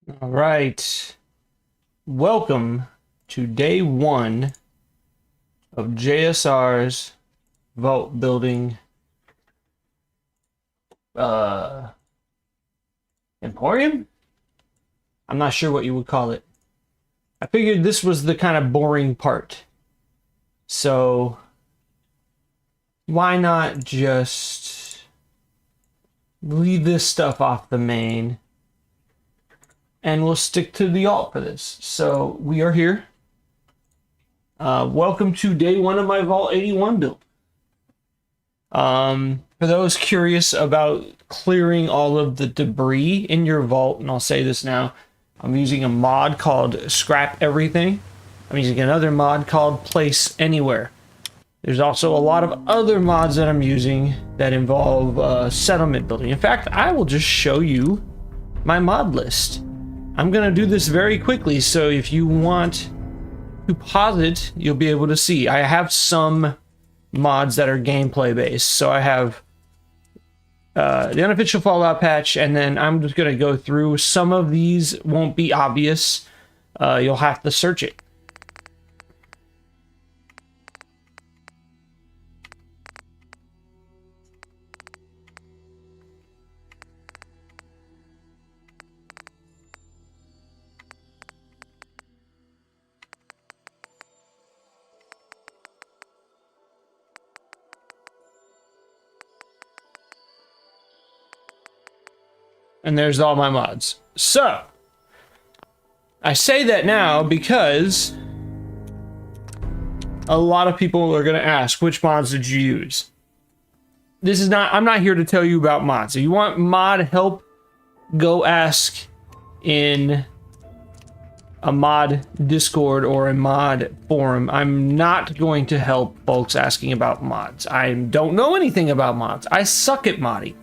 All right. Welcome to day one of JSR's vault building uh emporium? I'm not sure what you would call it. I figured this was the kind of boring part. So why not just leave this stuff off the main and we'll stick to the alt for this. So we are here. Welcome to day one of my Vault 81 build. For those curious about clearing all of the debris in your vault, and I'll say this now, I'm using a mod called Scrap Everything. I'm using another mod called Place Anywhere. There's also a lot of other mods that I'm using that involve settlement building. In fact, I will just show you my mod list. I'm gonna do this very quickly, so if you want to pause it, you'll be able to see. I have some mods that are gameplay based. So I have the unofficial Fallout patch, and then I'm just gonna go through. Some of these won't be obvious. You'll have to search it. And there's all my mods. So, I say that now because a lot of people are going to ask, which mods did you use? I'm not here to tell you about mods. If you want mod help, go ask in a mod Discord or a mod forum. I'm not going to help folks asking about mods. I don't know anything about mods. I suck at modding.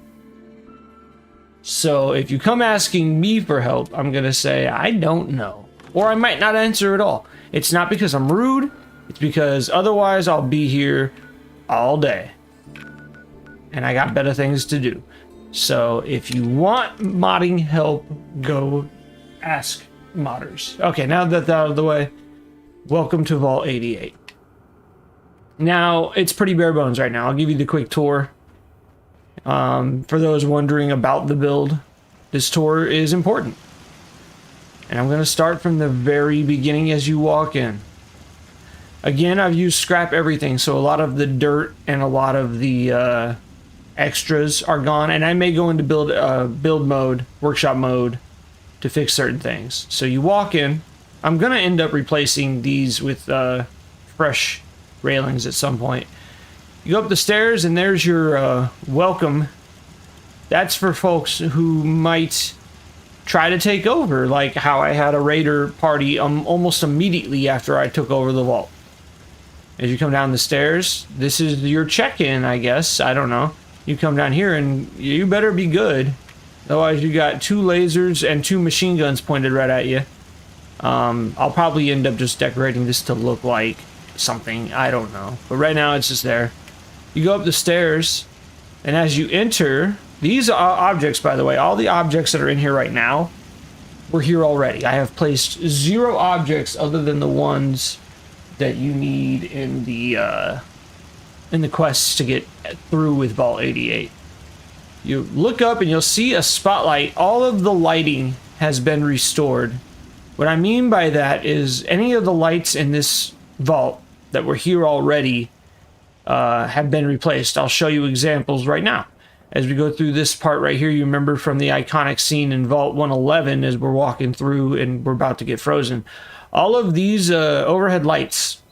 So if you come asking me for help, I'm going to say, I don't know. Or I might not answer at all. It's not because I'm rude. It's because otherwise I'll be here all day. And I got better things to do. So if you want modding help, go ask modders. Okay, now that's out of the way, welcome to Vault 88. Now, it's pretty bare bones right now. I'll give you the quick tour. For those wondering about the build, this tour is important. And I'm going to start from the very beginning as you walk in. Again, I've used Scrap Everything, so a lot of the dirt and a lot of the extras are gone. And I may go into build mode, workshop mode, to fix certain things. So you walk in. I'm going to end up replacing these with fresh railings at some point. You go up the stairs and there's your welcome. That's for folks who might try to take over, like how I had a raider party almost immediately after I took over the vault. As you come down the stairs, this is your check-in, I guess. I don't know. You come down here and you better be good. Otherwise you got 2 lasers and 2 machine guns pointed right at you. I'll probably end up just decorating this to look like something. I don't know. But right now it's just there. You go up the stairs, and as you enter, these objects, by the way, all the objects that are in here right now, were here already. I have placed 0 objects other than the ones that you need in the quests to get through with Vault 88. You look up and you'll see a spotlight. All of the lighting has been restored. What I mean by that is any of the lights in this vault that were here already have been replaced. I'll show you examples right now. As we go through this part right here, you remember from the iconic scene in Vault 111 as we're walking through and we're about to get frozen. All of these overhead lights,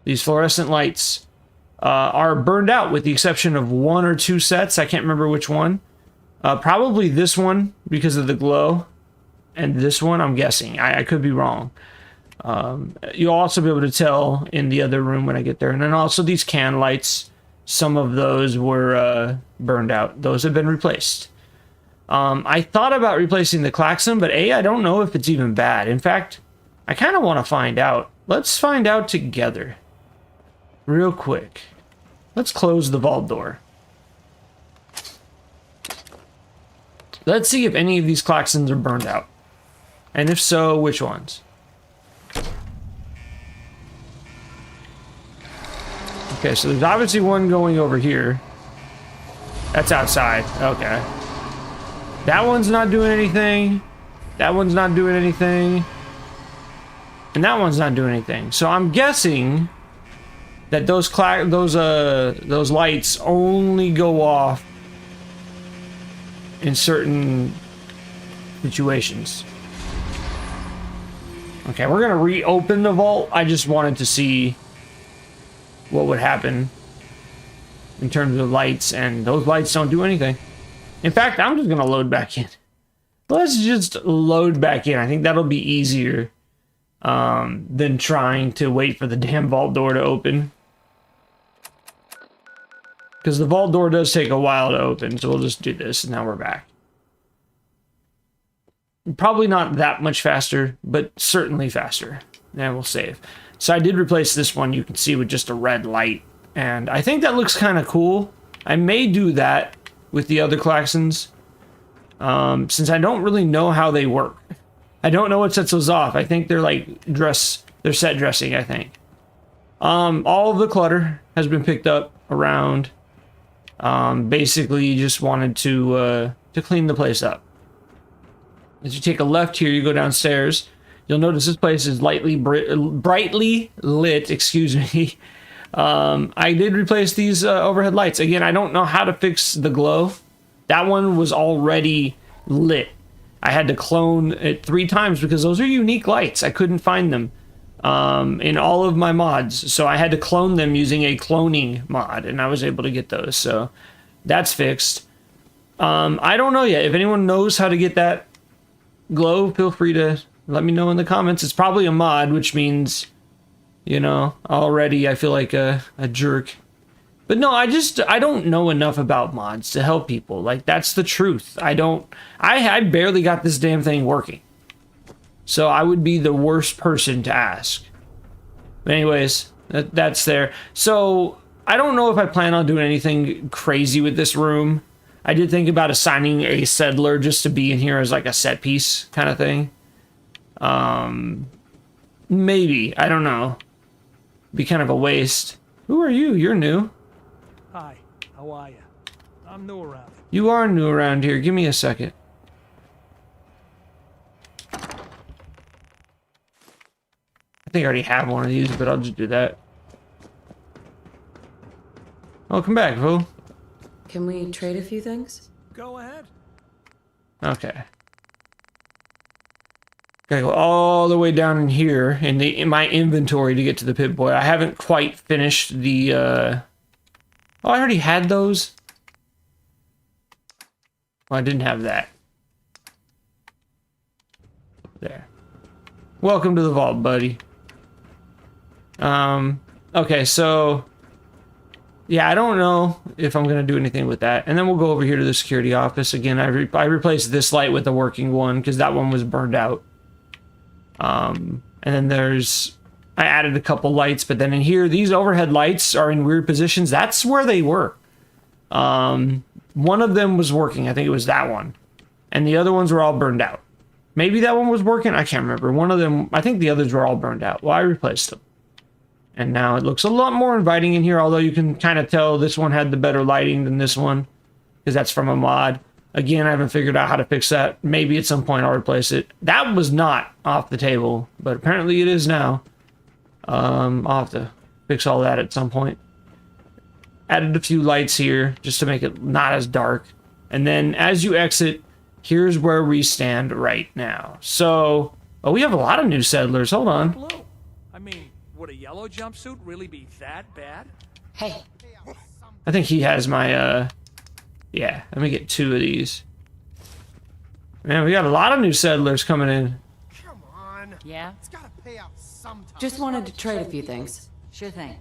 these fluorescent lights, are burned out with the exception of 1 or 2 sets. I can't remember which one. Probably this one because of the glow. And this one, I'm guessing. I could be wrong. You'll also be able to tell in the other room when I get there. And then also these can lights, some of those were burned out. Those have been replaced. I thought about replacing the klaxon, but I don't know if it's even bad. In fact, I kind of want to find out. Let's find out together. Real quick. Let's close the vault door. Let's see if any of these klaxons are burned out. And if so, which ones? Okay, so there's obviously one going over here. That's outside. Okay. That one's not doing anything. That one's not doing anything. And that one's not doing anything. So I'm guessing that those lights only go off in certain situations. Okay, we're gonna reopen the vault. I just wanted to see what would happen in terms of lights, and those lights don't do anything. In fact, I'm just gonna load back in. Let's just load back in. I think that'll be easier than trying to wait for the damn vault door to open. Because the vault door does take a while to open, so we'll just do this, and now we're back. Probably not that much faster, but certainly faster. And we'll save. So I did replace this one, you can see, with just a red light. And I think that looks kind of cool. I may do that with the other klaxons, since I don't really know how they work. I don't know what sets those off. I think they're like they're set dressing, I think. All of the clutter has been picked up around. Basically just wanted to clean the place up. As you take a left here, you go downstairs. You'll notice this place is brightly lit, excuse me. I did replace these overhead lights. Again, I don't know how to fix the glow. That one was already lit. I had to clone it 3 times because those are unique lights. I couldn't find them in all of my mods. So I had to clone them using a cloning mod, and I was able to get those. So that's fixed. I don't know yet. If anyone knows how to get that glow, feel free to let me know in the comments. It's probably a mod, which means, you know, already I feel like a jerk. But no, I don't know enough about mods to help people. Like, that's the truth. I barely got this damn thing working. So I would be the worst person to ask. But anyways, that's there. So I don't know if I plan on doing anything crazy with this room. I did think about assigning a settler just to be in here as like a set piece kind of thing. Maybe, I don't know. Be kind of a waste. Who are you? You're new. Hi, how are you? I'm new around. You are new around here. Give me a second. I think I already have one of these, but I'll just do that. Welcome back, fool. Can we trade a few things? Go ahead. Okay. Gotta go all the way down in here in my inventory to get to the Pip-Boy. I haven't quite finished the Oh, I already had those. Well, I didn't have that. There. Welcome to the vault, buddy. Okay, so yeah, I don't know if I'm gonna do anything with that. And then we'll go over here to the security office again. I replaced this light with a working one because that one was burned out. And then I added a couple lights, but then in here, these overhead lights are in weird positions. That's where they were. One of them was working. I think it was that one. And the other ones were all burned out. Maybe that one was working. I can't remember. One of them, I think the others were all burned out. Well, I replaced them. And now it looks a lot more inviting in here, although you can kind of tell this one had the better lighting than this one, because that's from a mod. Again, I haven't figured out how to fix that. Maybe at some point I'll replace it. That was not off the table, but apparently it is now. I'll have to fix all that at some point. Added a few lights here just to make it not as dark. And then as you exit, here's where we stand right now. So, oh, we have a lot of new settlers. Hold on. Blue. I mean, would a yellow jumpsuit really be that bad? Hey. I think he has my, yeah, let me get 2 of these. Man, we got a lot of new settlers coming in. Come on. Yeah? It's gotta pay out sometime. Just wanted to trade a few things. Sure thing.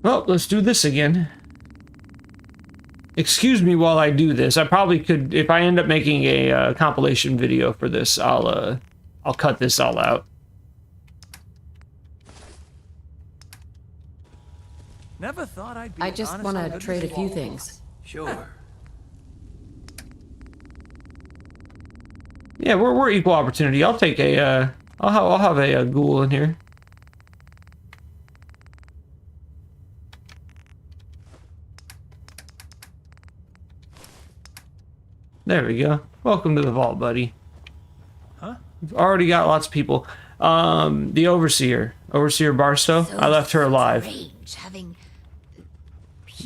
Well, let's do this again. Excuse me while I do this. I probably could, if I end up making a compilation video for this, I'll cut this all out. Never thought I'd be I just want to trade a few things. Sure. Yeah, we're equal opportunity. I'll take a, I'll have a ghoul in here. There we go. Welcome to the vault, buddy. Huh? We've already got lots of people. The Overseer Barstow, I left her alive. Strange having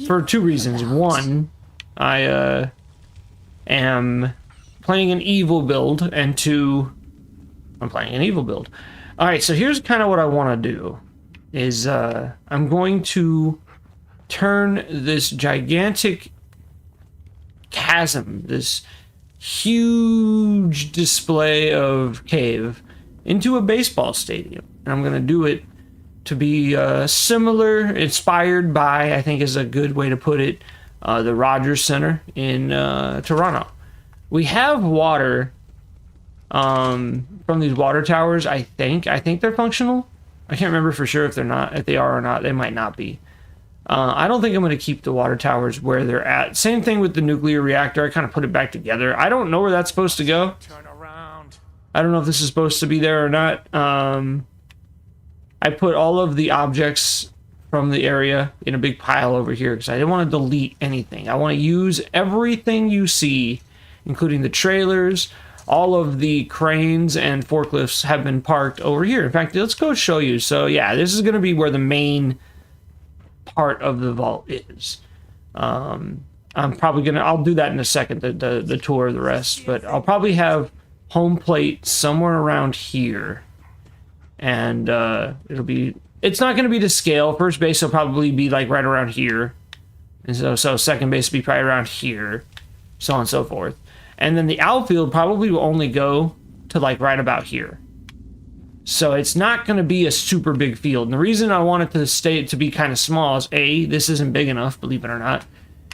For two reasons. about. One, I am playing an evil build, and two, I'm playing an evil build. All right, so here's kind of what I want to do. Is I'm going to turn this gigantic chasm, this huge display of cave, into a baseball stadium. And I'm going to do it to be similar, inspired by, I think is a good way to put it, the Rogers Center in Toronto. We have water from these water towers, I think. I think they're functional. I can't remember for sure if they're not. If they are or not, they might not be. I don't think I'm going to keep the water towers where they're at. Same thing with the nuclear reactor. I kind of put it back together. I don't know where that's supposed to go. Turn around. I don't know if this is supposed to be there or not. I put all of the objects from the area in a big pile over here because I didn't want to delete anything. I want to use everything you see, including the trailers. All of the cranes and forklifts have been parked over here. In fact, let's go show you. So yeah, this is going to be where the main part of the vault is. I'm probably gonna, I'll do that in a second, the tour of the rest, but I'll probably have home plate somewhere around here, and it's not going to be to scale. First base will probably be like right around here, and so second base will be probably around here, so on and so forth, and then the outfield probably will only go to like right about here. So it's not going to be a super big field. And the reason I want it to be kind of small is A, this isn't big enough, believe it or not.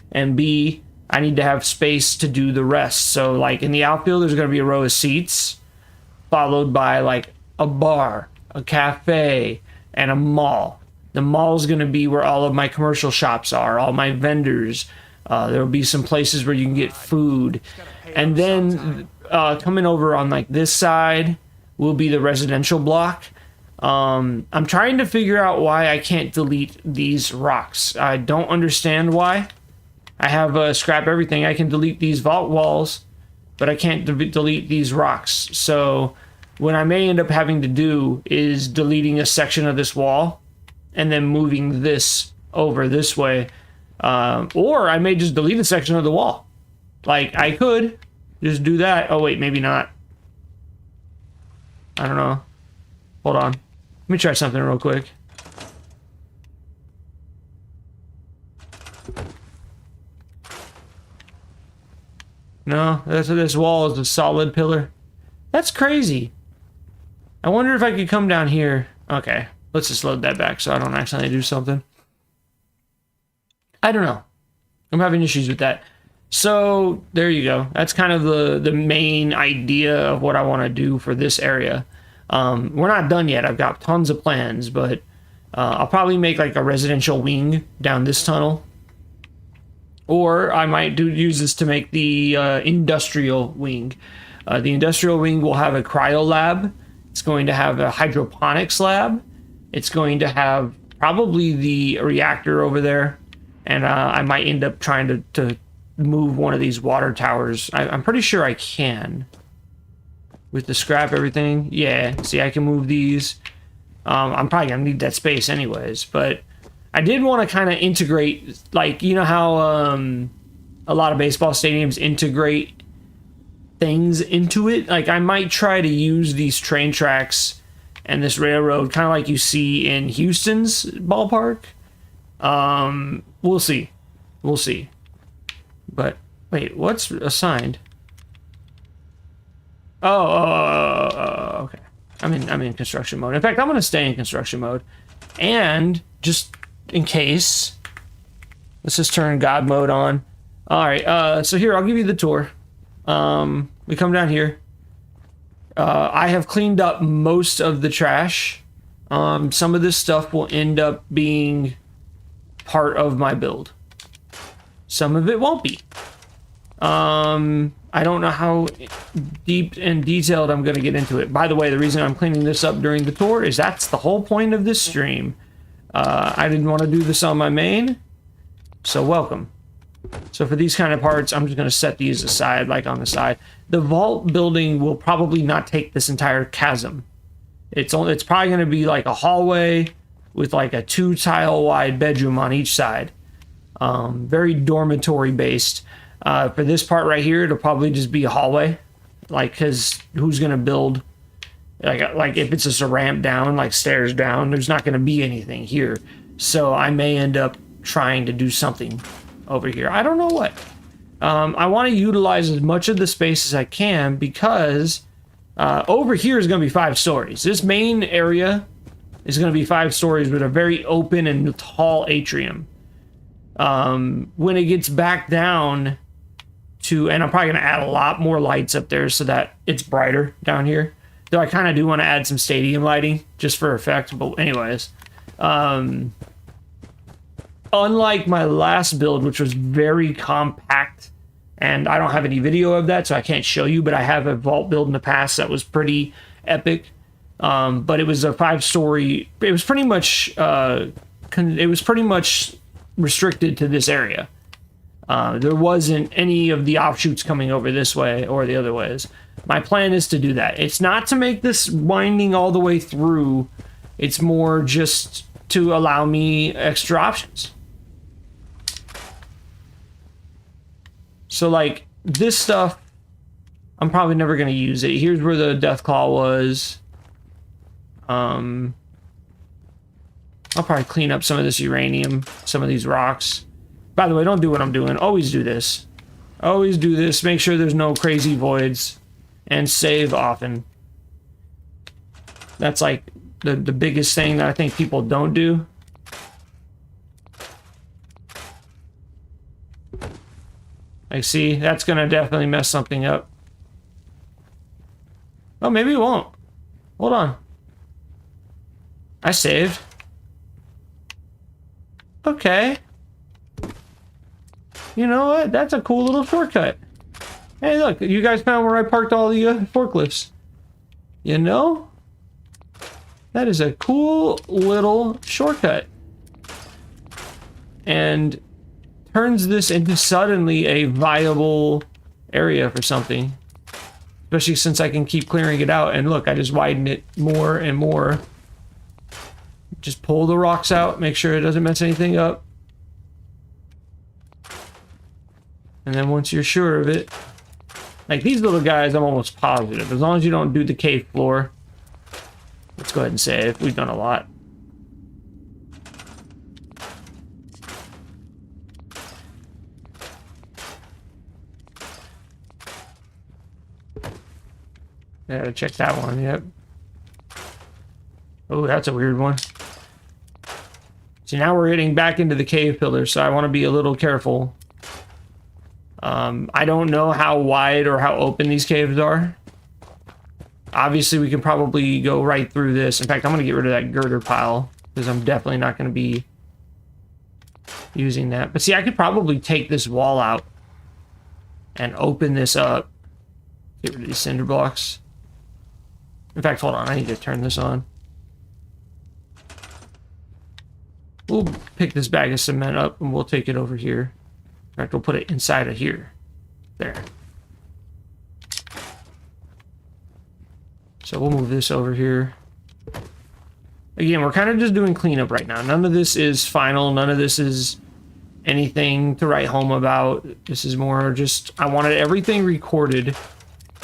And B, I need to have space to do the rest. So like in the outfield, there's going to be a row of seats, followed by like a bar, a cafe, and a mall. The mall is going to be where all of my commercial shops are, all my vendors. There will be some places where you can get food. And then coming over on like this side will be the residential block. I'm trying to figure out why I can't delete these rocks. I don't understand why. I have scrap everything. I can delete these vault walls, but I can't delete these rocks. So what I may end up having to do is deleting a section of this wall and then moving this over this way. Or I may just delete a section of the wall. Like I could just do that. Oh wait, maybe not. I don't know. Hold on. Let me try something real quick. No, this wall is a solid pillar. That's crazy. I wonder if I could come down here. Okay, let's just load that back so I don't accidentally do something. I don't know. I'm having issues with that. So there you go. That's kind of the main idea of what I want to do for this area. We're not done yet. I've got tons of plans, but I'll probably make like a residential wing down this tunnel. Or I might use this to make the industrial wing. The industrial wing will have a cryo lab. It's going to have a hydroponics lab. It's going to have probably the reactor over there. And I might end up trying to move one of these water towers. I'm pretty sure I can. With the scrap everything. Yeah, see, I can move these. I'm probably going to need that space anyways. But I did want to kind of integrate, like, you know how a lot of baseball stadiums integrate things into it? Like, I might try to use these train tracks and this railroad, kind of like you see in Houston's ballpark. We'll see. We'll see. But wait, what's assigned? Oh, okay. I'm in construction mode. In fact, I'm gonna stay in construction mode, and just in case, let's just turn God mode on. All right. So here, I'll give you the tour. We come down here. I have cleaned up most of the trash. Some of this stuff will end up being part of my build. Some of it won't be. I I don't know how deep and detailed I'm going to get into it. By the way, the reason I'm cleaning this up during the tour is that's the whole point of this stream. I didn't want to do this on my main, so welcome. So for these kind of parts, I'm just going to set these aside, like on the side. The vault building will probably not take this entire chasm. It's probably going to be like a hallway with like a 2-tile wide bedroom on each side. Very dormitory based. For this part right here, it'll probably just be a hallway. Like, because who's going to build... Like if it's just a ramp down, like stairs down, there's not going to be anything here. So I may end up trying to do something over here. I don't know what. I want to utilize as much of the space as I can because over here is going to be 5 stories. This main area is going to be 5 stories with a very open and tall atrium. When it gets back down to, and I'm probably going to add a lot more lights up there so that it's brighter down here. Though I kind of do want to add some stadium lighting just for effect. But anyways, unlike my last build, which was very compact, and I don't have any video of that, so I can't show you, but I have a vault build in the past that was pretty epic. But it was a 5-story. It was pretty much restricted to this area. There wasn't any of the offshoots coming over this way or the other ways. My plan is to do that. It's not to make this winding all the way through. It's more just to allow me extra options. So like this stuff, I'm probably never going to use it. Here's where the Deathclaw was. I'll probably clean up some of this uranium, some of these rocks. By the way, don't do what I'm doing. Always do this. Always do this. Make sure there's no crazy voids. And save often. That's like the biggest thing that I think people don't do. Like, see, that's going to definitely mess something up. Oh, maybe it won't. Hold on. I saved. Okay. You know what? That's a cool little shortcut. Hey, look, you guys found where I parked all the forklifts. You know? That is a cool little shortcut. And turns this into suddenly a viable area for something. Especially since I can keep clearing it out. And look, I just widen it more and more. Just pull the rocks out, make sure it doesn't mess anything up. And then once you're sure of it, like these little guys, I'm almost positive. As long as you don't do the cave floor. Let's go ahead and save. We've done a lot. Yeah, check that one. Yep. Oh, that's a weird one. See, now we're getting back into the cave pillars, so I want to be a little careful. I don't know how wide or how open these caves are. Obviously, we can probably go right through this. In fact, I'm going to get rid of that girder pile because I'm definitely not going to be using that. But see, I could probably take this wall out and open this up. Get rid of these cinder blocks. In fact, hold on. I need to turn this on. We'll pick this bag of cement up and we'll take it over here. In fact, we'll put it inside of here. There. So we'll move this over here. Again, we're kind of just doing cleanup right now. None of this is final. None of this is anything to write home about. This is more just, I wanted everything recorded.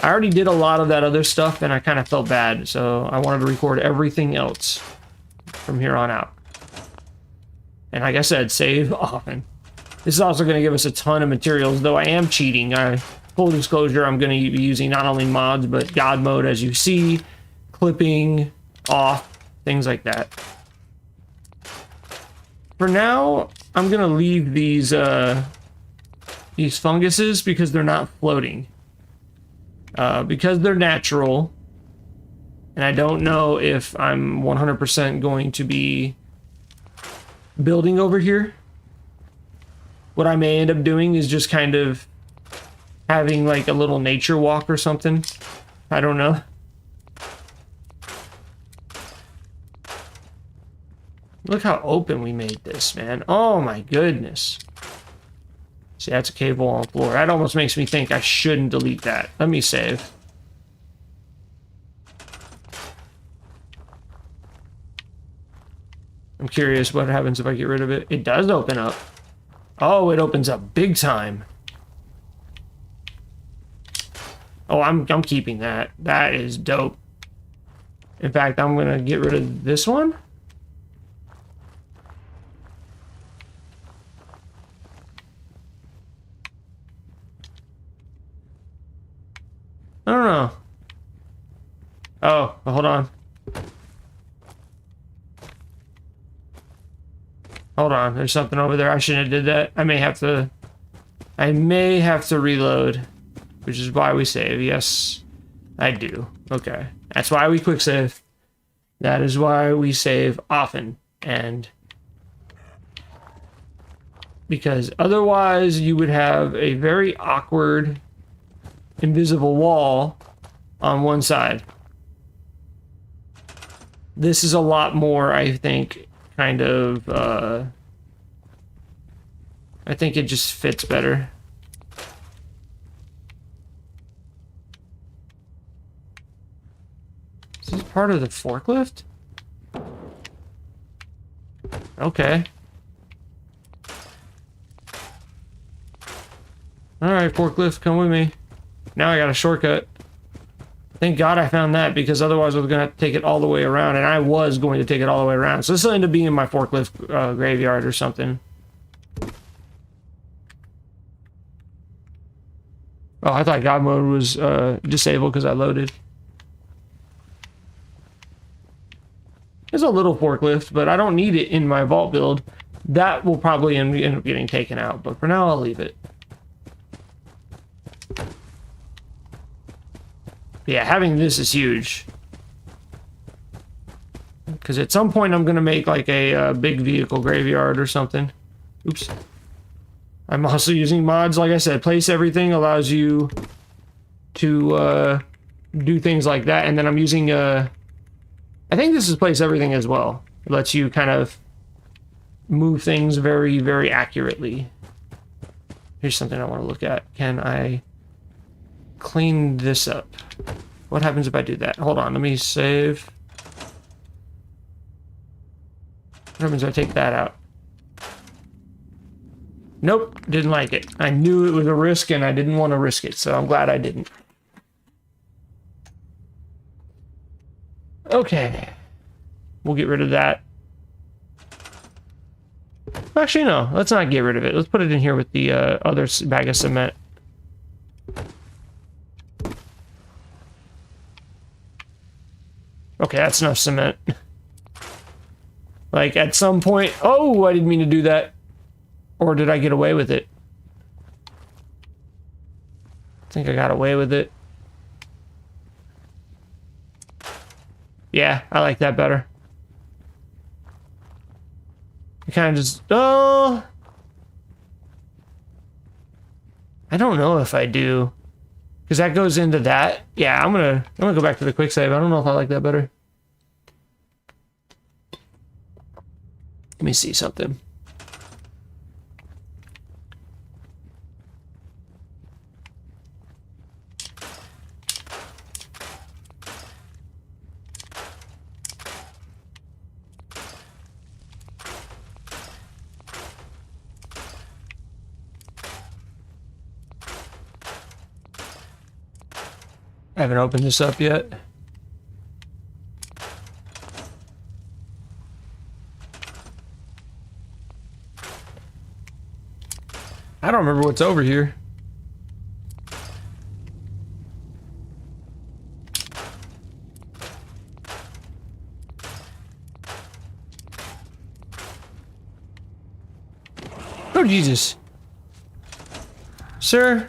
I already did a lot of that other stuff and I kind of felt bad. So I wanted to record everything else from here on out. And like I said, save often. This is also going to give us a ton of materials, though I am cheating. Full disclosure, I'm going to be using not only mods, but God mode, as you see, clipping, off, things like that. For now, I'm going to leave these funguses because they're not floating. Because they're natural, and I don't know if I'm 100% going to be building over here. What I may end up doing is just kind of having like a little nature walk or something. I don't know. Look how open we made this, man. Oh my goodness. See, that's a cave wall on the floor. That almost makes me think I shouldn't delete that. Let me save. I'm curious what happens if I get rid of it. It does open up. Oh, it opens up big time. Oh, I'm keeping that. That is dope. In fact, I'm gonna get rid of this one. I don't know. Oh, hold on. Hold on, there's something over there. I shouldn't have did that. I may have to reload, which is why we save. Yes, I do. Okay. That's why we quick save. That is why we save often. And because otherwise you would have a very awkward invisible wall on one side. This is a lot more, I think, kind of, I think it just fits better. Is this part of the forklift? Okay. Alright, forklift, come with me. Now I got a shortcut. Thank God I found that, because otherwise I was going to have to take it all the way around, and I was going to take it all the way around. So this will end up being my forklift graveyard or something. Oh, I thought God mode was disabled because I loaded. There's a little forklift, but I don't need it in my vault build. That will probably end up getting taken out, but for now I'll leave it. Yeah, having this is huge. Because at some point I'm going to make like a big vehicle graveyard or something. Oops. I'm also using mods, like I said. Place everything allows you to do things like that. And then I'm using... I think this is place everything as well. It lets you kind of move things very, very accurately. Here's something I want to look at. Can I clean this up? What happens if I do that? Hold on, let me save. What happens if I take that out? Nope, didn't like it. I knew it was a risk and I didn't want to risk it, so I'm glad I didn't. Okay. We'll get rid of that. Actually, no, let's not get rid of it. Let's put it in here with the other bag of cement. Okay, that's enough cement. Like, at some point... Oh, I didn't mean to do that. Or did I get away with it? I think I got away with it. Yeah, I like that better. I kind of just... Oh! I don't know if I do. Because that goes into that. Yeah, I'm gonna go back to the quick save. I don't know if I like that better. Let me see something. I haven't opened this up yet. I don't remember what's over here. Oh, Jesus. Sir?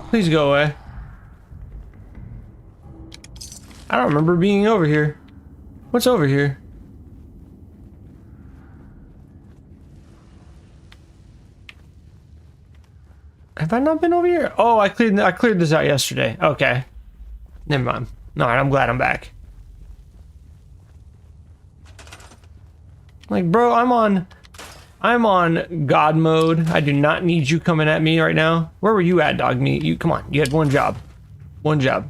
Please go away. I don't remember being over here. What's over here? Have I not been over here? Oh, I cleared this out yesterday. Okay. Never mind. Alright, I'm glad I'm back. Like, bro, I'm on God mode. I do not need you coming at me right now. Where were you at, dog meat? You come on. You had one job. One job.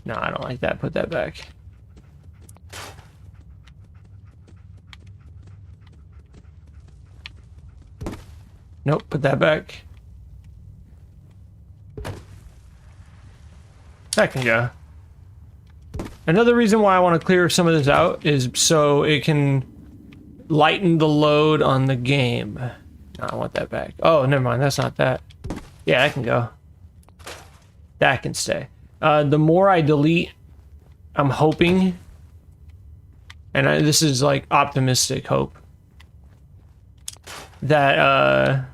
No, I don't like that. Put that back. Nope, put that back. That can go. Another reason why I want to clear some of this out is so it can lighten the load on the game. No, I want that back. Oh, never mind. That's not that. Yeah, that can go. That can stay. The more I delete, I'm hoping, and this is like optimistic hope, that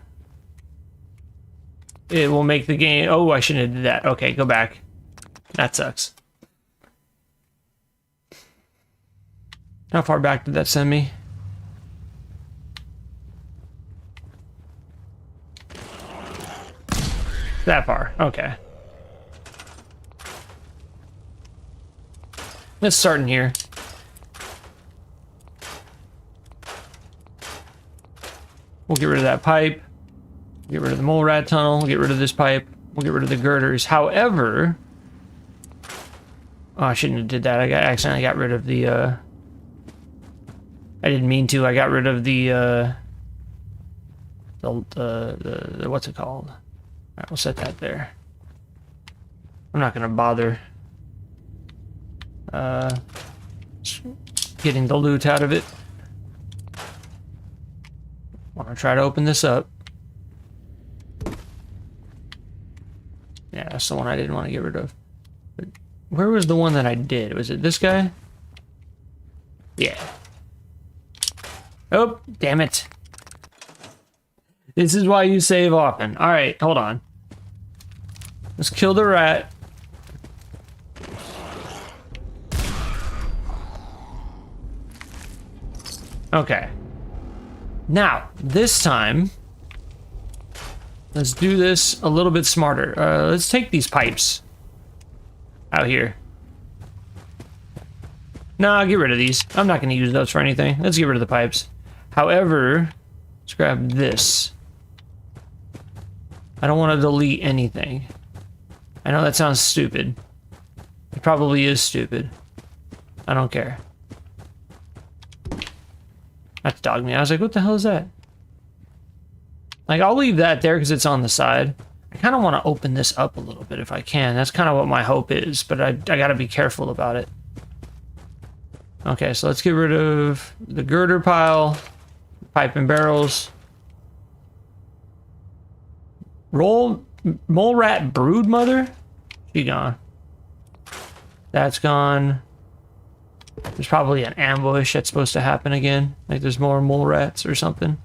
it will make the game. Oh, I shouldn't have did that. Okay, go back. That sucks. How far back did that send me? That far. Okay. Let's start in here. We'll get rid of that pipe. Get rid of the mole rat tunnel. Get rid of this pipe. We'll get rid of the girders. However, oh, I shouldn't have did that. I accidentally got rid of the. I didn't mean to. I got rid of the what's it called? All right, we'll set that there. I'm not gonna bother getting the loot out of it. Want to try to open this up. Yeah, that's the one I didn't want to get rid of. But where was the one that I did? Was it this guy? Yeah. Oh, damn it. This is why you save often. Alright, hold on. Let's kill the rat. Okay. Now, this time, let's do this a little bit smarter. Let's take these pipes out here. Nah, get rid of these. I'm not going to use those for anything. Let's get rid of the pipes. However, let's grab this. I don't want to delete anything. I know that sounds stupid. It probably is stupid. I don't care. That's dog me. I was like, what the hell is that? Like, I'll leave that there because it's on the side. I kind of want to open this up a little bit if I can. That's kind of what my hope is, but I got to be careful about it. Okay, so let's get rid of the girder pile, pipe and barrels. Mole rat brood mother? She gone. That's gone. There's probably an ambush that's supposed to happen again. Like there's more mole rats or something.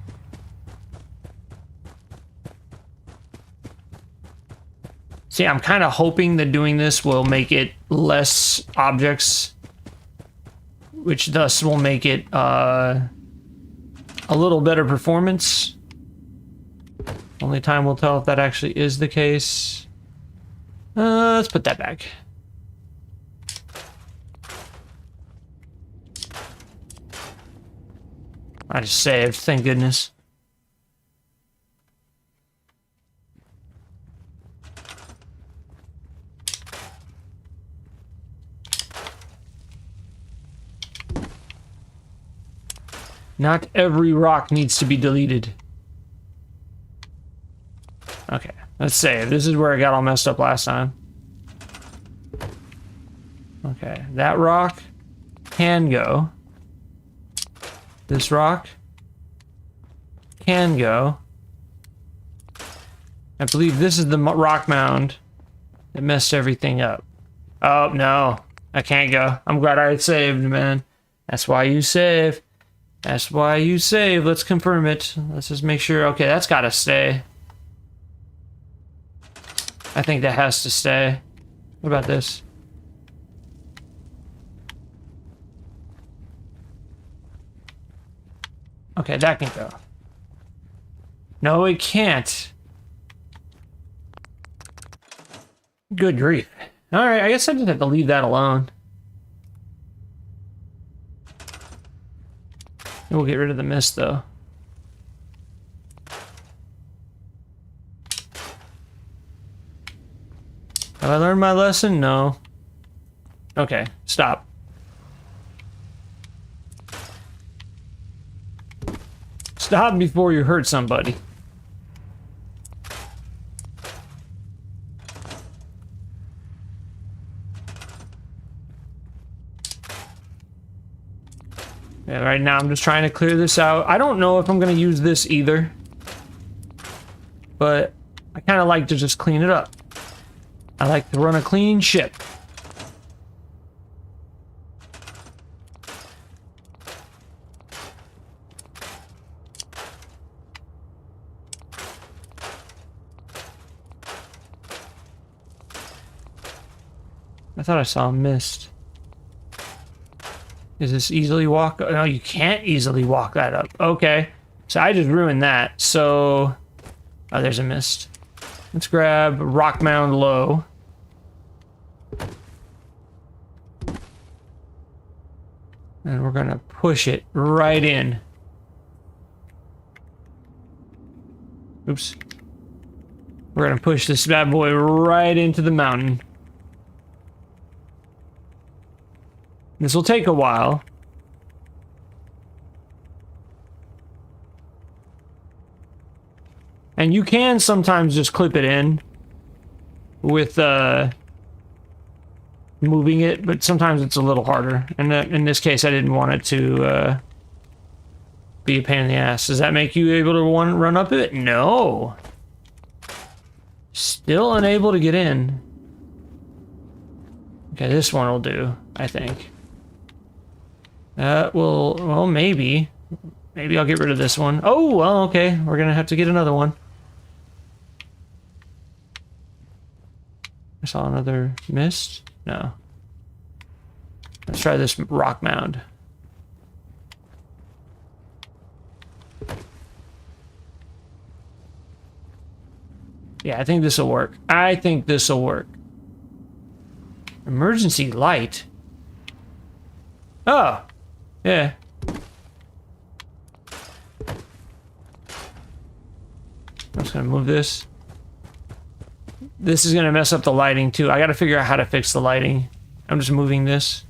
See, I'm kind of hoping that doing this will make it less objects, which thus will make it a little better performance. Only time will tell if that actually is the case. Let's put that back. I just saved, thank goodness. Not every rock needs to be deleted. Okay, let's save. This is where I got all messed up last time. Okay, that rock can go. This rock can go. I believe this is the rock mound that messed everything up. Oh, no. I can't go. I'm glad I saved, man. That's why you save. That's why you save. Let's confirm it. Let's just make sure. Okay, that's got to stay. I think that has to stay. What about this? Okay, that can go. No, it can't. Good grief. Alright, I guess I just have to leave that alone. We'll get rid of the mist, though. Have I learned my lesson? No. Okay, stop. Stop before you hurt somebody. Yeah, right now I'm just trying to clear this out. I don't know if I'm going to use this either. But I kind of like to just clean it up. I like to run a clean ship. I thought I saw a mist. Is this easily walk? No, you can't easily walk that up. Okay. So I just ruined that. So... Oh, there's a mist. Let's grab Rock Mound Low. And we're gonna push it right in. Oops. We're gonna push this bad boy right into the mountain. This will take a while. And you can sometimes just clip it in with moving it, but sometimes it's a little harder. And in this case, I didn't want it to be a pain in the ass. Does that make you able to run up it? No. Still unable to get in. Okay, this one will do, I think. Well, maybe. Maybe I'll get rid of this one. Oh, well, okay. We're gonna have to get another one. I saw another mist. No. Let's try this rock mound. Yeah, I think this will work. I think this will work. Emergency light? Oh. Yeah. I'm just gonna move this. This is gonna mess up the lighting too. I gotta figure out how to fix the lighting. I'm just moving this.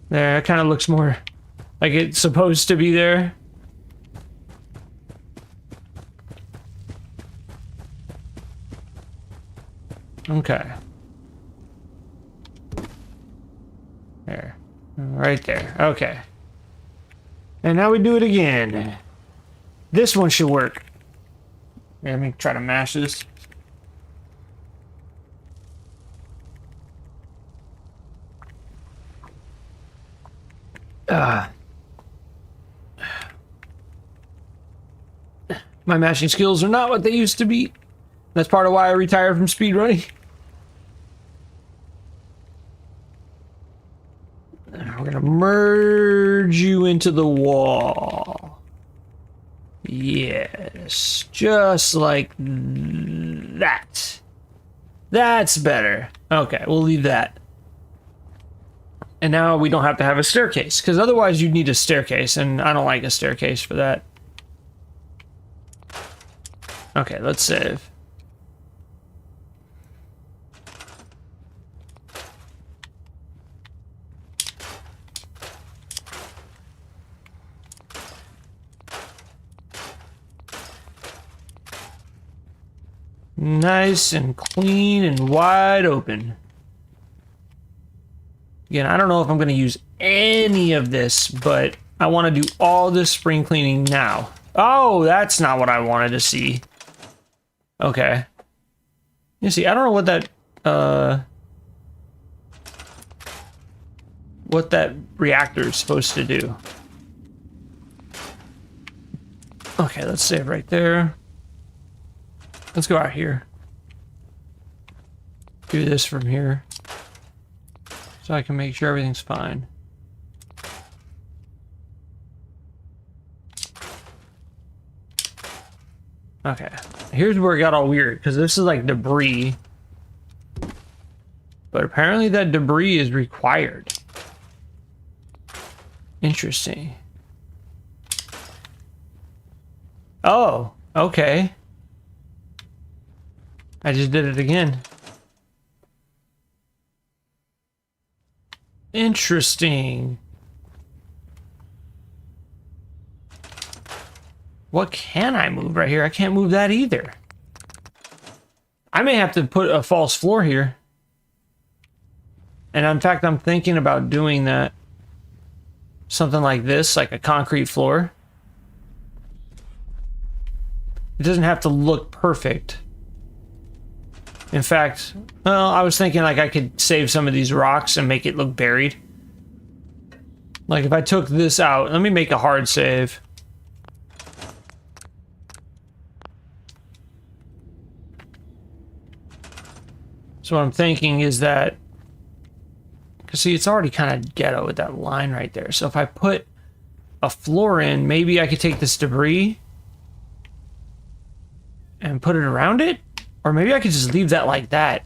There, it kind of looks more like it's supposed to be there. Okay. There. Right there. Okay. And now we do it again. This one should work. Let me try to mash this. My mashing skills are not what they used to be. That's part of why I retired from speedrunning. We're gonna merge you into the wall. Yes, just like that. That's better. Okay, we'll leave that. And now we don't have to have a staircase, because otherwise you'd need a staircase, and I don't like a staircase for that. Okay, let's save. Nice and clean and wide open. Again, I don't know if I'm going to use any of this, but I want to do all this spring cleaning now. Oh, that's not what I wanted to see. Okay. You see, I don't know what that reactor is supposed to do. Okay, let's save right there. Let's go out here. do this from here so I can make sure everything's fine. Okay, here's where it got all weird, because this is like debris. But apparently that debris is required. Interesting. Oh, okay. I just did it again. Interesting. What can I move right here? I can't move that either. I may have to put a false floor here. And in fact, I'm thinking about doing that. Something like this, like a concrete floor. It doesn't have to look perfect. In fact, well, I was thinking like I could save some of these rocks and make it look buried. Like if I took this out, let me make a hard save. So what I'm thinking is that, because see, it's already kind of ghetto with that line right there. So if I put a floor in, maybe I could take this debris and put it around it? Or maybe I could just leave that like that.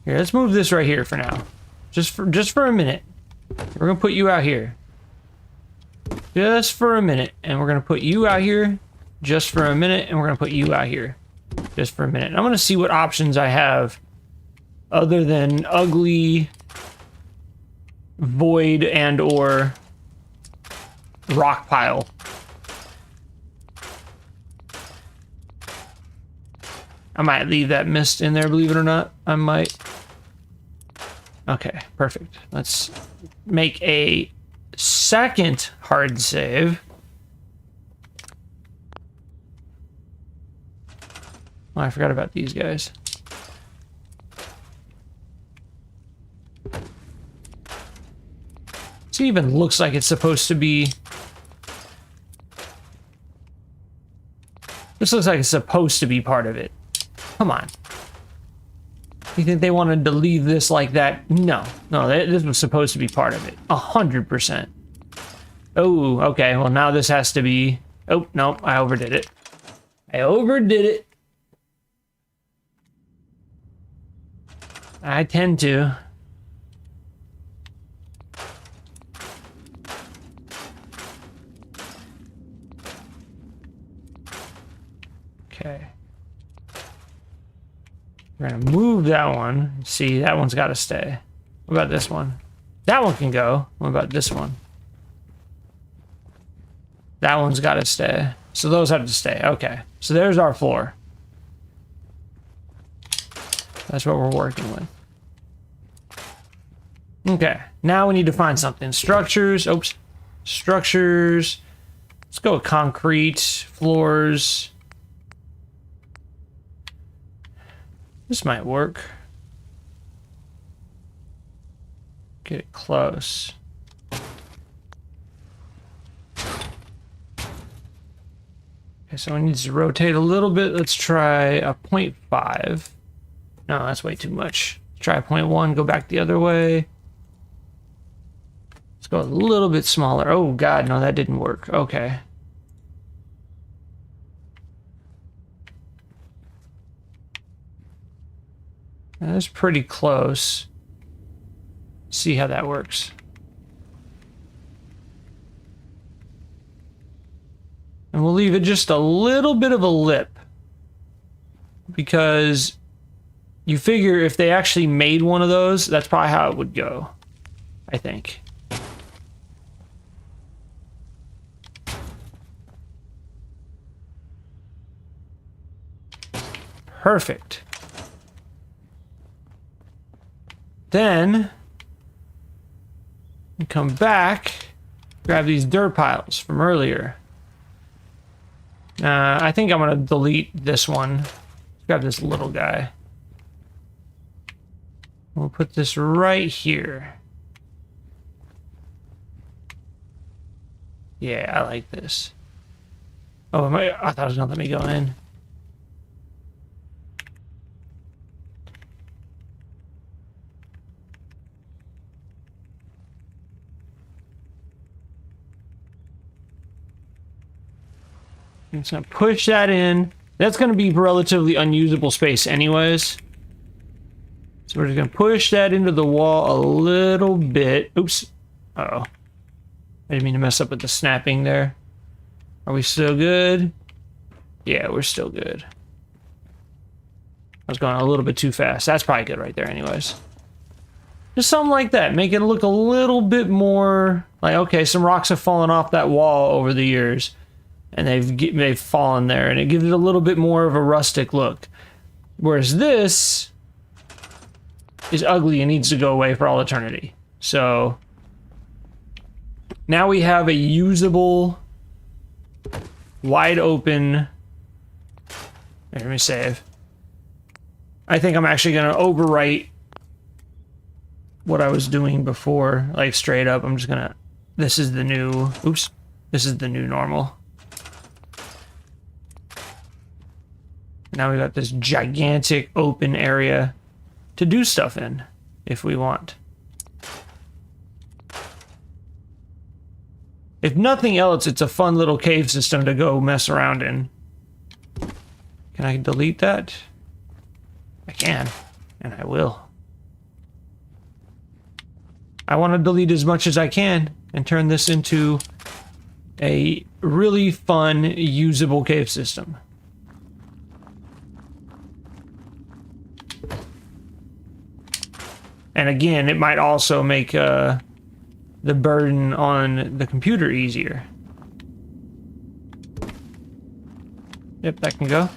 Here, let's move this right here for now. Just for a minute. We're gonna put you out here. Just for a minute. And we're gonna put you out here just for a minute, and we're gonna put you out here just for a minute. And I'm gonna see what options I have other than ugly void and or rock pile. I might leave that mist in there, believe it or not. I might. Okay, perfect. Let's make a second hard save. Oh, I forgot about these guys. This even looks like it's supposed to be... This looks like it's supposed to be part of it. Come on. You think they wanted to leave this like that? No. No, this was supposed to be part of it. 100%. Oh, okay. Well, now this has to be... Oh, no. I overdid it. I overdid it. I tend to. Okay. We're gonna move that one. See, that one's gotta stay. What about this one? That one can go. What about this one? That one's gotta stay. So those have to stay. Okay. So there's our floor. That's what we're working with. Okay. Now we need to find something. Structures. Oops. Structures. Let's go with concrete. Floors. This might work. Get it close. Okay, so it needs to rotate a little bit. Let's try a 0.5. No, that's way too much. Try 0.1, go back the other way. Let's go a little bit smaller. Oh God, no, that didn't work. Okay. That's pretty close. See how that works. And we'll leave it just a little bit of a lip. Because you figure if they actually made one of those, that's probably how it would go. I think. Perfect. Then we come back, grab these dirt piles from earlier. I think I'm gonna delete this one. Grab this little guy. We'll put this right here. Yeah, I like this. Oh, I thought it was gonna let me go in. I'm just gonna push that in. That's gonna be relatively unusable space anyways. So we're just gonna push that into the wall a little bit. Oops. Uh-oh. I didn't mean to mess up with the snapping there. Are we still good? Yeah, we're still good. I was going a little bit too fast. That's probably good right there anyways. Just something like that. Make it look a little bit more like, okay, some rocks have fallen off that wall over the years. And they've fallen there. And it gives it a little bit more of a rustic look. Whereas this is ugly and needs to go away for all eternity. So now we have a usable, wide open... Let me save. I think I'm actually going to overwrite what I was doing before, like straight up. I'm just going to... This is the new... Oops. This is the new normal. Now we got this gigantic open area to do stuff in, if we want. If nothing else, it's a fun little cave system to go mess around in. Can I delete that? I can, and I will. I want to delete as much as I can and turn this into a really fun, usable cave system. And again, it might also make the burden on the computer easier. Yep, that can go.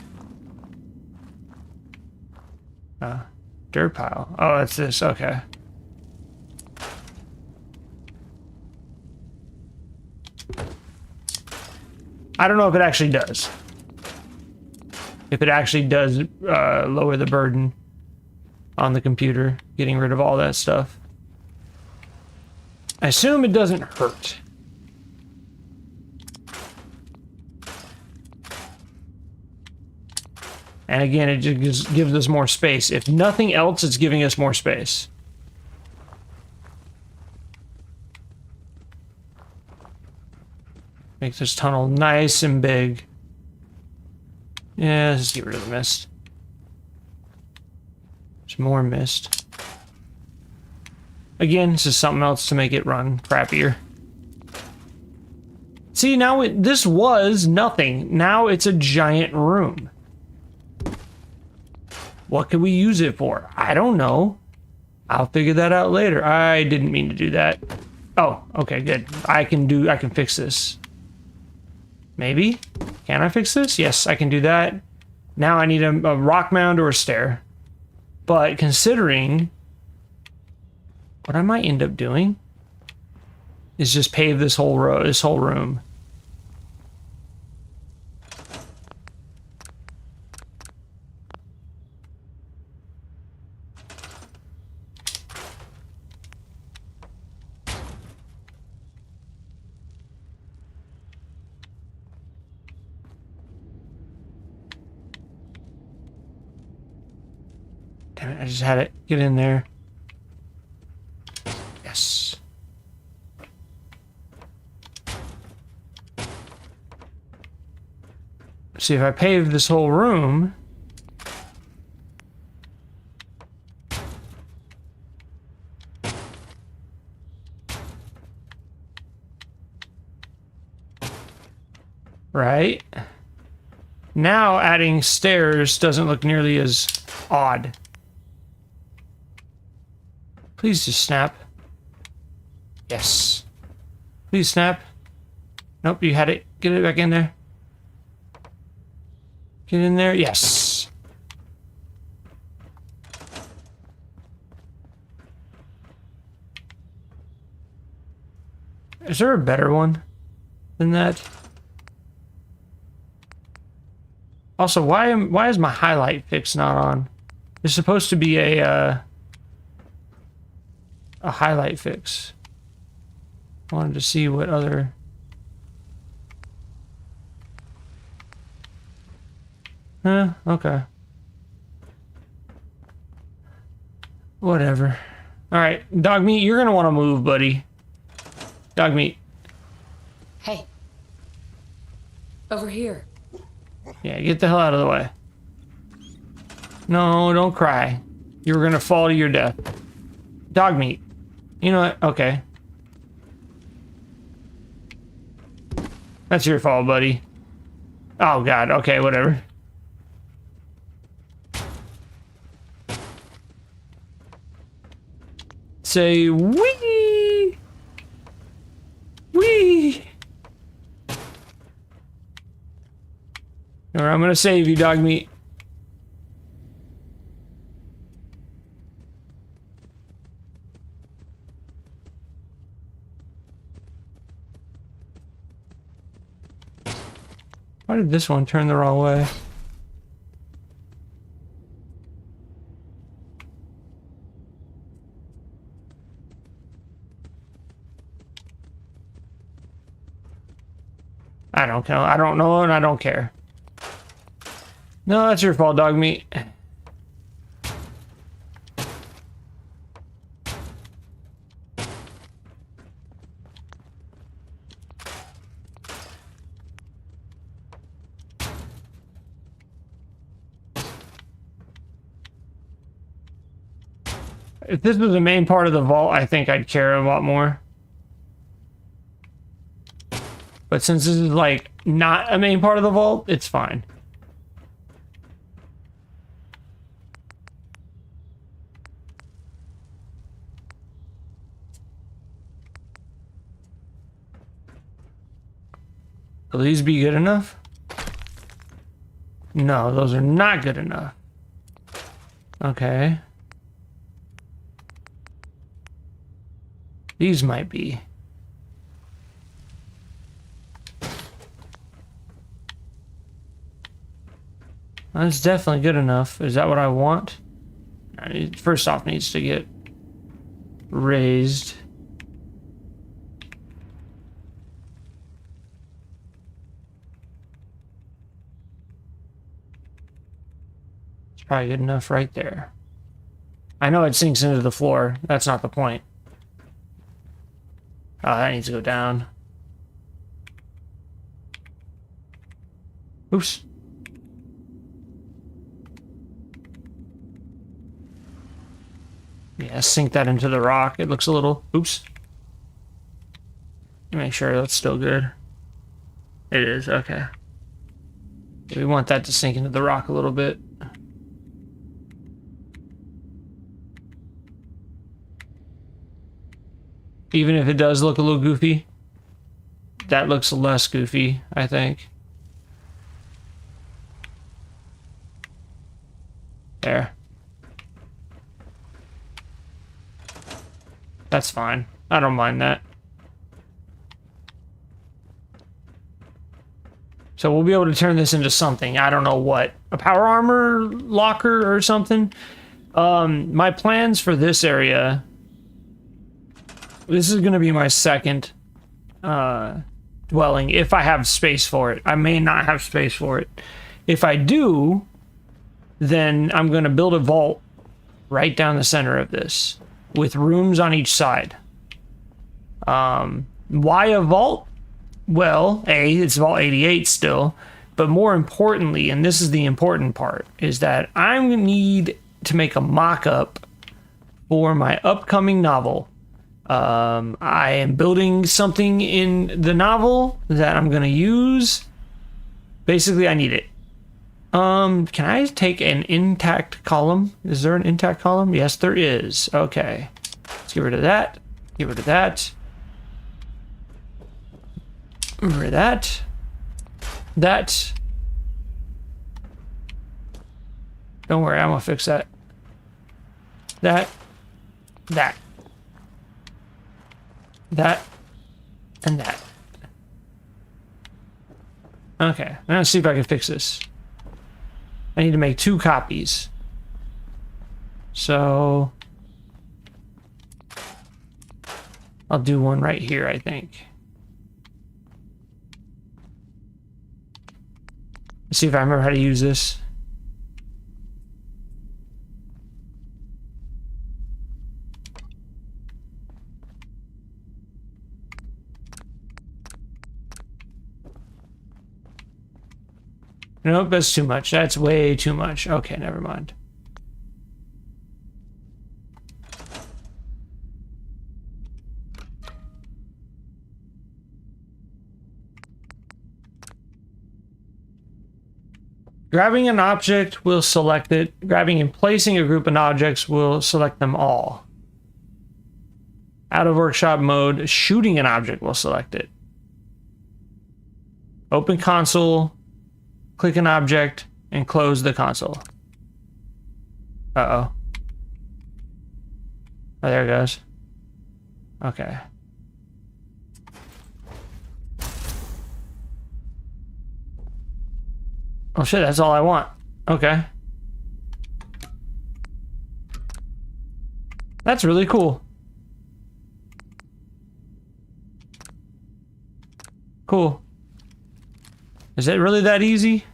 Dirt pile. Oh, that's this. Okay. I don't know if it actually does. If it actually does lower the burden on the computer, getting rid of all that stuff. I assume it doesn't hurt. And again, it just gives us more space. If nothing else, it's giving us more space. Makes this tunnel nice and big. Yeah, let's just get rid of the mist. There's more mist. Again, this is something else to make it run crappier. See, now this was nothing. Now it's a giant room. What could we use it for? I don't know. I'll figure that out later. I didn't mean to do that. Oh, okay, good. I can fix this. Maybe? Can I fix this? Yes, I can do that. Now I need a rock mound or a stair. But considering what I might end up doing is just pave this whole row, this whole room. Damn it, I just had it get in there. Yes. See, if I pave this whole room, right? Now adding stairs doesn't look nearly as odd. Please just snap. Yes. Please snap. Nope, you had it. Get it back in there. Get in there. Yes. Is there a better one than that? Also, why is my highlight fix not on? There's supposed to be a highlight fix. I wanted to see what other... okay. Whatever. Alright, Dog Meat, you're gonna want to move, buddy. Dog Meat. Hey. Over here. Yeah, get the hell out of the way. No, don't cry. You're gonna fall to your death. Dog meat. You know what? Okay. That's your fault, buddy. Oh, God. Okay, whatever. Say, wee! Wee! Or I'm gonna save you, dog meat. Why did this one turn the wrong way? I don't know. I don't know and I don't care. No, that's your fault, dog meat. If this was the main part of the vault, I think I'd care a lot more. But since this is like not a main part of the vault, it's fine. Will these be good enough? No, those are not good enough. Okay. These might be. That's definitely good enough. Is that what I want? First off, needs to get raised. It's probably good enough right there. I know it sinks into the floor. That's not the point. Oh, that needs to go down. Oops. Yeah, sink that into the rock. It looks a little... Oops. Make sure that's still good. It is, okay. We want that to sink into the rock a little bit. Even if it does look a little goofy, that looks less goofy, I think. There. That's fine. I don't mind that. So we'll be able to turn this into something. I don't know what. A power armor locker or something? My plans for this area... This is going to be my second dwelling, if I have space for it. I may not have space for it. If I do, then I'm going to build a vault right down the center of this, with rooms on each side. Why a vault? Well, it's Vault 88 still, but more importantly, and this is the important part, is that I need to make a mock-up for my upcoming novel. I am building something in the novel that I'm going to use. Basically, I need it. Can I take an intact column? Is there an intact column? Yes, there is. Okay. Let's get rid of that. Get rid of that. Get rid of that. That. Don't worry, I'm going to fix that. That. That. That, and that. Okay, now let's see if I can fix this. I need to make 2 copies. So... I'll do one right here, I think. Let's see if I remember how to use this. Nope, that's too much. That's way too much. Okay, never mind. Grabbing an object will select it. Grabbing and placing a group of objects will select them all. Out of workshop mode, shooting an object will select it. Open console, click an object, and close the console. Uh-oh. Oh, there it goes. Okay. Oh shit, that's all I want. Okay. That's really cool. Cool. Is it really that easy?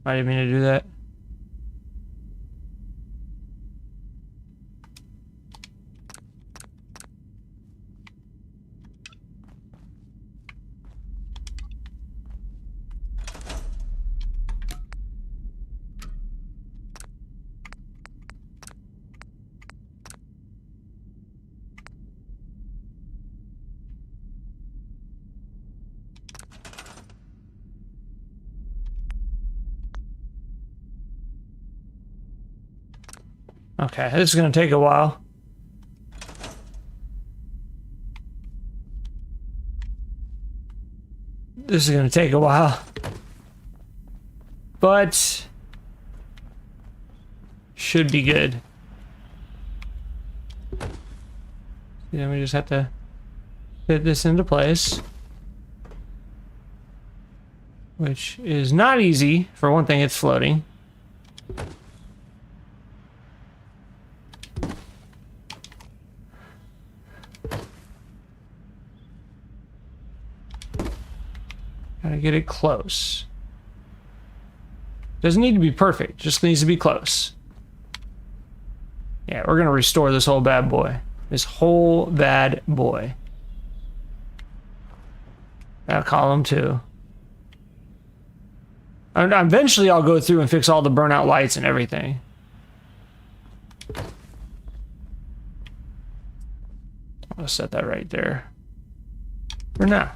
I didn't mean to do that. Okay, this is gonna take a while. This is gonna take a while. But should be good. Then we just have to fit this into place. Which is not easy. For one thing, it's floating. Gotta get it close. Doesn't need to be perfect, just needs to be close. Yeah, we're gonna restore this whole bad boy. This whole bad boy. That column too. Eventually I'll go through and fix all the burnout lights and everything. I'll set that right there. For now.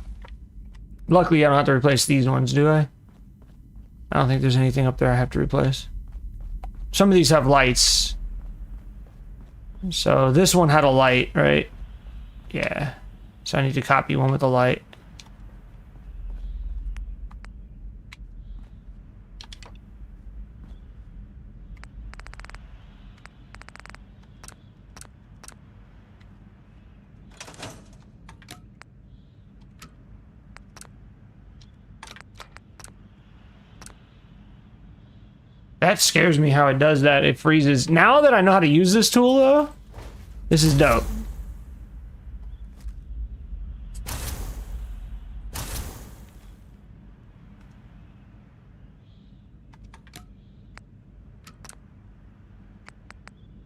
Luckily, I don't have to replace these ones, do I? I don't think there's anything up there I have to replace. Some of these have lights. So this one had a light, right? Yeah. So I need to copy one with a light. That scares me how it does that. It freezes. Now that I know how to use this tool, though, this is dope.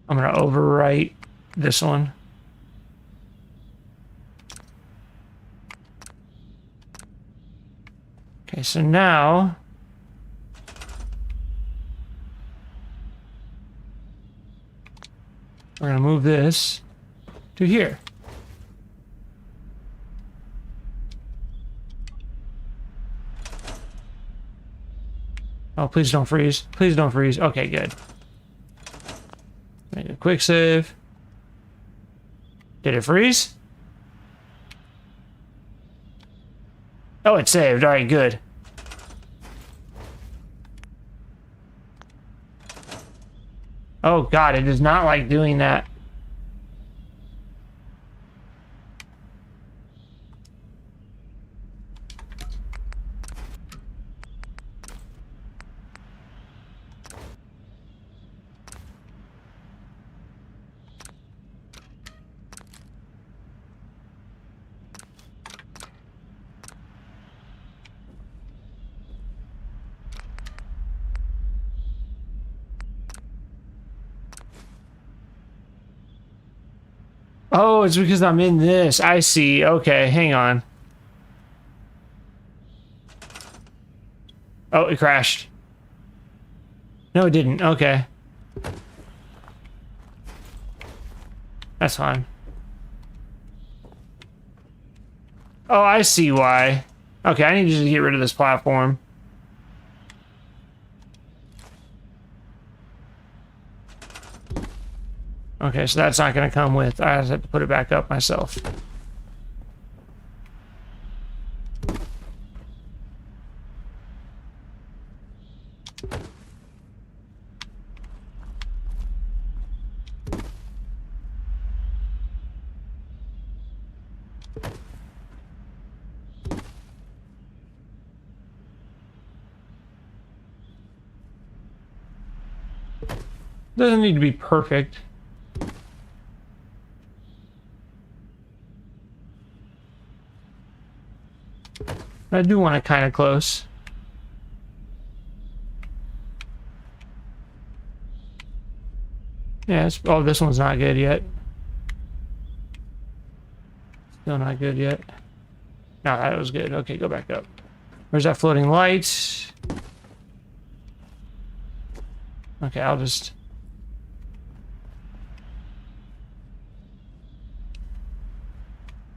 I'm gonna overwrite this one. Okay, so now we're gonna move this to here. Oh, please don't freeze. Please don't freeze. Okay, good. Make a quick save. Did it freeze? Oh, it saved. All right, good. Oh god, it does not like doing that. Oh, it's because I'm in this. I see. Okay, hang on. Oh, it crashed. No, it didn't. Okay. That's fine. Oh, I see why. Okay, I need you to get rid of this platform. Okay, so that's not going to come with. I just have to put it back up myself. Doesn't need to be perfect. I do want it kind of close. Yeah, oh, this one's not good yet. Still not good yet. No, that was good. Okay, go back up. Where's that floating light? Okay, I'll just...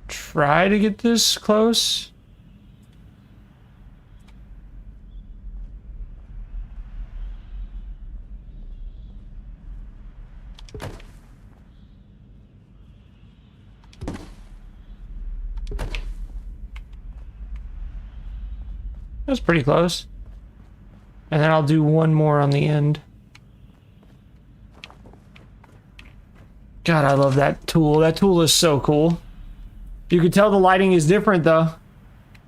try to get this close. That's pretty close. And then I'll do one more on the end. God, I love that tool. That tool is so cool. You can tell the lighting is different, though.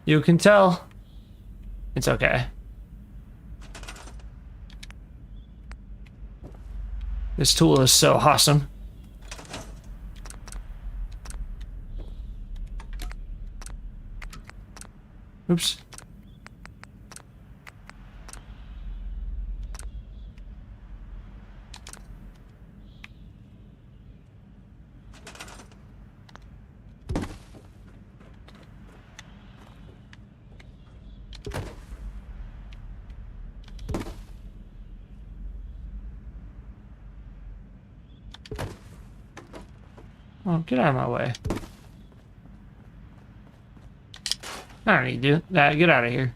You can tell. It's okay. This tool is so awesome. Oops. Oh, get out of my way. I don't need to do that. Get out of here.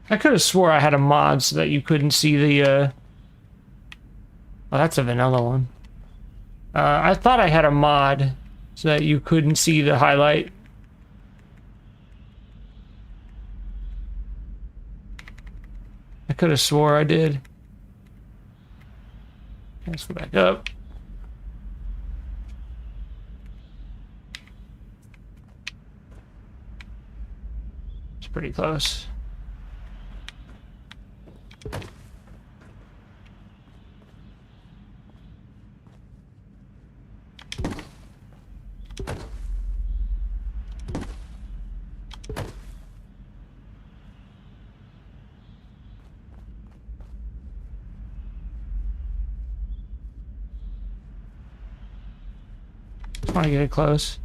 I could have swore I had a mod so that you couldn't see the, Oh, that's a vanilla one. I thought I had a mod so that you couldn't see the highlight. I could have swore I did. Let's go back up. It's pretty close. Want to get it close.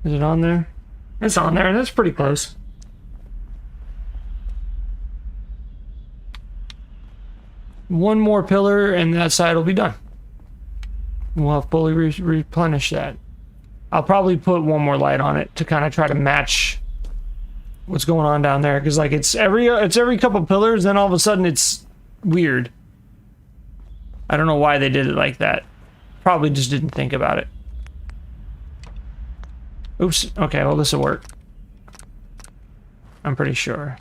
Is it on there? It's on there. That's pretty close. One more pillar and that side will be done. We'll have fully replenish that. I'll probably put one more light on it to kind of try to match what's going on down there, because like it's every couple pillars, then all of a sudden it's weird. I don't know why they did it like that. Probably just didn't think about it. Oops. Okay, well, this will work. I'm pretty sure.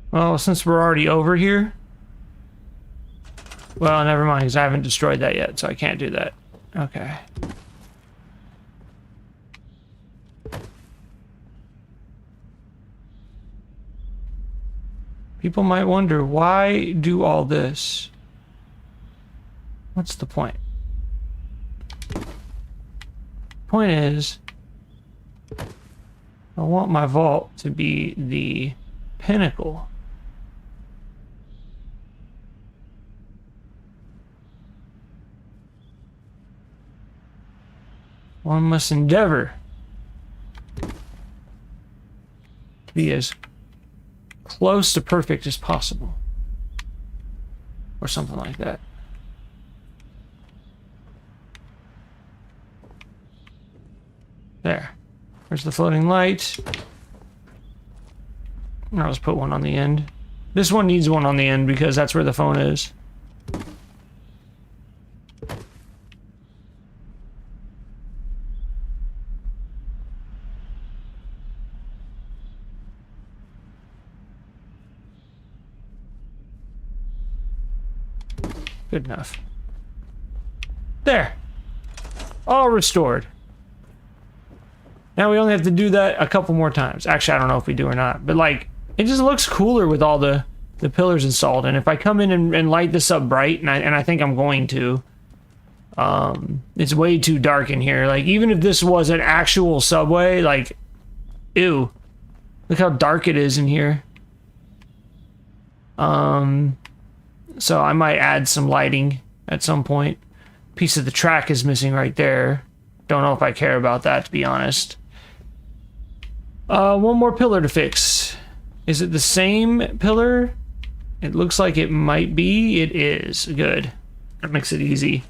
Well, since we're already over here... Well, never mind, because I haven't destroyed that yet, so I can't do that. Okay. People might wonder, why do all this? What's the point? Point is, I want my vault to be the pinnacle. One must endeavor to be as close to perfect as possible. Or something like that. There. There's the floating light. I'll just put one on the end. This one needs one on the end because that's where the phone is. Good enough. There. All restored. Now we only have to do that a couple more times. Actually, I don't know if we do or not. But, like, it just looks cooler with all the pillars installed. And if I come in and light this up bright, and I think I'm going to, it's way too dark in here. Like, even if this was an actual subway, like, ew. Look how dark it is in here. So I might add some lighting at some point. Piece of the track is missing right there. Don't know if I care about that, to be honest. One more pillar to fix. Is it the same pillar? It looks like it might be. It is. Good. That makes it easy.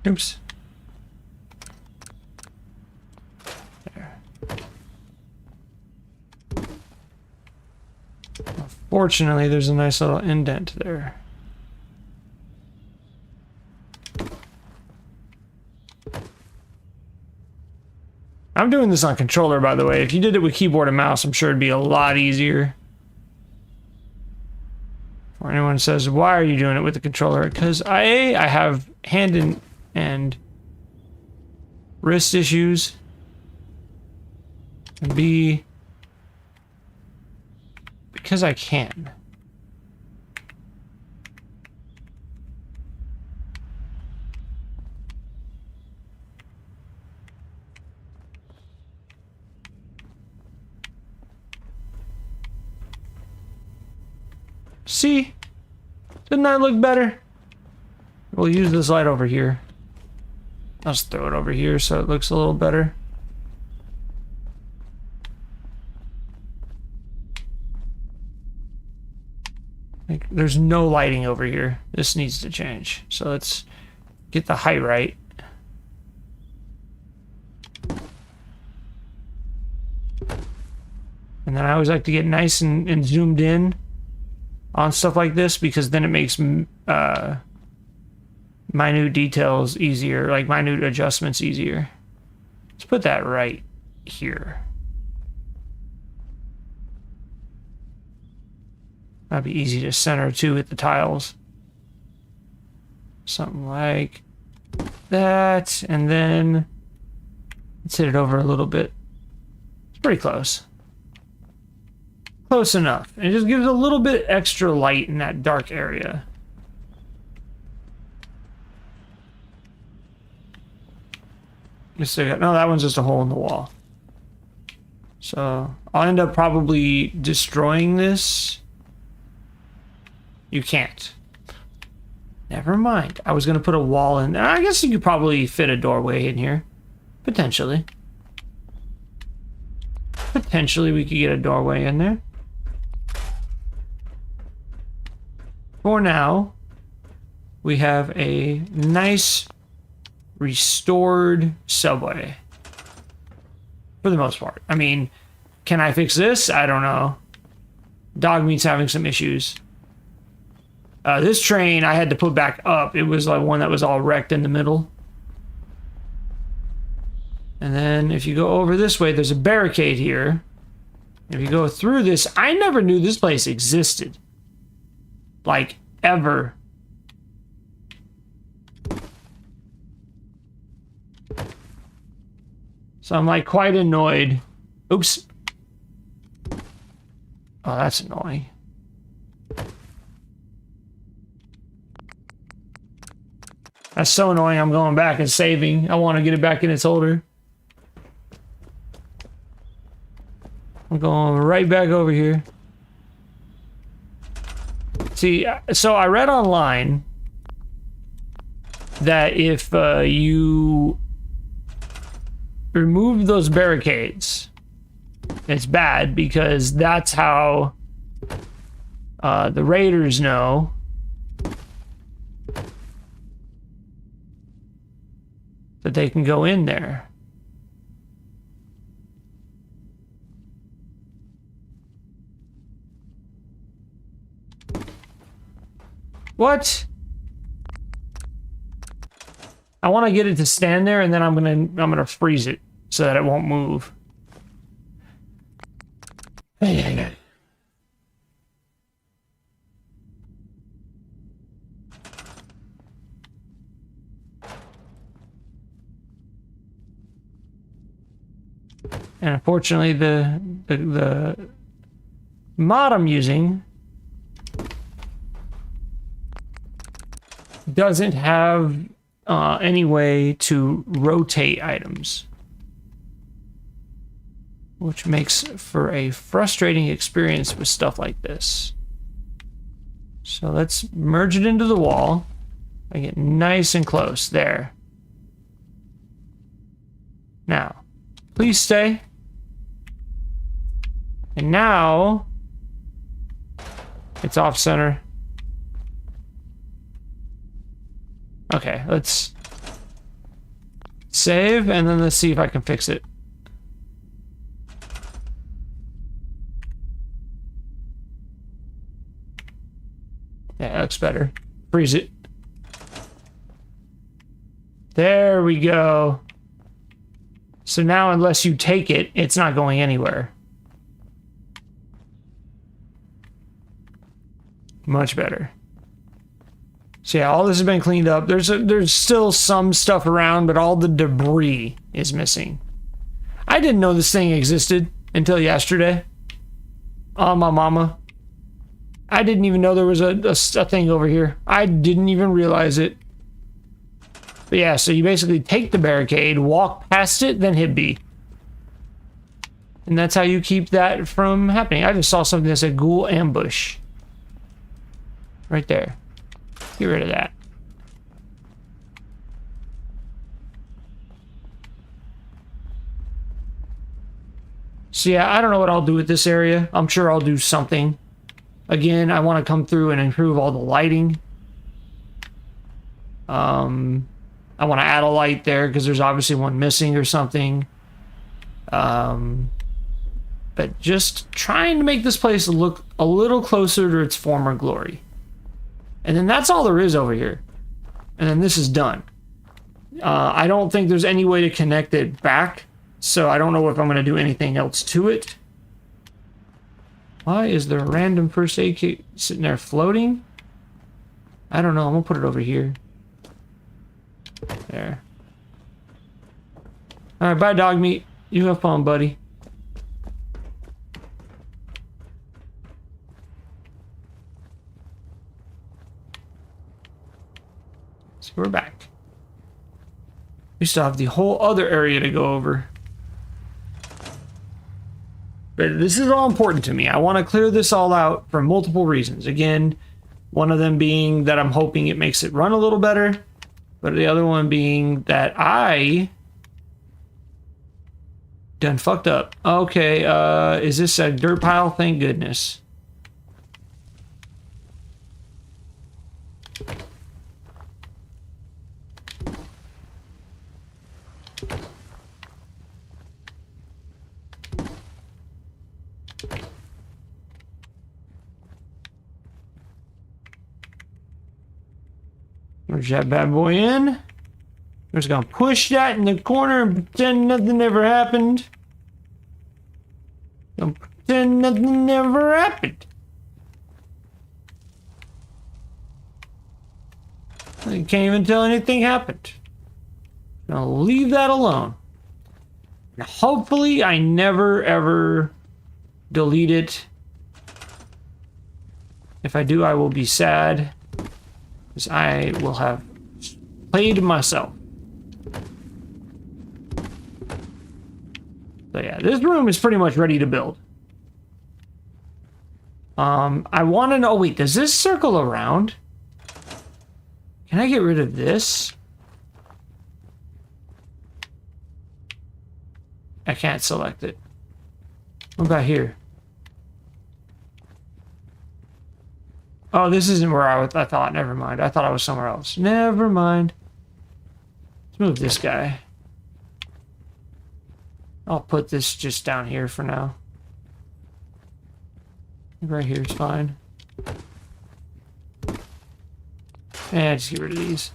Oops. There. Fortunately, there's a nice little indent there. I'm doing this on controller, by the way. If you did it with keyboard and mouse, I'm sure it'd be a lot easier. Or anyone says, why are you doing it with the controller? Because I have hand and wrist issues, and B, because I can. See? Didn't that look better? We'll use this light over here. I'll just throw it over here so it looks a little better. Like, there's no lighting over here. This needs to change. So let's get the height right. And then I always like to get nice and zoomed in on stuff like this, because then it makes minute details easier, like minute adjustments easier. Let's put that right here. That'd be easy to center too with the tiles. Something like that, and then let's hit it over a little bit. It's pretty close. Close enough. It just gives a little bit extra light in that dark area. No, that one's just a hole in the wall. So I'll end up probably destroying this. You can't. Never mind. I was going to put a wall in. I guess you could probably fit a doorway in here. Potentially. Potentially we could get a doorway in there. For now, we have a nice restored subway. For the most part. I mean, can I fix this? I don't know. Dogmeat's having some issues. This train I had to put back up. It was like one that was all wrecked in the middle. And then if you go over this way, there's a barricade here. If you go through this, I never knew this place existed. Like, ever. So I'm like quite annoyed. Oops. Oh, that's annoying. That's so annoying. I'm going back and saving. I want to get it back in its holder. I'm going right back over here. See, so I read online that if you remove those barricades, it's bad because that's how the raiders know that they can go in there. What? I want to get it to stand there, and then I'm gonna freeze it so that it won't move. And unfortunately, the mod I'm using doesn't have any way to rotate items, which makes for a frustrating experience with stuff like this. So let's merge it into the wall. I get nice and close there. Now, please stay. And now it's off center. Okay, let's save, and then let's see if I can fix it. Yeah, that looks better. Freeze it. There we go. So now, unless you take it, it's not going anywhere. Much better. So yeah, all this has been cleaned up. There's still some stuff around, but all the debris is missing. I didn't know this thing existed until yesterday. Oh, my mama. I didn't even know there was a thing over here. I didn't even realize it. But yeah, so you basically take the barricade, walk past it, then hit B. And that's how you keep that from happening. I just saw something that said ghoul ambush. Right there. Get rid of that. So yeah, I don't know what I'll do with this area. I'm sure I'll do something. Again, I want to come through and improve all the lighting. I want to add a light there because there's obviously one missing or something. But just trying to make this place look a little closer to its former glory. And then that's all there is over here. And then this is done. I don't think there's any way to connect it back. So I don't know if I'm going to do anything else to it. Why is there a random first aid kit sitting there floating? I don't know. I'm going to put it over here. There. Alright, bye dog meat. You have fun, buddy. So we're back. We still have the whole other area to go over. But this is all important to me. I want to clear this all out for multiple reasons. Again, one of them being that I'm hoping it makes it run a little better. But the other one being that I done fucked up. Okay, is this a dirt pile? Thank goodness. Merge that bad boy in. I'm just gonna push that in the corner and pretend nothing ever happened. Gonna pretend nothing ever happened. I can't even tell anything happened. Gonna leave that alone. And hopefully I never ever delete it. If I do, I will be sad. Because I will have played myself. So yeah, this room is pretty much ready to build. I want to know, wait, does this circle around? Can I get rid of this? I can't select it. What about here? Oh, this isn't where I thought. Never mind. I thought I was somewhere else. Never mind. Let's move this guy. I'll put this just down here for now. Right here is fine. And just get rid of these.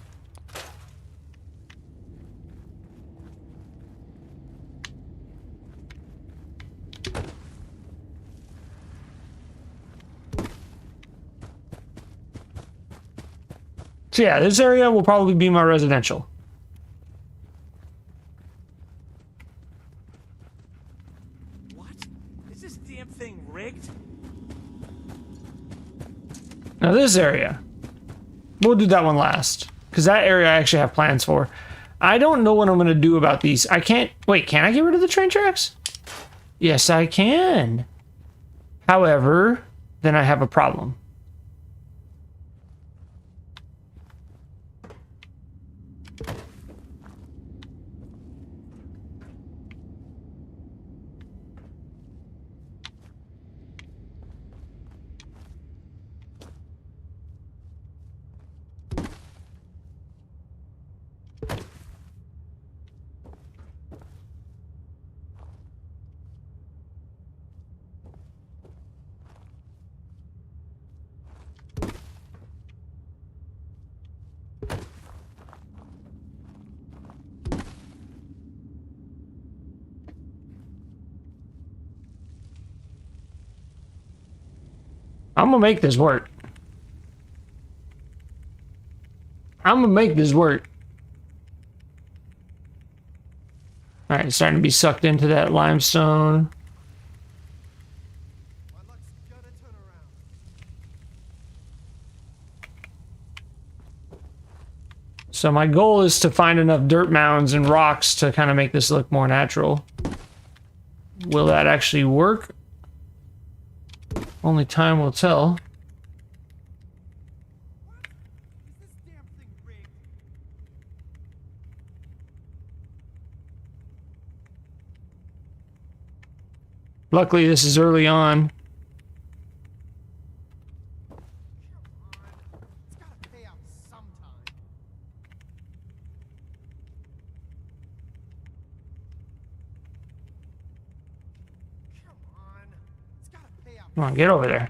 So yeah, this area will probably be my residential. What? Is this damn thing rigged? Now this area, we'll do that one last. Because that area I actually have plans for. I don't know what I'm going to do about these. I can't... Wait, can I get rid of the train tracks? Yes, I can. However, then I have a problem. I'm gonna make this work. I'm gonna make this work. All right, it's starting to be sucked into that limestone. My luck's gonna turn around. So my goal is to find enough dirt mounds and rocks to kind of make this look more natural. Will that actually work? Only time will tell. Is this damn thing rigged? Luckily, this is early on. Come on. It's gotta pay out sometime. Come on. It's gotta pay out. Come on, get over there.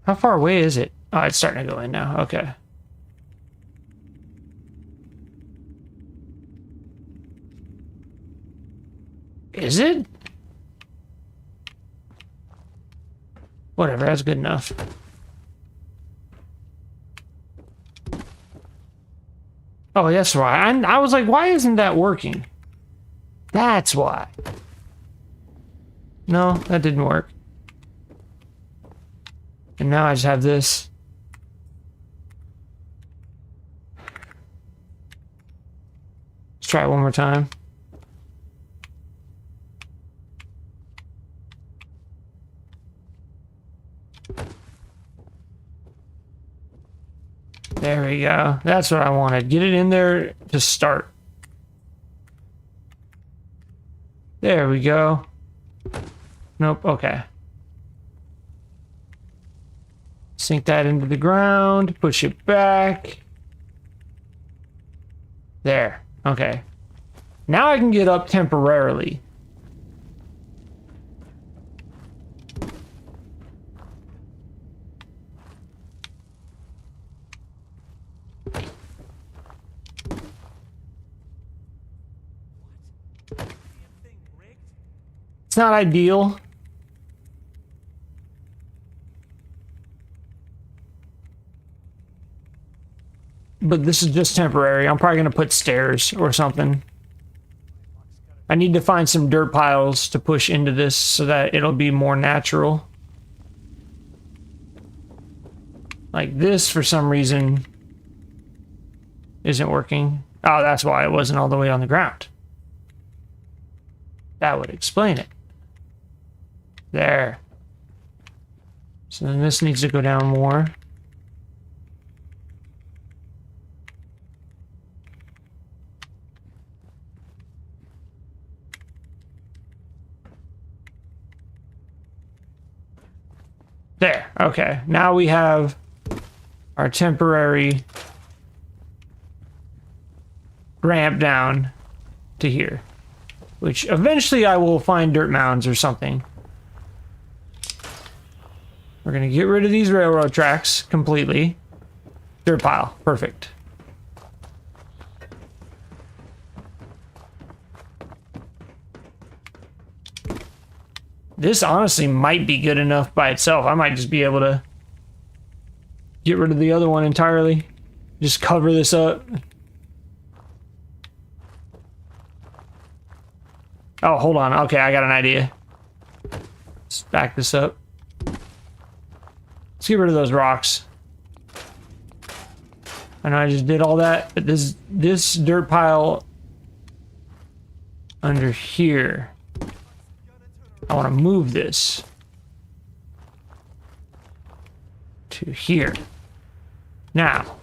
How far away is it? Oh, it's starting to go in now. Okay. Is it? Whatever, that's good enough. Oh, that's why. I was like, why isn't that working? That's why. No, that didn't work. And now I just have this. Let's try it one more time. There we go. That's what I wanted. Get it in there to start. There we go. Nope, okay. Sink that into the ground, push it back. There, okay. Now I can get up temporarily. not ideal. But this is just temporary. I'm probably going to put stairs or something. I need to find some dirt piles to push into this so that it'll be more natural. Like this, for some reason, isn't working. Oh, that's why it wasn't all the way on the ground. That would explain it. There. So then this needs to go down more. There. Okay. Now we have our temporary ramp down to here, which eventually I will find dirt mounds or something. We're going to get rid of these railroad tracks completely. Dirt pile. Perfect. This honestly might be good enough by itself. I might just be able to get rid of the other one entirely. Just cover this up. Oh, hold on. Okay, I got an idea. Let's back this up. Let's get rid of those rocks. I know I just did all that, but this dirt pile under here, I want to move this to here. Now,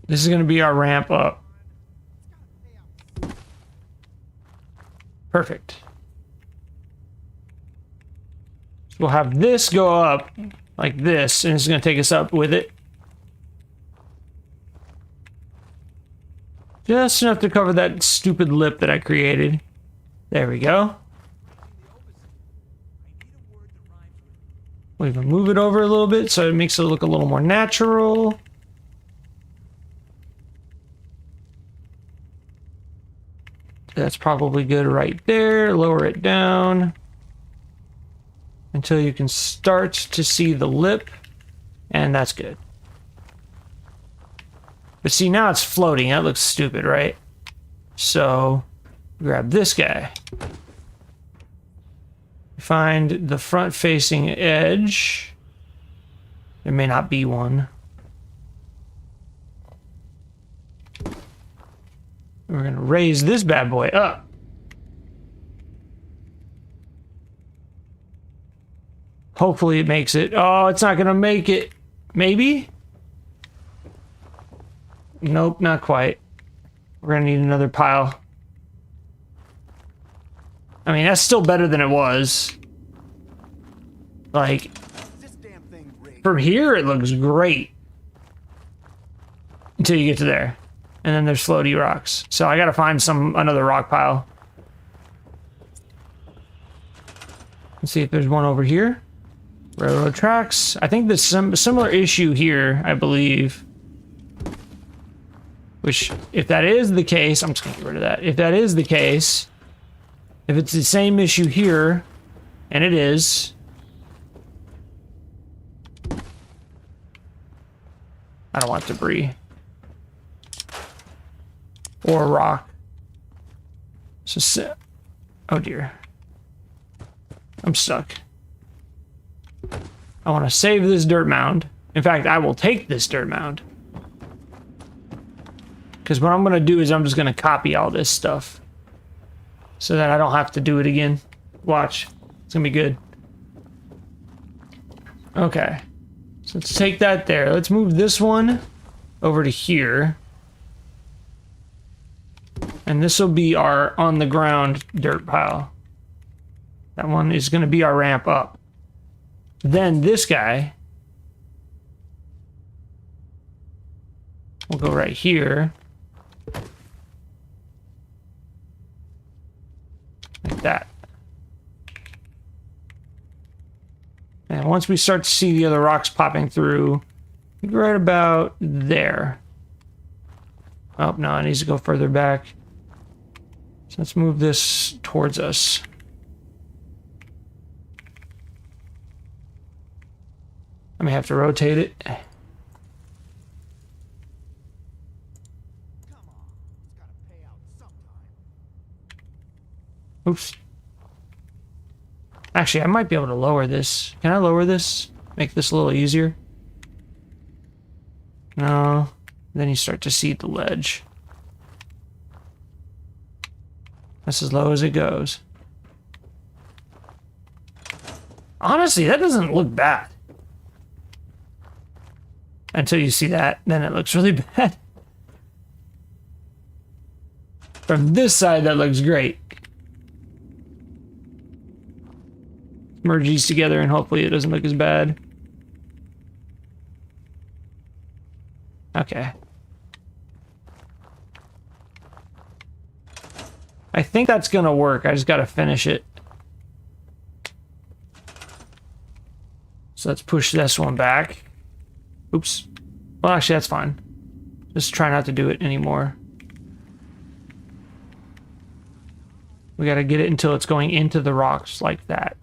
this is going to be our ramp up. Perfect. So we'll have this go up like this, and it's going to take us up with it. Just enough to cover that stupid lip that I created. There we go. We'll even move it over a little bit so it makes it look a little more natural. That's probably good right there. Lower it down until you can start to see the lip, and that's good. But see, now it's floating. That looks stupid, right? So grab this guy. Find the front-facing edge. There may not be one. We're going to raise this bad boy up. Hopefully it makes it. Oh, it's not going to make it. Maybe? Nope, not quite. We're going to need another pile. I mean, that's still better than it was. Like, from here it looks great. Until you get to there. And then there's floaty rocks. So I gotta find another rock pile. Let's see if there's one over here. Railroad tracks. I think there's some similar issue here, I believe. Which, if that is the case, I'm just gonna get rid of that. If that is the case, if it's the same issue here, and it is, I don't want debris. Or a rock. So, oh dear. I'm stuck. I want to save this dirt mound. In fact, I will take this dirt mound. Because what I'm going to do is I'm just going to copy all this stuff. So that I don't have to do it again. Watch. It's going to be good. Okay. So let's take that there. Let's move this one over to here. And this will be our on-the-ground dirt pile. That one is going to be our ramp up. Then this guy will go right here. Like that. once we start to see the other rocks popping through, right about there. Oh, no, it needs to go further back. So let's move this towards us. I may have to rotate it. Come on. It's gotta pay out sometime. Oops. Actually, I might be able to lower this. Can I lower this? Make this a little easier? No. Then you start to see the ledge. That's as low as it goes. Honestly, that doesn't look bad. Until you see that, then it looks really bad. From this side, that looks great. Merge these together and hopefully it doesn't look as bad. Okay. I think that's gonna work. I just gotta finish it. So let's push this one back. Oops. Well, actually, that's fine. Just try not to do it anymore. We gotta get it until it's going into the rocks like that.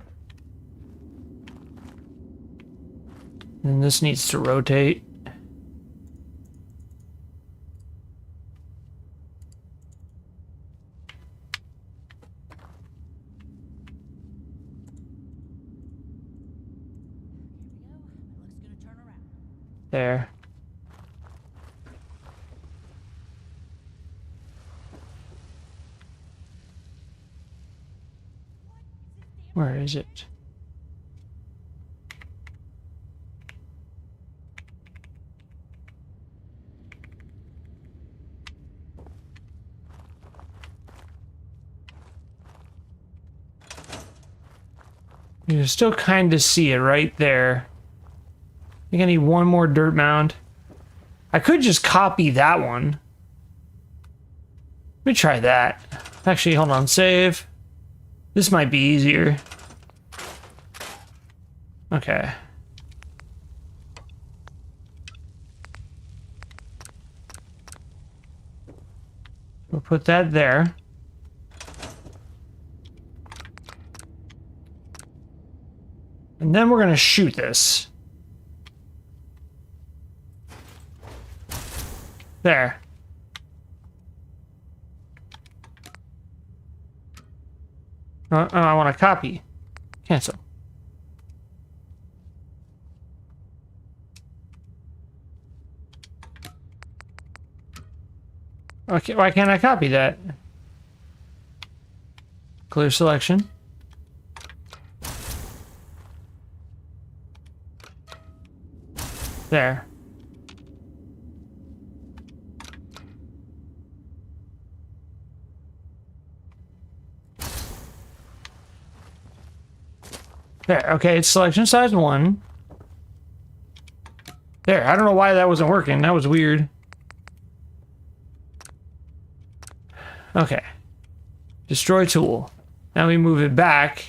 And this needs to rotate. There. Where is it? You can still kind of see it right there. I think I need one more dirt mound. I could just copy that one. Let me try that. Actually, hold on, save. This might be easier. Okay. We'll put that there. And then we're gonna shoot this. There. Oh, I want to copy. Cancel. Okay, why can't I copy that? Clear selection. There. There, okay, it's selection size 1. There, I don't know why that wasn't working. That was weird. Okay. Destroy tool. Now we move it back.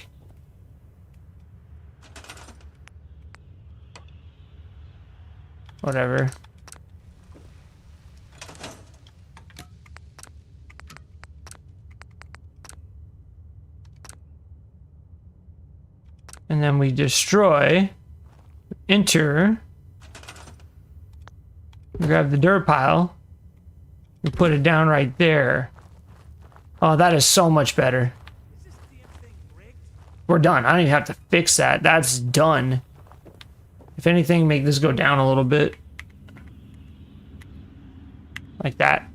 Whatever. And then we destroy, enter, grab the dirt pile, and put it down right there. Oh, that is so much better. Is this damn thing rigged? We're done. I don't even have to fix that. That's done. If anything, make this go down a little bit. Like that.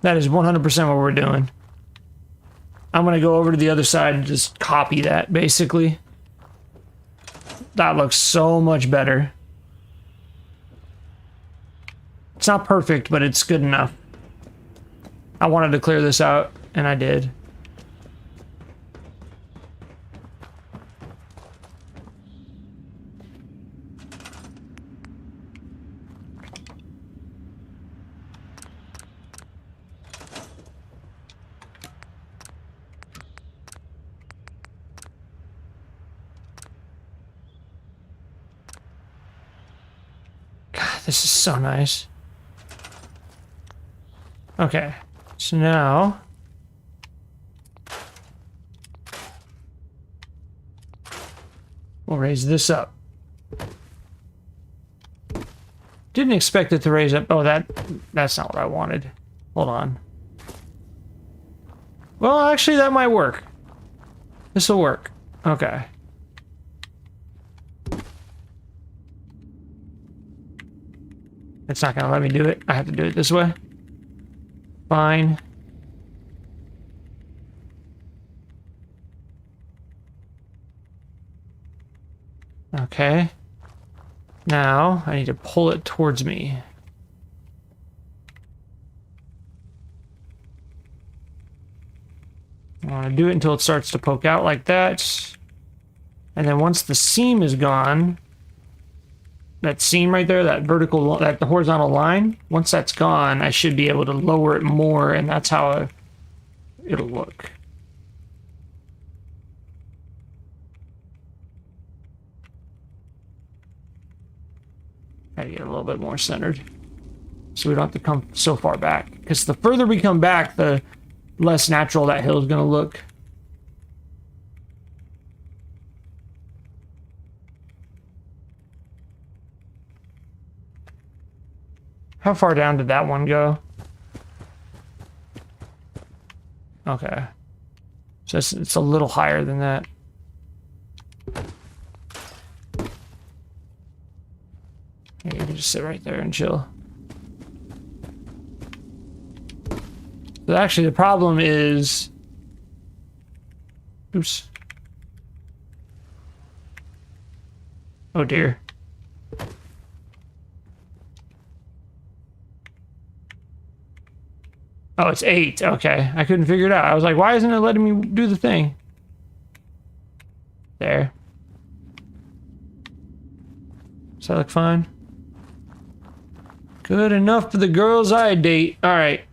That is 100% what we're doing. I'm gonna go over to the other side and just copy that, basically. That looks so much better. It's not perfect, but it's good enough. I wanted to clear this out, and I did. This is so nice. Okay, so now we'll raise this up. Didn't expect it to raise up. Oh, that's not what I wanted. Hold on. Well, actually, that might work. This will work. Okay. It's not gonna let me do it. I have to do it this way. Fine. Okay. Now, I need to pull it towards me. I want to do it until it starts to poke out like that. And then once the seam is gone, that seam right there, that vertical, that the horizontal line, once that's gone, I should be able to lower it more, and that's how it'll look. Gotta get a little bit more centered, so we don't have to come so far back. Because the further we come back, the less natural that hill is gonna look. How far down did that one go? Okay. So it's a little higher than that. Yeah, you can just sit right there and chill. But actually, the problem is... Oops. Oh dear. Oh, it's 8. Okay. I couldn't figure it out. I was like, why isn't it letting me do the thing? There. Does that look fine? Good enough for the girls I date. All right.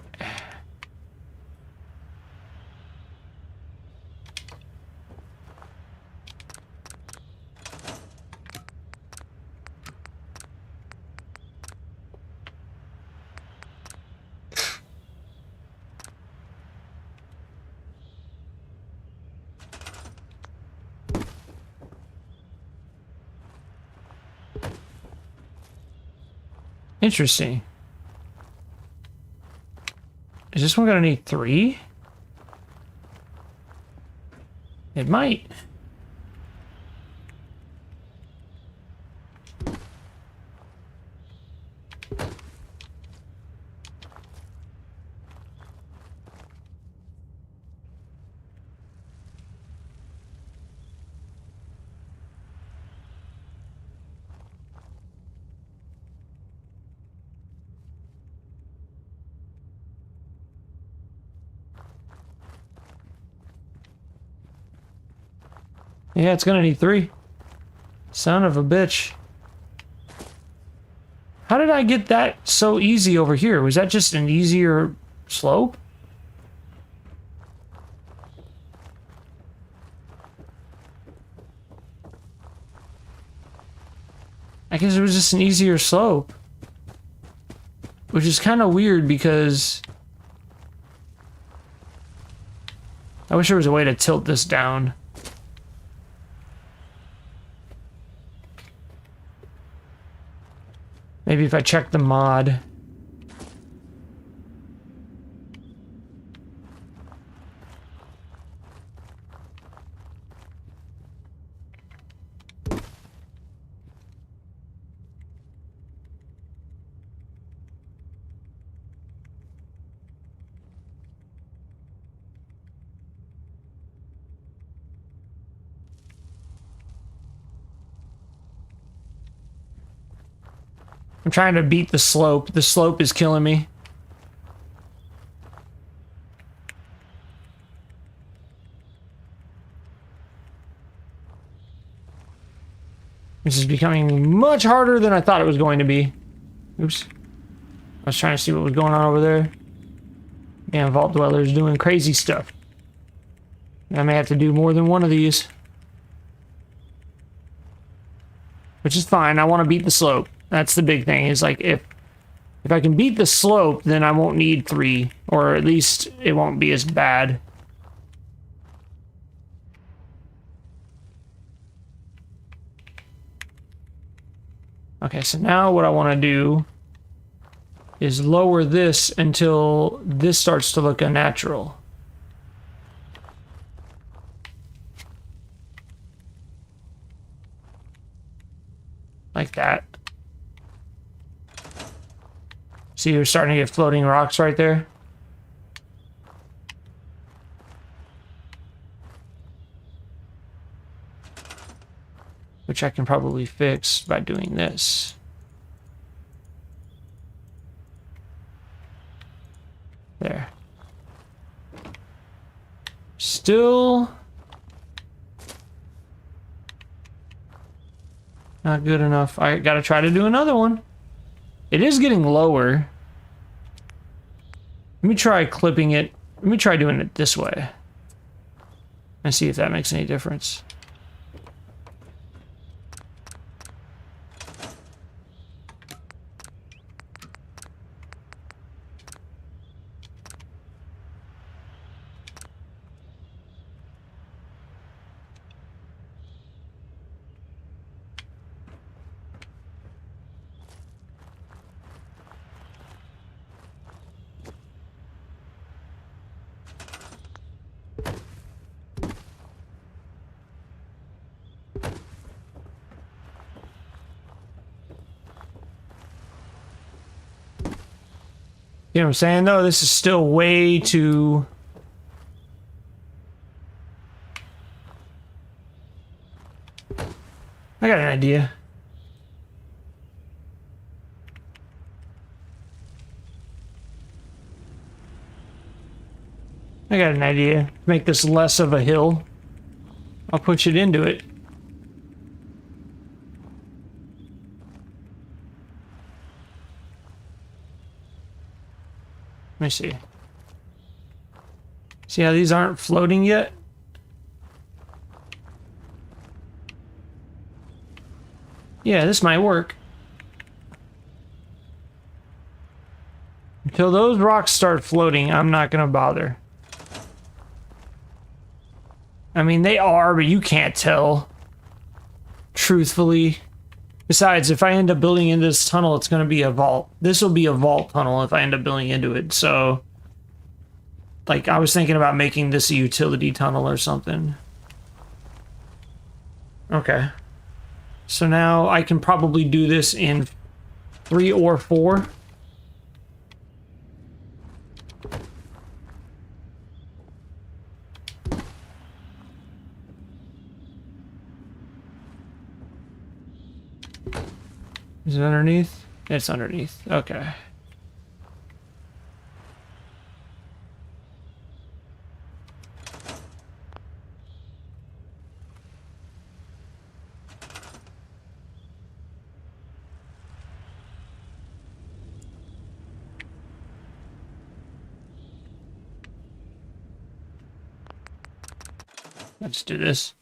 Interesting. Is this one gonna need 3? It might. Yeah, it's gonna need 3. Son of a bitch. How did I get that so easy over here? Was that just an easier slope? I guess it was just an easier slope. Which is kind of weird because... I wish there was a way to tilt this down. Maybe if I check the mod. I'm trying to beat the slope. The slope is killing me. This is becoming much harder than I thought it was going to be. Oops. I was trying to see what was going on over there. Man, Vault Dweller's doing crazy stuff. I may have to do more than one of these. Which is fine. I want to beat the slope. That's the big thing, is like if I can beat the slope, then I won't need 3, or at least it won't be as bad. Okay, so now what I want to do is lower this until this starts to look unnatural. Like that. See, you're starting to get floating rocks right there. Which I can probably fix by doing this. There. Still not good enough. I gotta try to do another one. It is getting lower. Let me try clipping it. Let me try doing it this way. And see if that makes any difference. You know what I'm saying, though? This is still way too... I got an idea. I got an idea. Make this less of a hill. I'll push it into it. Let me see. See how these aren't floating yet? Yeah, this might work. Until those rocks start floating, I'm not gonna bother. I mean, they are, but you can't tell. Truthfully. Besides, if I end up building into this tunnel, it's going to be a vault. This will be a vault tunnel if I end up building into it. So, like, I was thinking about making this a utility tunnel or something. Okay. So now I can probably do this in 3 or 4. Is it underneath? It's underneath. Okay. Let's do this.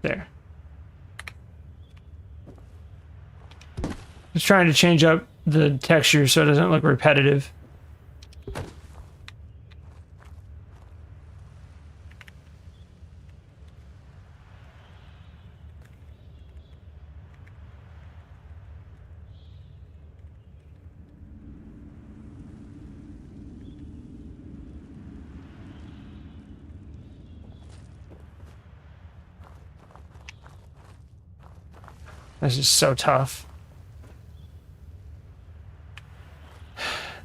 There. Just trying to change up the texture so it doesn't look repetitive. This is so tough.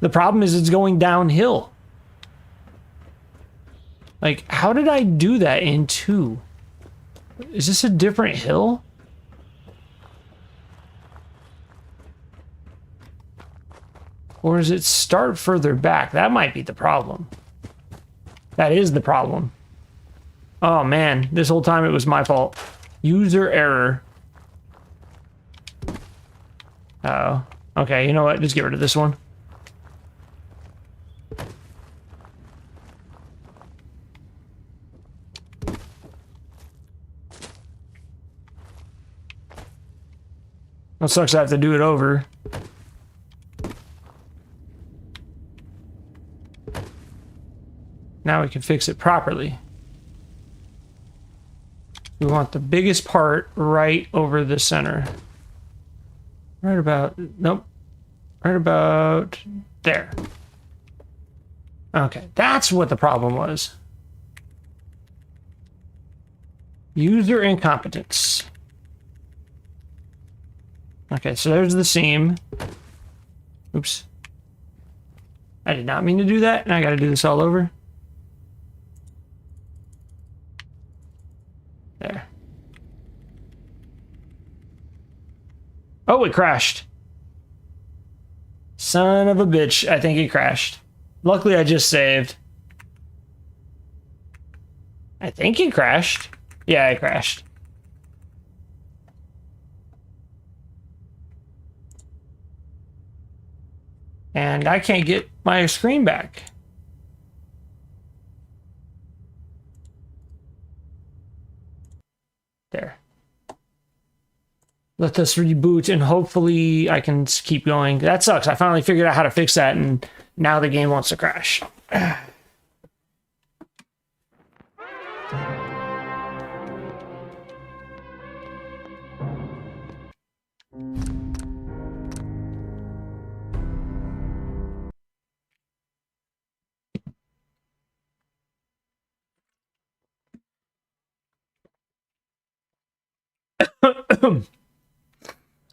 The problem is it's going downhill. Like, how did I do that in 2? Is this a different hill? Or does it start further back? That might be the problem. That is the problem. Oh man, this whole time it was my fault. User error. Oh, okay, you know what? Just get rid of this one. That sucks, I have to do it over. Now we can fix it properly. We want the biggest part right over the center. Right about, nope. Right about there. Okay, that's what the problem was. User incompetence. Okay, so there's the seam. Oops. I did not mean to do that, and I gotta do this all over. There. Oh, it crashed. Son of a bitch, I think it crashed. Luckily, I just saved. I think it crashed. Yeah, it crashed. And I can't get my screen back. There. Let us reboot and hopefully I can keep going. That sucks. I finally figured out how to fix that and now the game wants to crash.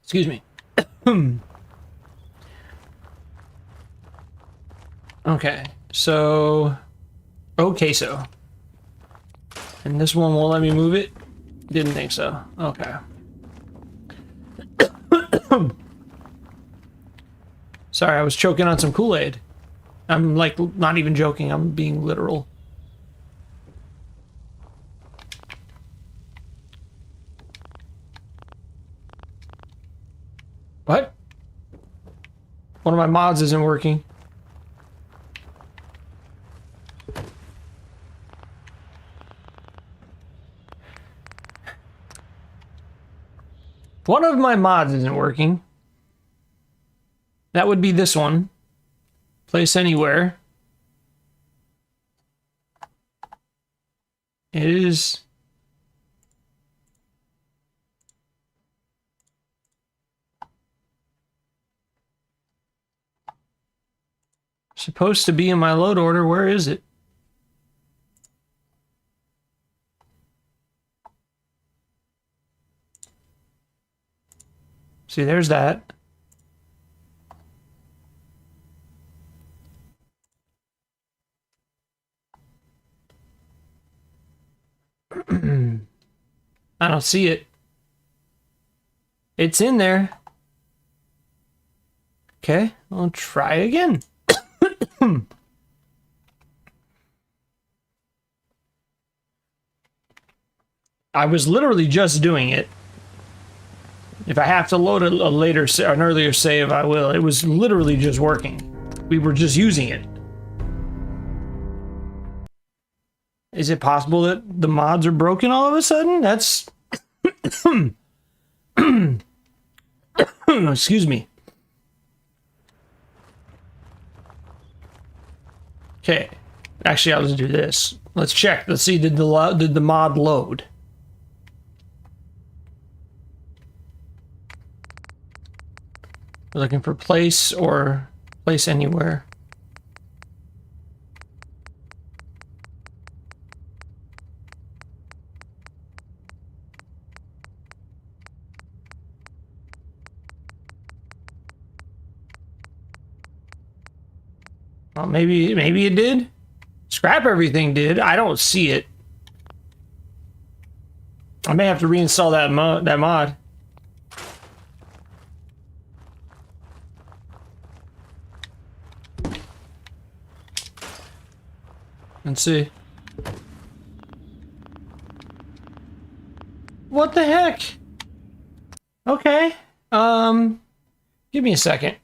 Excuse me. Okay, so... Okay, so... And this one won't let me move it? Didn't think so. Okay. Sorry, I was choking on some Kool-Aid. I'm, like, not even joking. I'm being literal. What? One of my mods isn't working. One of my mods isn't working. That would be this one. Place anywhere. It is... supposed to be in my load order. Where is it? See, there's that. I don't see it. It's in there. Okay, I'll try again. I was literally just doing it. If I have to load an earlier save, I will. It was literally just working. We were just using it. Is it possible that the mods are broken all of a sudden? That's... Excuse me. Okay. Actually, I'll just do this. Let's check. Let's see, did the mod load? We're looking for place or place anywhere. Well, maybe it did. Scrap everything did. I don't see it. I may have to reinstall that mod. Let's see. What the heck? Okay. Give me a second.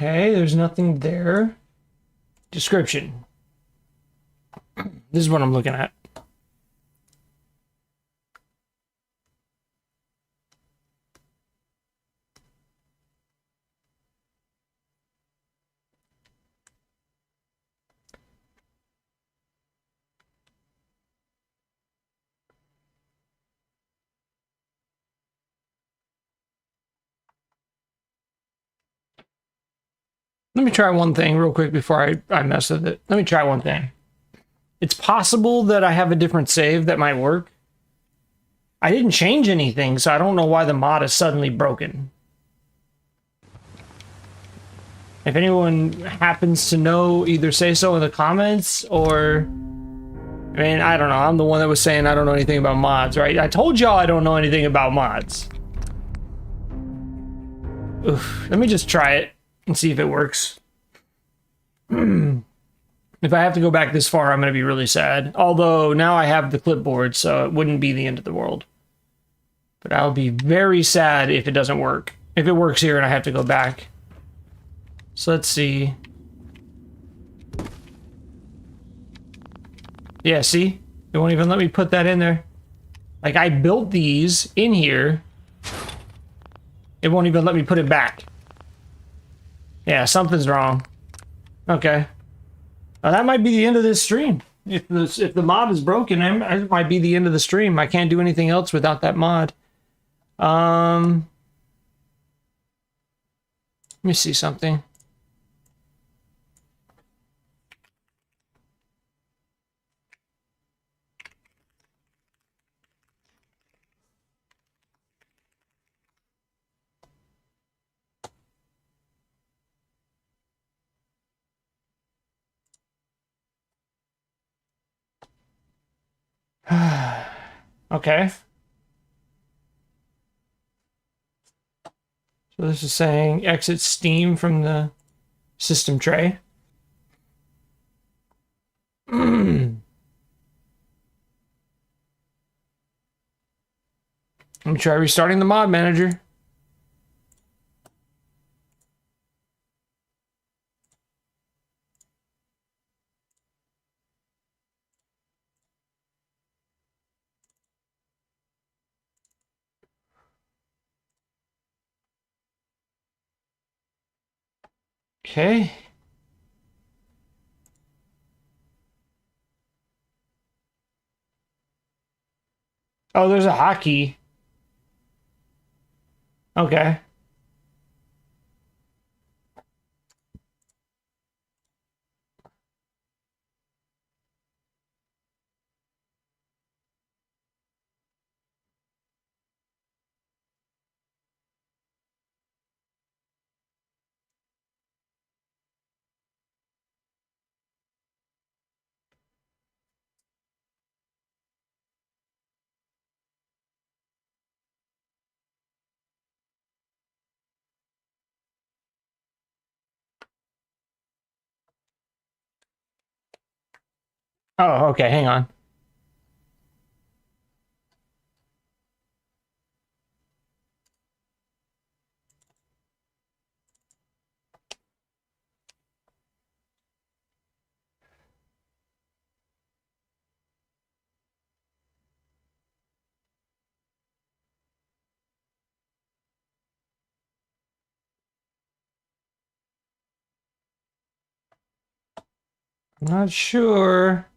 Okay, there's nothing there. Description. This is what I'm looking at. Let me try one thing real quick before I mess with it. Let me try one thing. It's possible that I have a different save that might work. I didn't change anything, so I don't know why the mod is suddenly broken. If anyone happens to know, either say so in the comments or... I mean, I don't know. I'm the one that was saying I don't know anything about mods, right? I told y'all I don't know anything about mods. Oof. Let me just try it and see if it works. If I have to go back this far, I'm going to be really sad. Although now I have the clipboard, so it wouldn't be the end of the world. But I'll be very sad if it doesn't work. If it works here and I have to go back. So let's see. Yeah, see? It won't even let me put that in there. Like, I built these in here. It won't even let me put it back. Yeah, something's wrong. Okay. That might be the end of this stream. If the mod is broken, it might be the end of the stream. I can't do anything else without that mod. Let me see something. Okay. So this is saying exit Steam from the system tray. Let me try restarting the mod manager. Okay. Oh, there's a hotkey. Okay. Oh, okay, hang on. I'm not sure.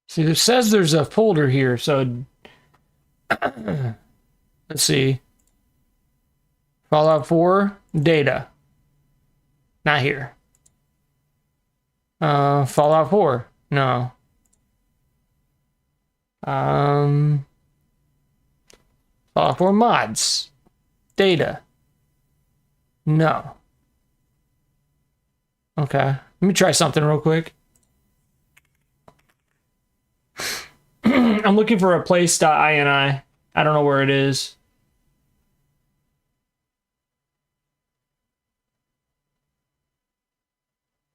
See, it says there's a folder here, so let's see. Fallout 4 data. Not here. Fallout 4. No. Fallout 4 mods. Data. No. Okay. Let me try something real quick. I'm looking for a place.ini. I don't know where it is.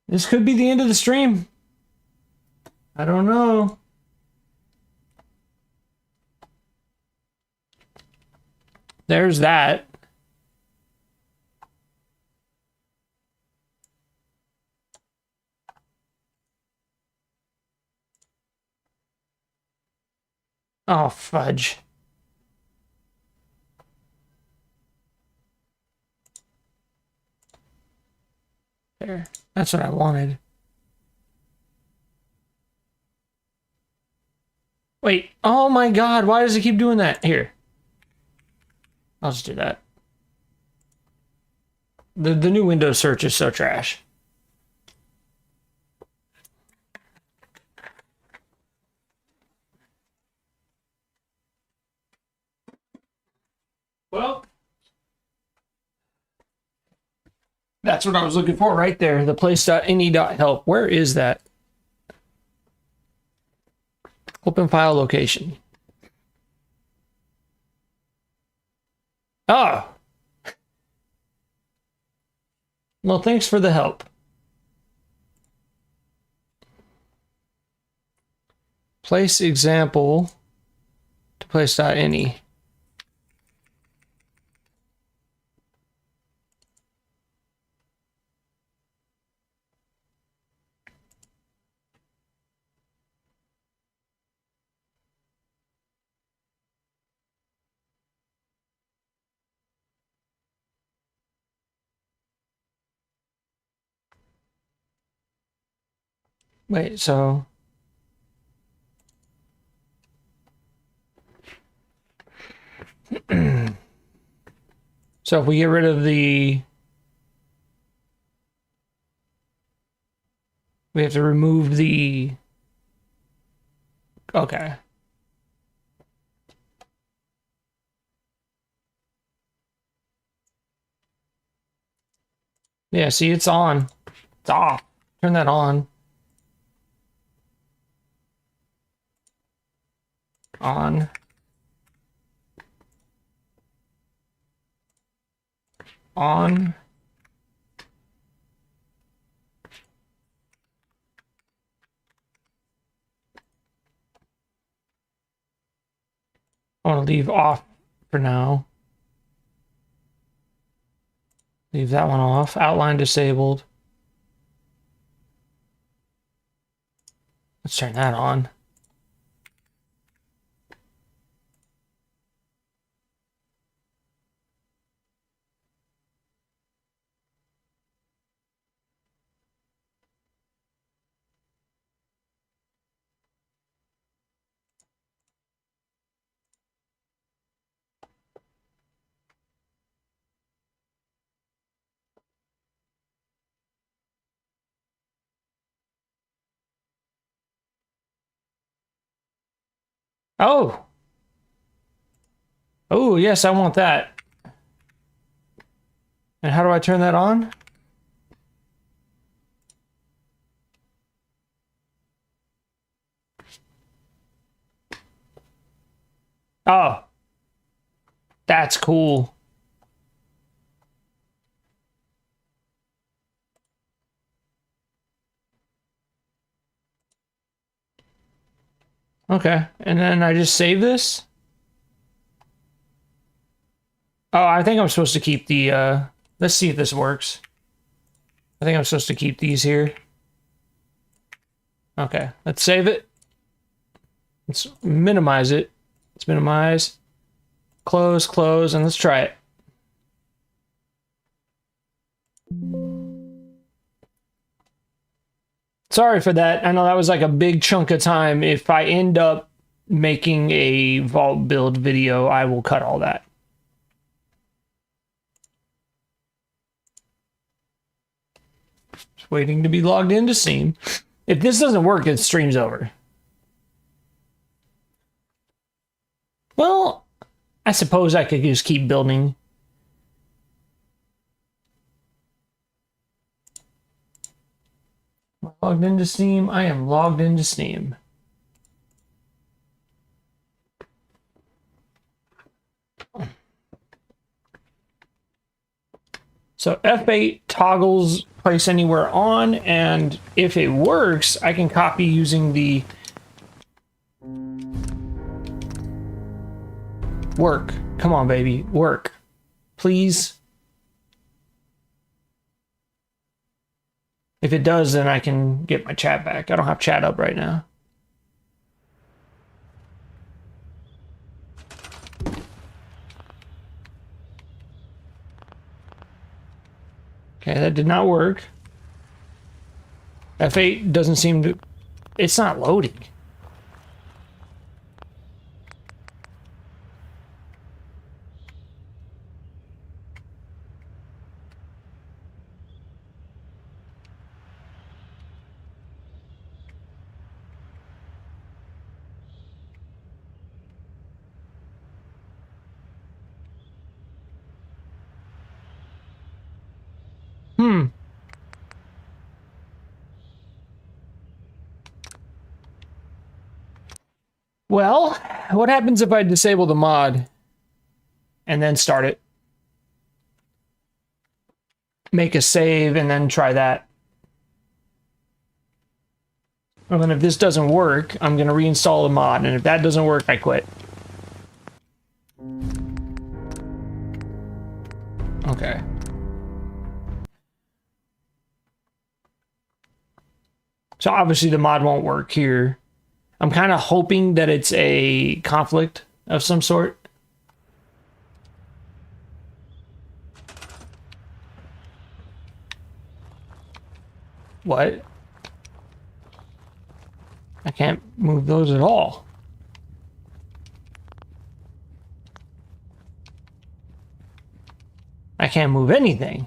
This could be the end of the stream. I don't know. There's that. Oh, fudge. There. That's what I wanted. Wait. Oh my god, why does it keep doing that? Here. I'll just do that. The new Windows search is so trash. Well, that's what I was looking for right there. The place.ne.help. Where is that? Open file location. Oh. Well, thanks for the help. Place example to place.ne. Wait, so so if we get rid of the, we have to remove the, okay. Yeah, see, it's on. It's off. Turn that on. On. On. I want to leave off for now. Leave that one off. Outline disabled. Let's turn that on. Oh. Oh, yes, I want that. And how do I turn that on? Oh. That's cool. Okay, and then I just save this? Oh, I think I'm supposed to keep the, let's see if this works. I think I'm supposed to keep these here. Okay, let's save it. Let's minimize it. Let's minimize. Close, close, and let's try it. Sorry for that. I know that was like a big chunk of time. If I end up making a Vault build video, I will cut all that. Just waiting to be logged into Steam. If this doesn't work, the stream's over. Well, I suppose I could just keep building. Am I logged into Steam? I am logged into Steam. So F8 toggles place anywhere on, and if it works, I can copy using the work. Come on, baby, work. Please. If it does, then I can get my chat back. I don't have chat up right now. Okay, that did not work. F8 doesn't seem to... It's not loading. Well, what happens if I disable the mod and then start it? Make a save and then try that. And then if this doesn't work, I'm going to reinstall the mod, and if that doesn't work, I quit. Okay. So obviously the mod won't work here. I'm kind of hoping that it's a conflict of some sort. What? I can't move those at all. I can't move anything.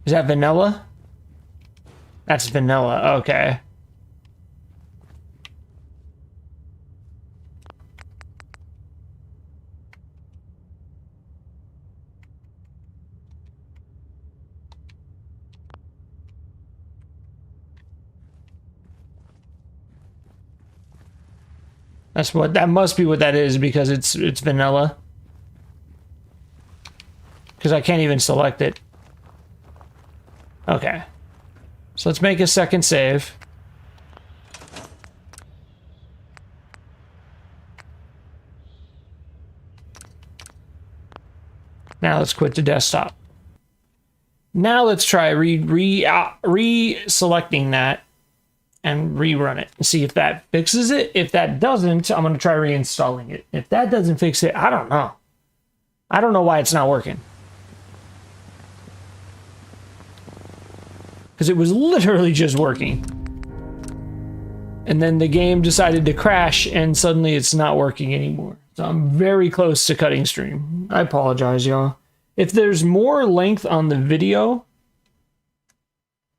Is that vanilla? That's vanilla, okay. That's what, that must be what that is, because it's vanilla. Because I can't even select it. Okay. So let's make a second save. Now let's quit the desktop. Now let's try re-selecting that and rerun it and see if that fixes it. If that doesn't, I'm going to try reinstalling it. If that doesn't fix it, I don't know. I don't know why it's not working. Because it was literally just working. And then the game decided to crash and suddenly it's not working anymore. So I'm very close to cutting stream. I apologize, y'all. If there's more length on the video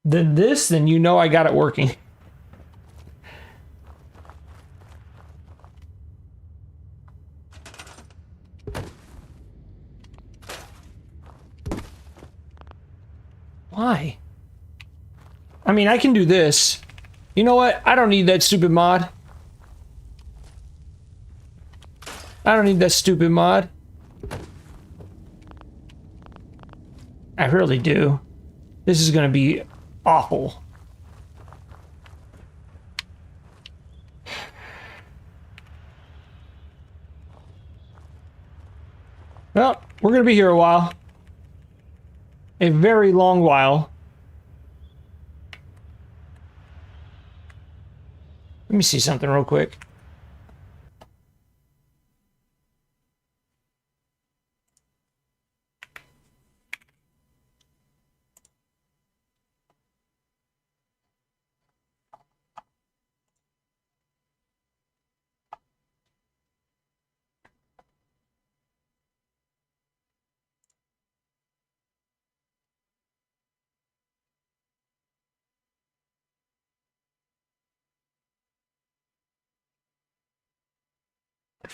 than this, then you know I got it working. Why? I mean, I can do this. You know what? I don't need that stupid mod. I don't need that stupid mod. I really do. This is gonna be awful. Well, we're gonna be here a while. A very long while. Let me see something real quick.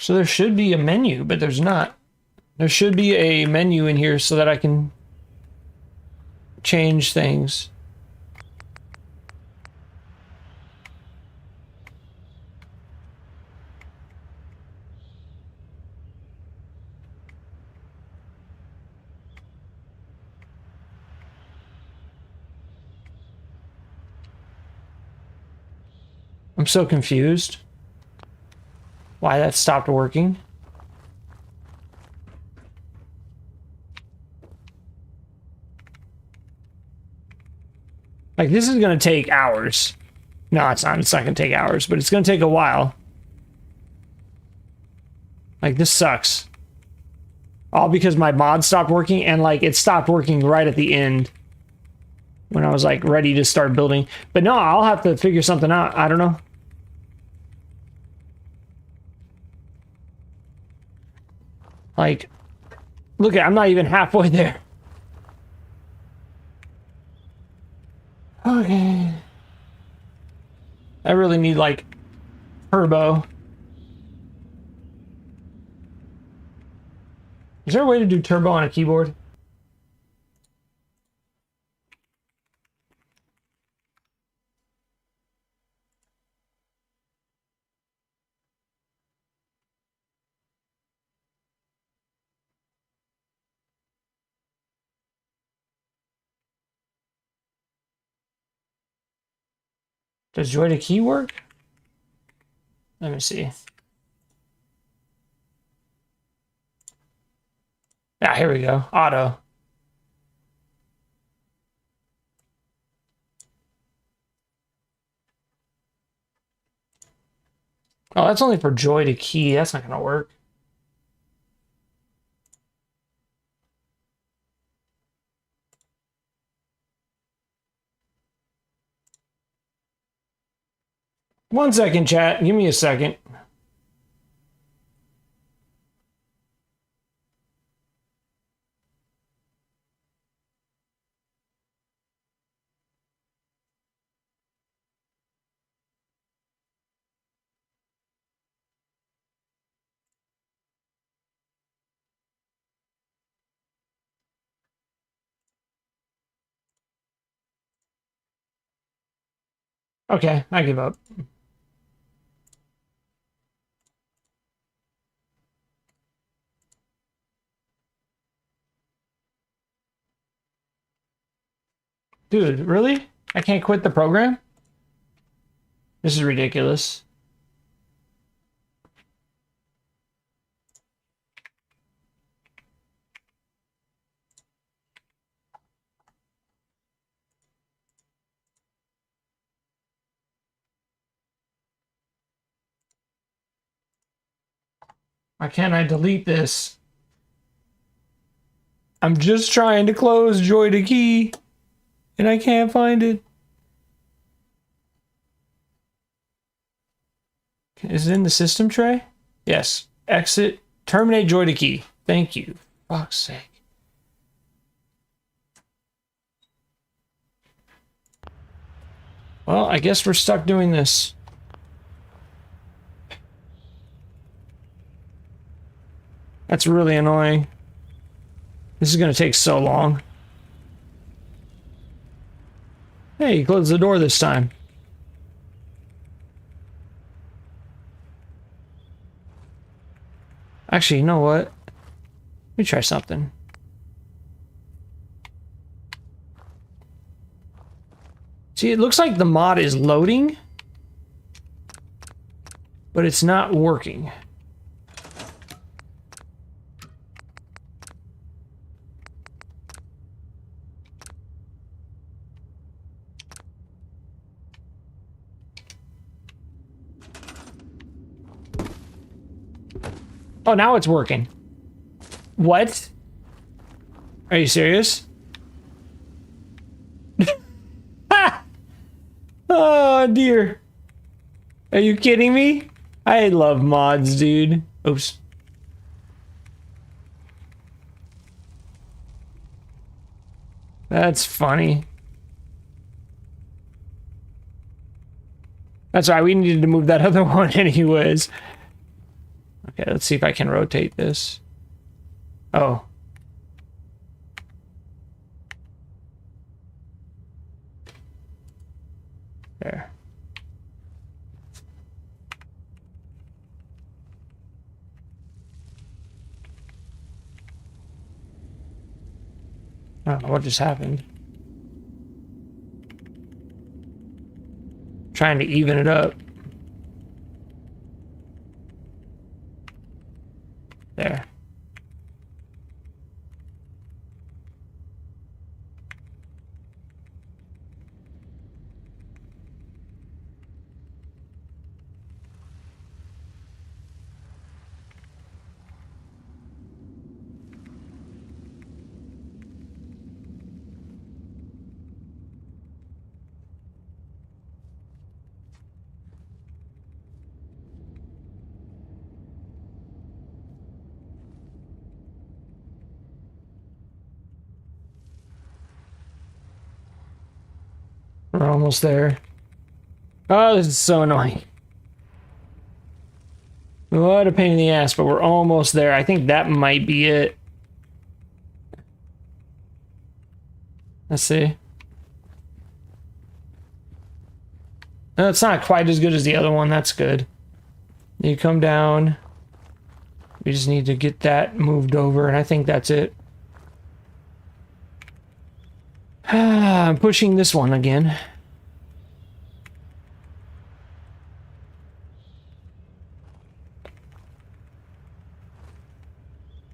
So there should be a menu, but there's not. There should be a menu in here so that I can change things. I'm so confused. Why that stopped working. Like, this is gonna take hours. No, it's not. It's not gonna take hours, but it's gonna take a while. Like, this sucks. All because my mod stopped working, and, like, it stopped working right at the end. When I was, like, ready to start building. But no, I'll have to figure something out. I don't know. Like, look at, I'm not even halfway there. Okay. I really need, like, turbo. Is there a way to do turbo on a keyboard? Does Joy to Key work? Let me see. Ah, here we go. Auto. Oh, that's only for Joy to Key. That's not gonna work. One second, chat. Give me a second. Okay, I give up. Dude, really? I can't quit the program? This is ridiculous. Why can't I delete this? I'm just trying to close Joy to Key, and I can't find it. Is it in the system tray? Yes. Exit. Terminate Joy to Key. Thank you. For fuck's sake. Well, I guess we're stuck doing this. That's really annoying. This is going to take so long. Hey, you closed the door this time. Actually, you know what? Let me try something. See, it looks like the mod is loading, but it's not working. Oh, now it's working. What? Are you serious? Oh, dear. Are you kidding me? I love mods, dude. Oops. That's funny. That's right, we needed to move that other one anyways. Okay, let's see if I can rotate this. Oh. There. I don't know what just happened. Trying to even it up. We're almost there. Oh, this is so annoying. What a pain in the ass, but we're almost there. I think that might be it. Let's see. No, it's not quite as good as the other one. That's good. You come down. We just need to get that moved over, and I think that's it. I'm pushing this one again.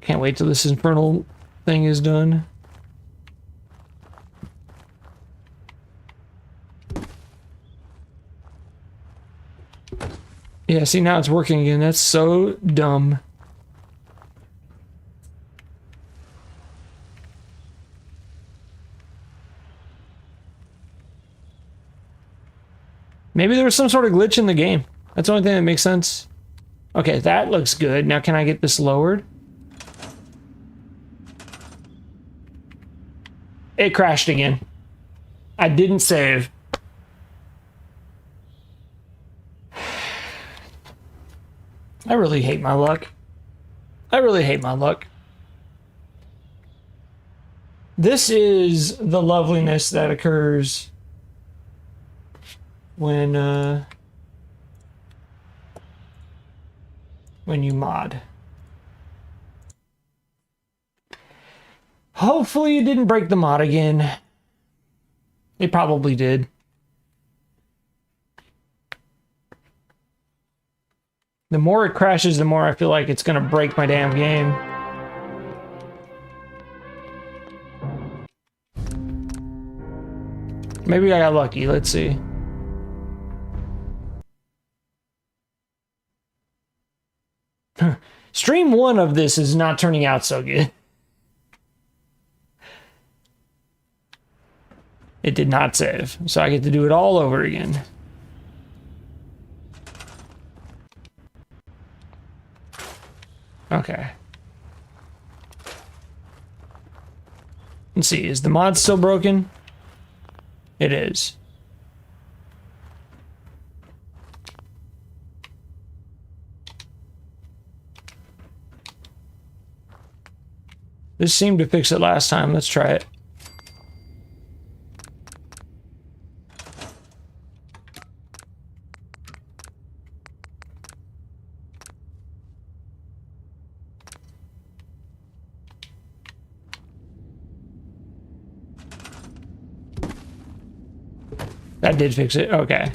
Can't wait till this infernal thing is done. Yeah, see, now it's working again. That's so dumb. Maybe there was some sort of glitch in the game. That's the only thing that makes sense. Okay, that looks good. Now can I get this lowered? It crashed again. I didn't save. I really hate my luck. I really hate my luck. This is the loveliness that occurs when you mod. Hopefully it didn't break the mod again. It probably did. The more it crashes, the more I feel like it's gonna break my damn game. Maybe I got lucky. Let's see. Stream 1 of this is not turning out so good. It did not save, so I get to do it all over again. Okay. Let's see, is the mod still broken? It is. This seemed to fix it last time. Let's try it. That did fix it. Okay.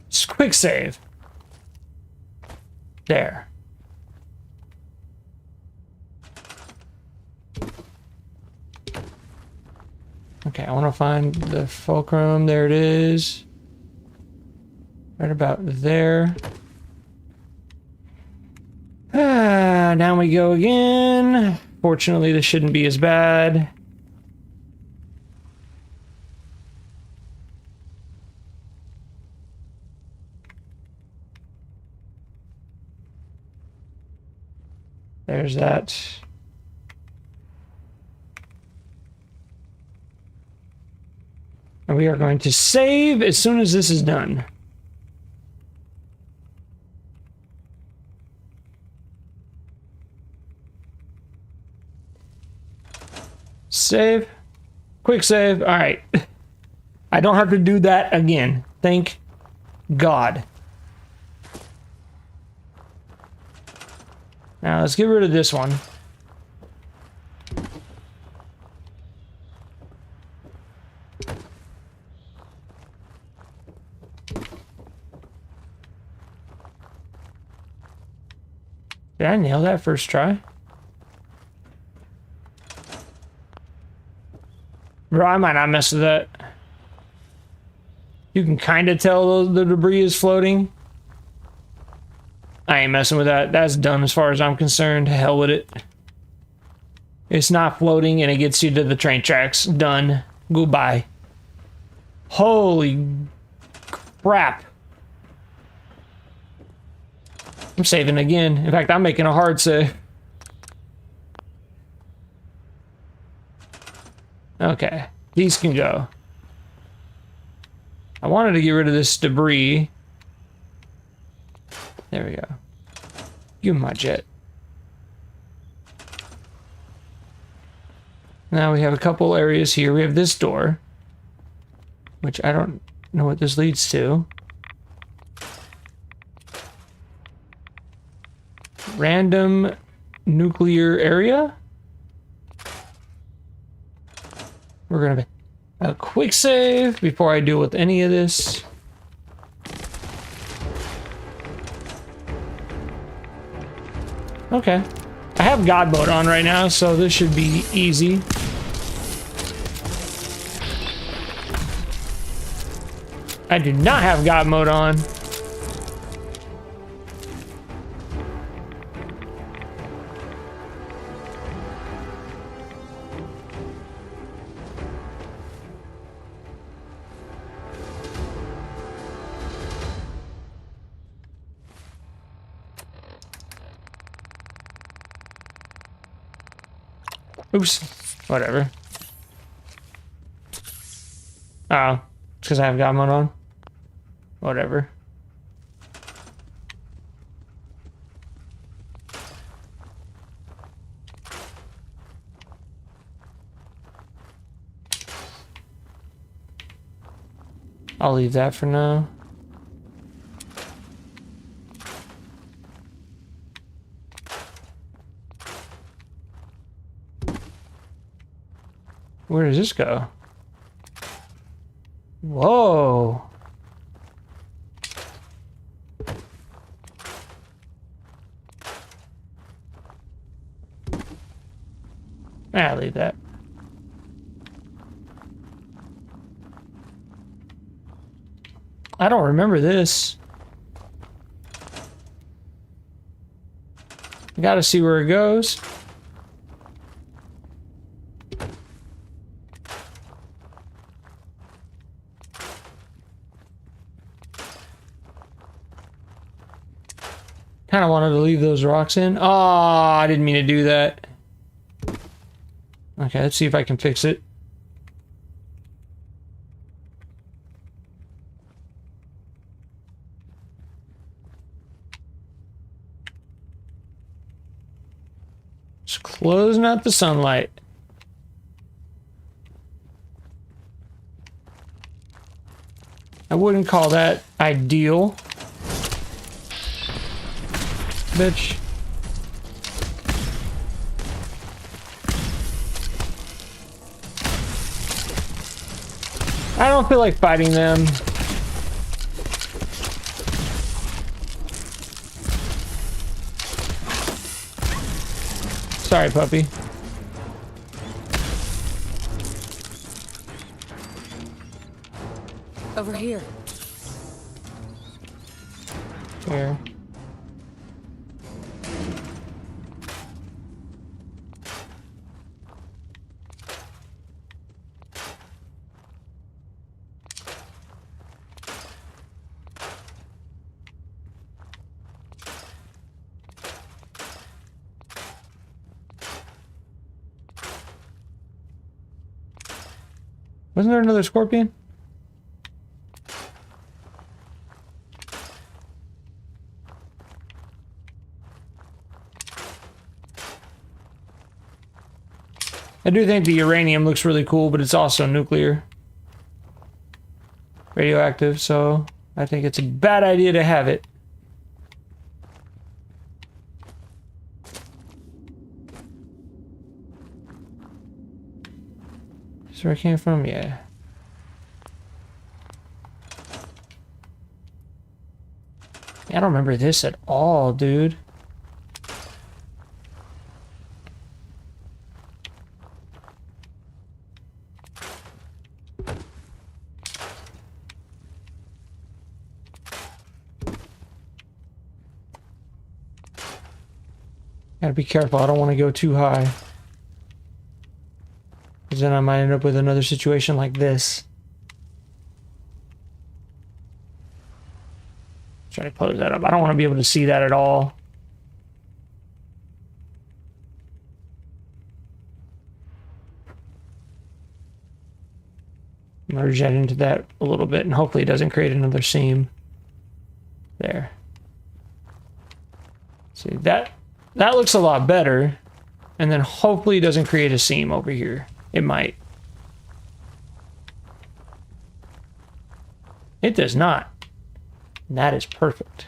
Just quick save. There. Okay, I want to find the fulcrum. There it is. Right about there. Down we go again. Fortunately, this shouldn't be as bad. There's that. And we are going to save as soon as this is done. Save. Quick save. All right. I don't have to do that again. Thank God. Now let's get rid of this one. Did I nail that first try? Bro, I might not mess with that. You can kind of tell the debris is floating. I ain't messing with that. That's done as far as I'm concerned. Hell with it. It's not floating and it gets you to the train tracks. Done. Goodbye. Holy crap. I'm saving again. In fact, I'm making a hard save. Okay. These can go. I wanted to get rid of this debris. There we go. Give me my jet. Now we have a couple areas here. We have this door, which I don't know what this leads to. Random nuclear area. We're gonna have a quick save before I deal with any of this. Okay. I have God mode on right now, so this should be easy. I do not have God mode on. Oops. Whatever. Oh. It's because I have God mode on. Whatever. I'll leave that for now. Where does this go? Whoa. I'll leave that. I don't remember this. I gotta see where it goes. Kind of wanted to leave those rocks in. Oh, I didn't mean to do that. Okay, let's see if I can fix it. Just closing out the sunlight. I wouldn't call that ideal. Bitch. I don't feel like fighting them. Sorry, puppy. Over here. Here. Wasn't there another scorpion? I do think the uranium looks really cool, but it's also nuclear. Radioactive, so I think it's a bad idea to have it. Is where I came from? Yeah. I don't remember this at all, dude. Gotta be careful, I don't want to go too high. Because then I might end up with another situation like this. Try to close that up. I don't want to be able to see that at all. Merge that into that a little bit, and hopefully it doesn't create another seam. There. See, that looks a lot better. And then hopefully it doesn't create a seam over here. It might. It does not. And that is perfect.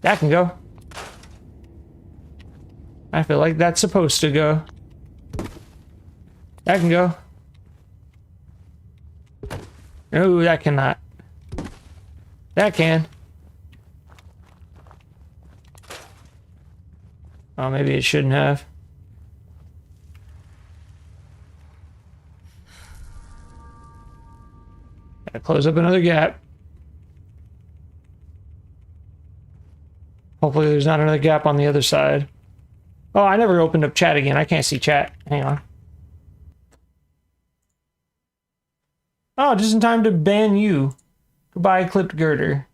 That can go. I feel like that's supposed to go. That can go. No, that cannot. That can. Oh, maybe it shouldn't have. Gotta close up another gap. Hopefully there's not another gap on the other side. Oh, I never opened up chat again. I can't see chat. Hang on. Oh, just in time to ban you. Goodbye, clipped girder.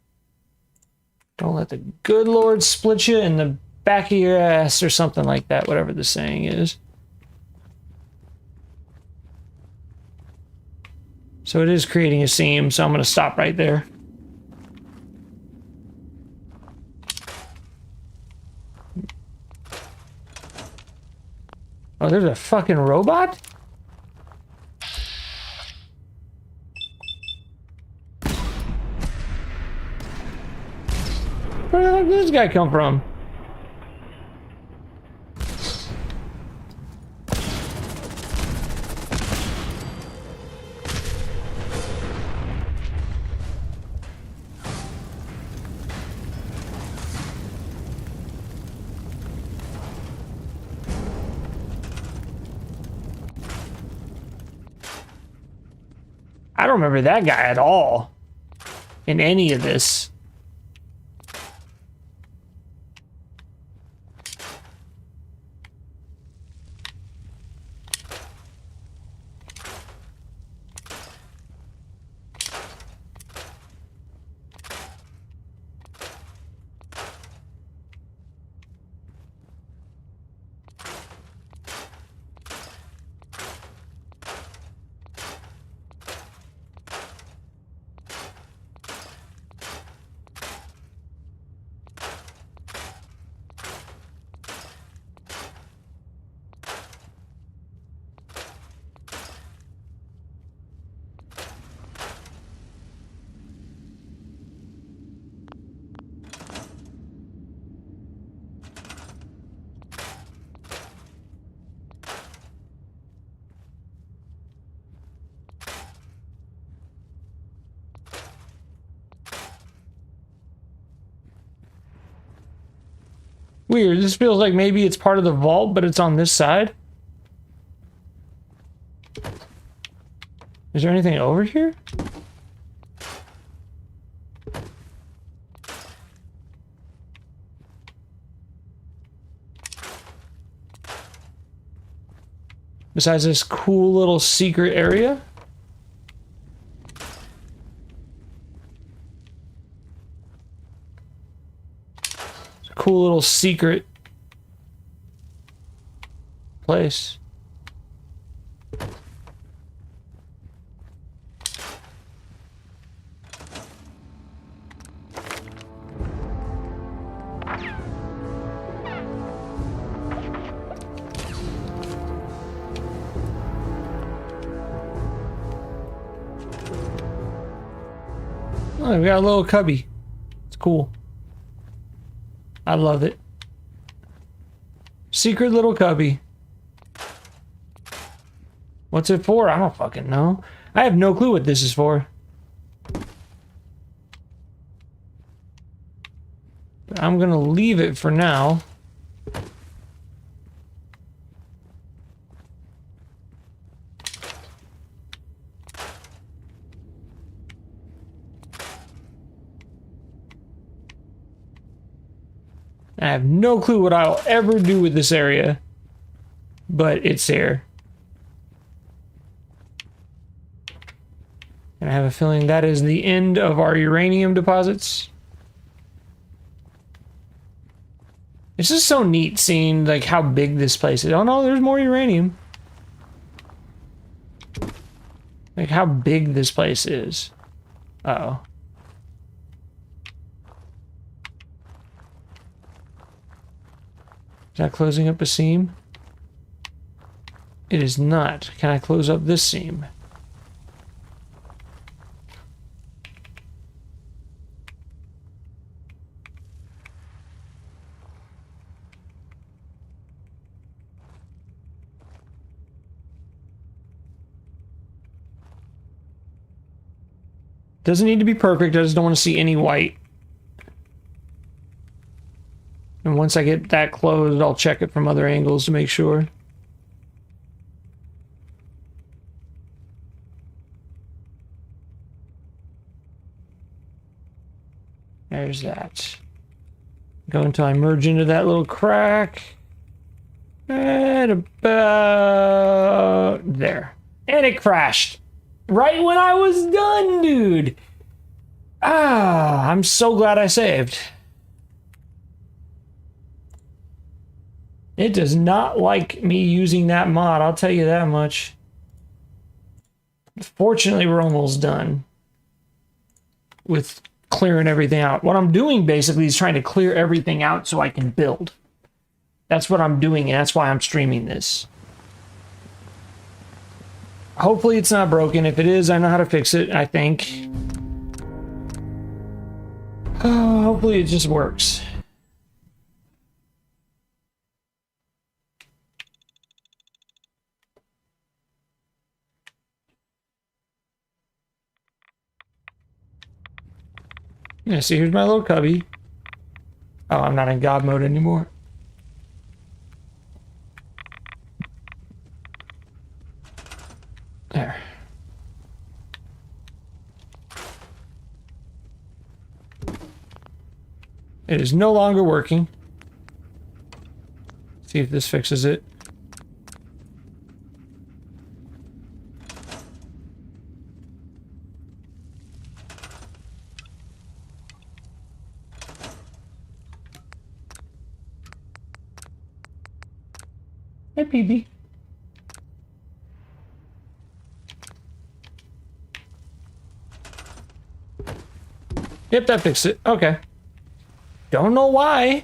Don't let the good Lord split you in the back of your ass or something like that, whatever the saying is. So it is creating a seam, so I'm going to stop right there. Oh, there's a fucking robot? Where the heck did this guy come from? I don't remember that guy at all in any of this. Weird. This feels like maybe it's part of the vault, but it's on this side. Is there anything over here? Besides this cool little secret area? Cool little secret place. Oh, we got a little cubby. It's cool. I love it. Secret little cubby. What's it for? I don't fucking know. I have no clue what this is for. But I'm gonna leave it for now. I have no clue what I'll ever do with this area, but it's there. And I have a feeling that is the end of our uranium deposits. It's just so neat seeing like how big this place is. Oh no, there's more uranium. Like how big this place is. Uh-oh. Is that closing up a seam? It is not. Can I close up this seam? Doesn't need to be perfect, I just don't want to see any white. And once I get that closed, I'll check it from other angles to make sure. There's that. Go until I merge into that little crack. And about there. And it crashed. Right when I was done, dude. Ah, I'm so glad I saved. It does not like me using that mod, I'll tell you that much. Fortunately, we're almost done with clearing everything out. What I'm doing basically is trying to clear everything out so I can build. That's what I'm doing, and that's why I'm streaming this. Hopefully it's not broken. If it is, I know how to fix it, I think. Hopefully it just works. Yeah, see, here's my little cubby. Oh, I'm not in God mode anymore. There. It is no longer working. See if this fixes it. Hey, PB. Yep, that fixed it. Okay. Don't know why.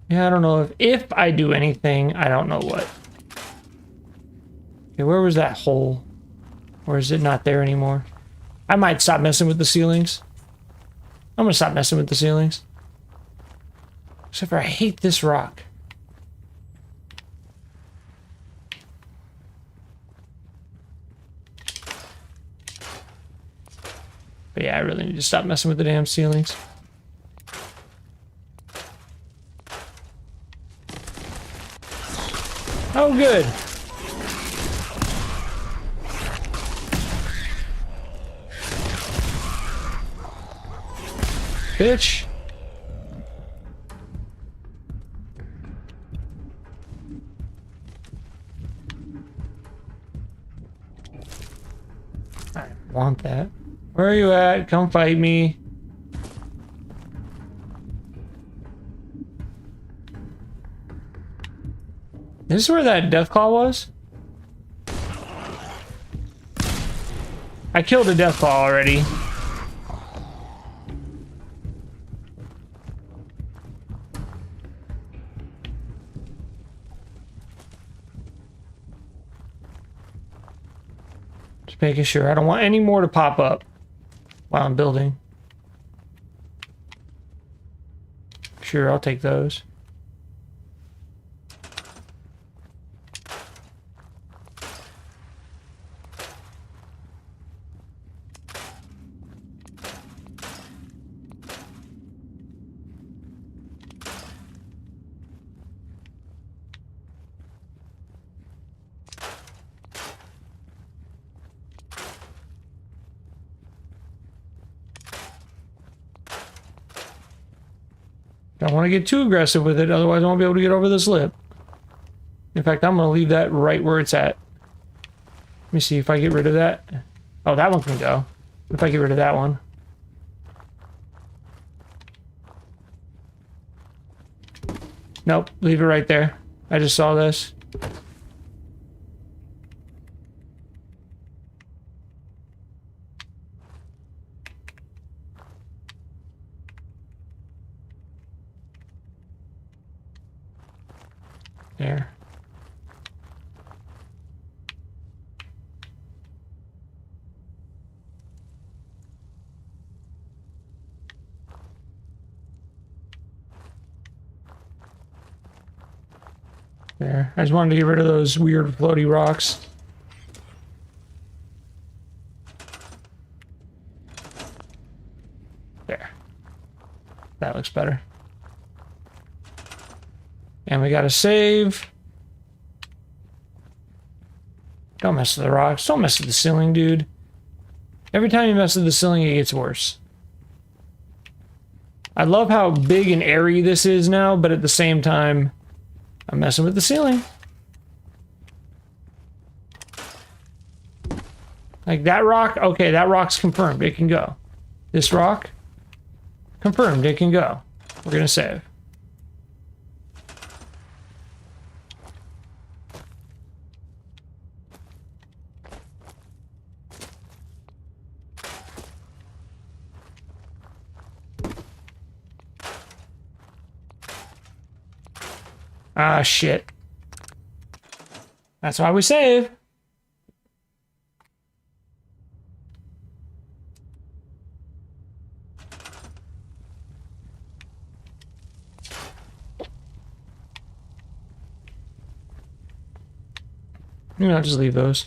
Yeah, I don't know if I do anything, I don't know what. Okay, where was that hole? Or is it not there anymore? I might stop messing with the ceilings. I'm gonna stop messing with the ceilings. Except for I hate this rock. But yeah, I really need to stop messing with the damn ceilings. Oh, good. Bitch. I want that. Where are you at? Come fight me. This is where that Deathclaw was? I killed a Deathclaw already. Just making sure. I don't want any more to pop up while I'm building. Sure, I'll take those. Don't want to get too aggressive with it, otherwise I won't be able to get over this lip. In fact, I'm gonna leave that right where it's at. Let me see if I get rid of that. Oh, that one can go. If I get rid of that one. Nope, leave it right there. I just saw this. There. There. I just wanted to get rid of those weird floaty rocks. There. That looks better. And we gotta save. Don't mess with the rocks. Don't mess with the ceiling, dude. Every time you mess with the ceiling, it gets worse. I love how big and airy this is now, but at the same time, I'm messing with the ceiling. Like that rock, okay, that rock's confirmed. It can go. This rock, confirmed. It can go. We're gonna save. Ah, shit. That's why we save. You know, I'll just leave those.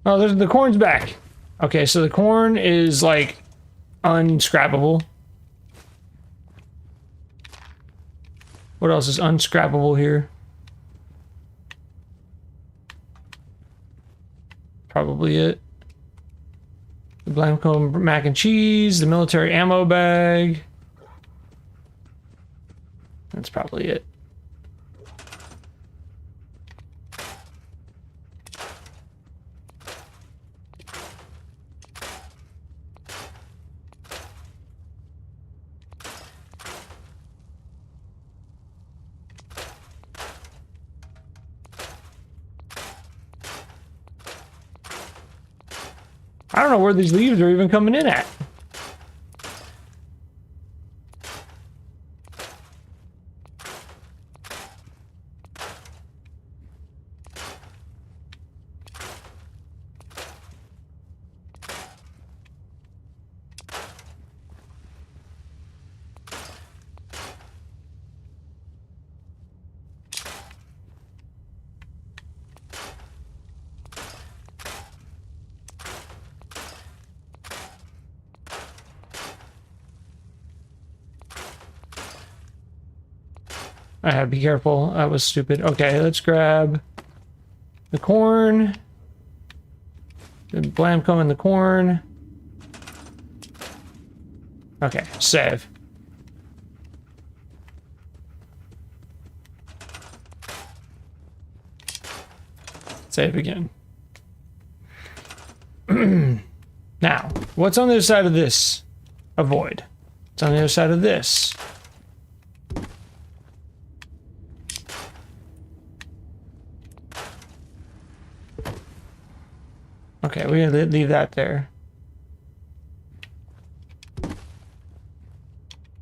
Oh, there's the corn's back. Okay, so the corn is like unscrappable. What else is unscrappable here? Probably it. The Blanco mac and cheese, the military ammo bag. That's probably it. I don't know where these leaves are even coming in at. I had to be careful. That was stupid. Okay, let's grab the corn. The Blamco and the corn. Okay, save. Save again. Now, what's on the other side of this? Avoid. What's on the other side of this? Okay, we're gonna leave that there.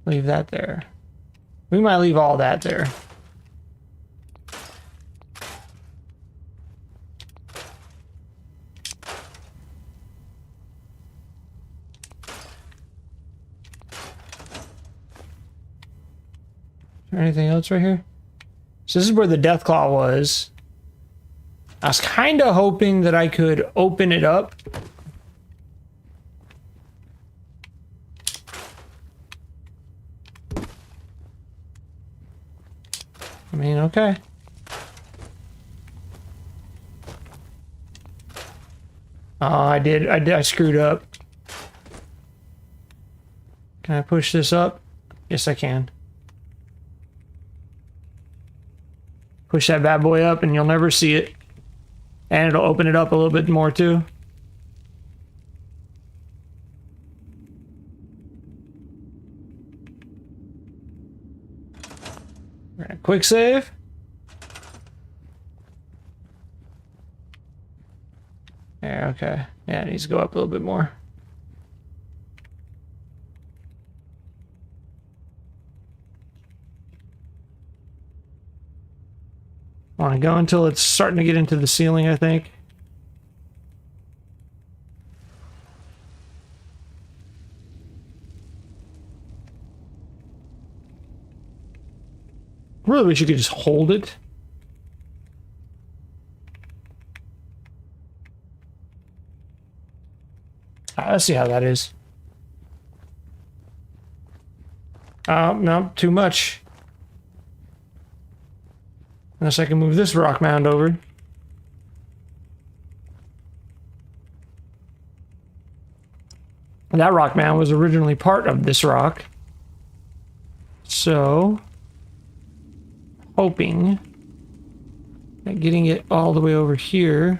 Leave that there. We might leave all that there. Is there anything else right here? So this is where the Deathclaw was. I was kind of hoping that I could open it up. I mean, okay. Oh, I screwed up. Can I push this up? Yes, I can. Push that bad boy up and you'll never see it. And it'll open it up a little bit more too. Right, quick save. Yeah, okay. Yeah, it needs to go up a little bit more. I want to go until it's starting to get into the ceiling, I think. Really wish you could just hold it. Let's see how that is. No, too much. Unless I can move this rock mound over. And that rock mound was originally part of this rock. So, hoping that getting it all the way over here,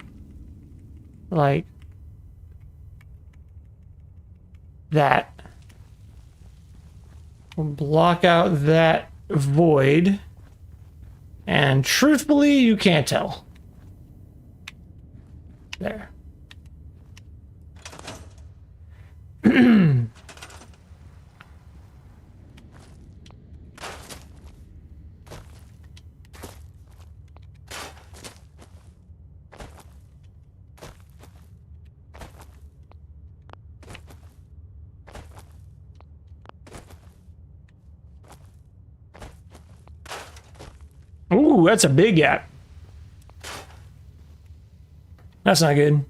like that, will block out that void. And truthfully, you can't tell. There. Ooh, that's a big gap. That's not good.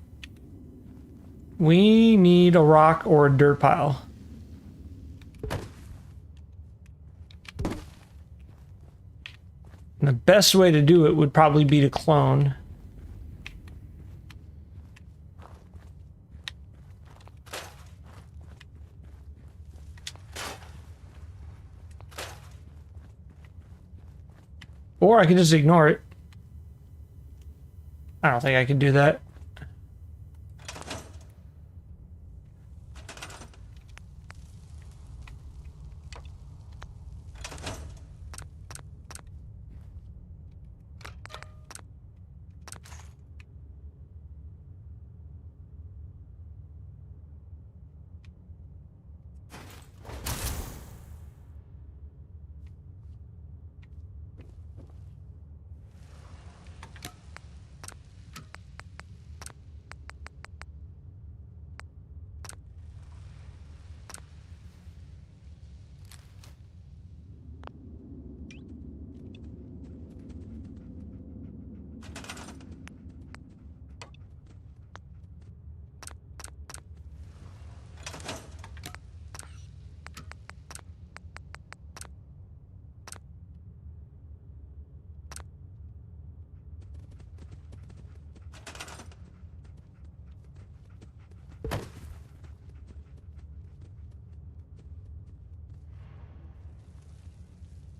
We need a rock or a dirt pile. And the best way to do it would probably be to clone. Or I could just ignore it. I don't think I can do that.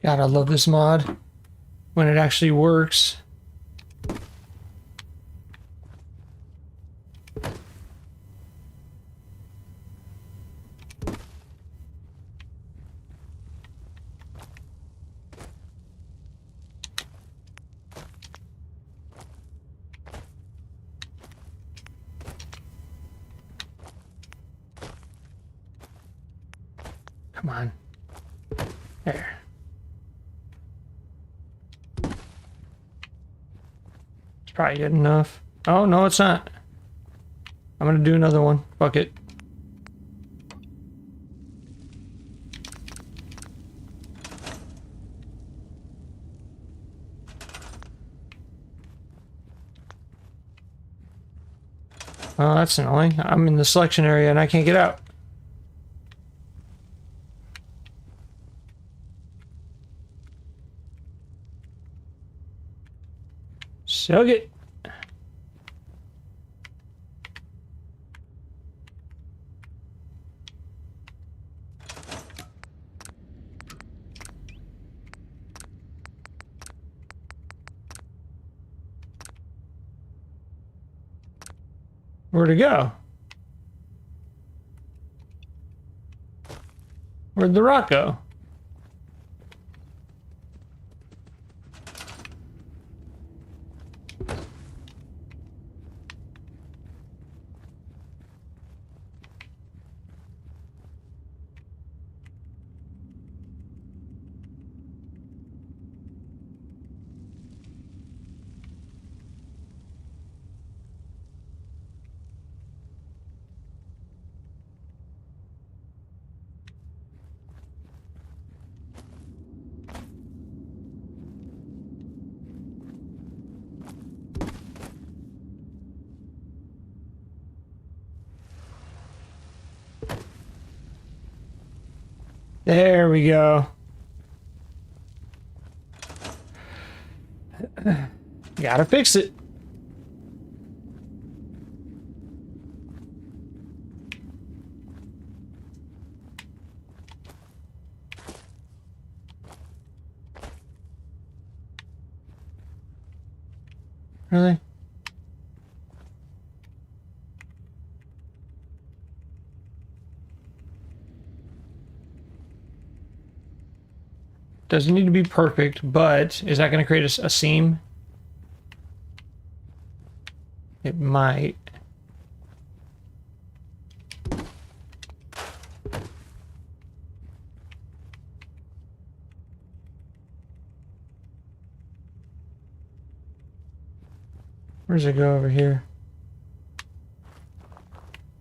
God, I love this mod when it actually works. Come on. There. Probably good enough. Oh, no, it's not. I'm gonna do another one. Fuck it. Oh, that's annoying. I'm in the selection area and I can't get out. Suck it. Where'd it go? Where'd the rock go? There we go. Gotta fix it. Really? Doesn't need to be perfect, but is that going to create a seam? It might. Where does it go over here?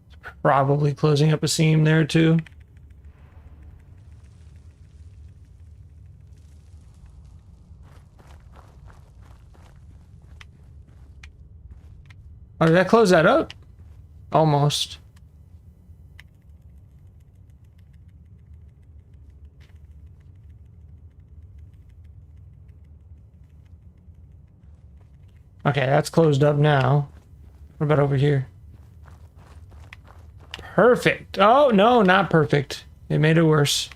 It's probably closing up a seam there too. Oh, did that close that up? Almost. Okay, that's closed up now. What about over here? Perfect. Oh, no, not perfect. It made it worse.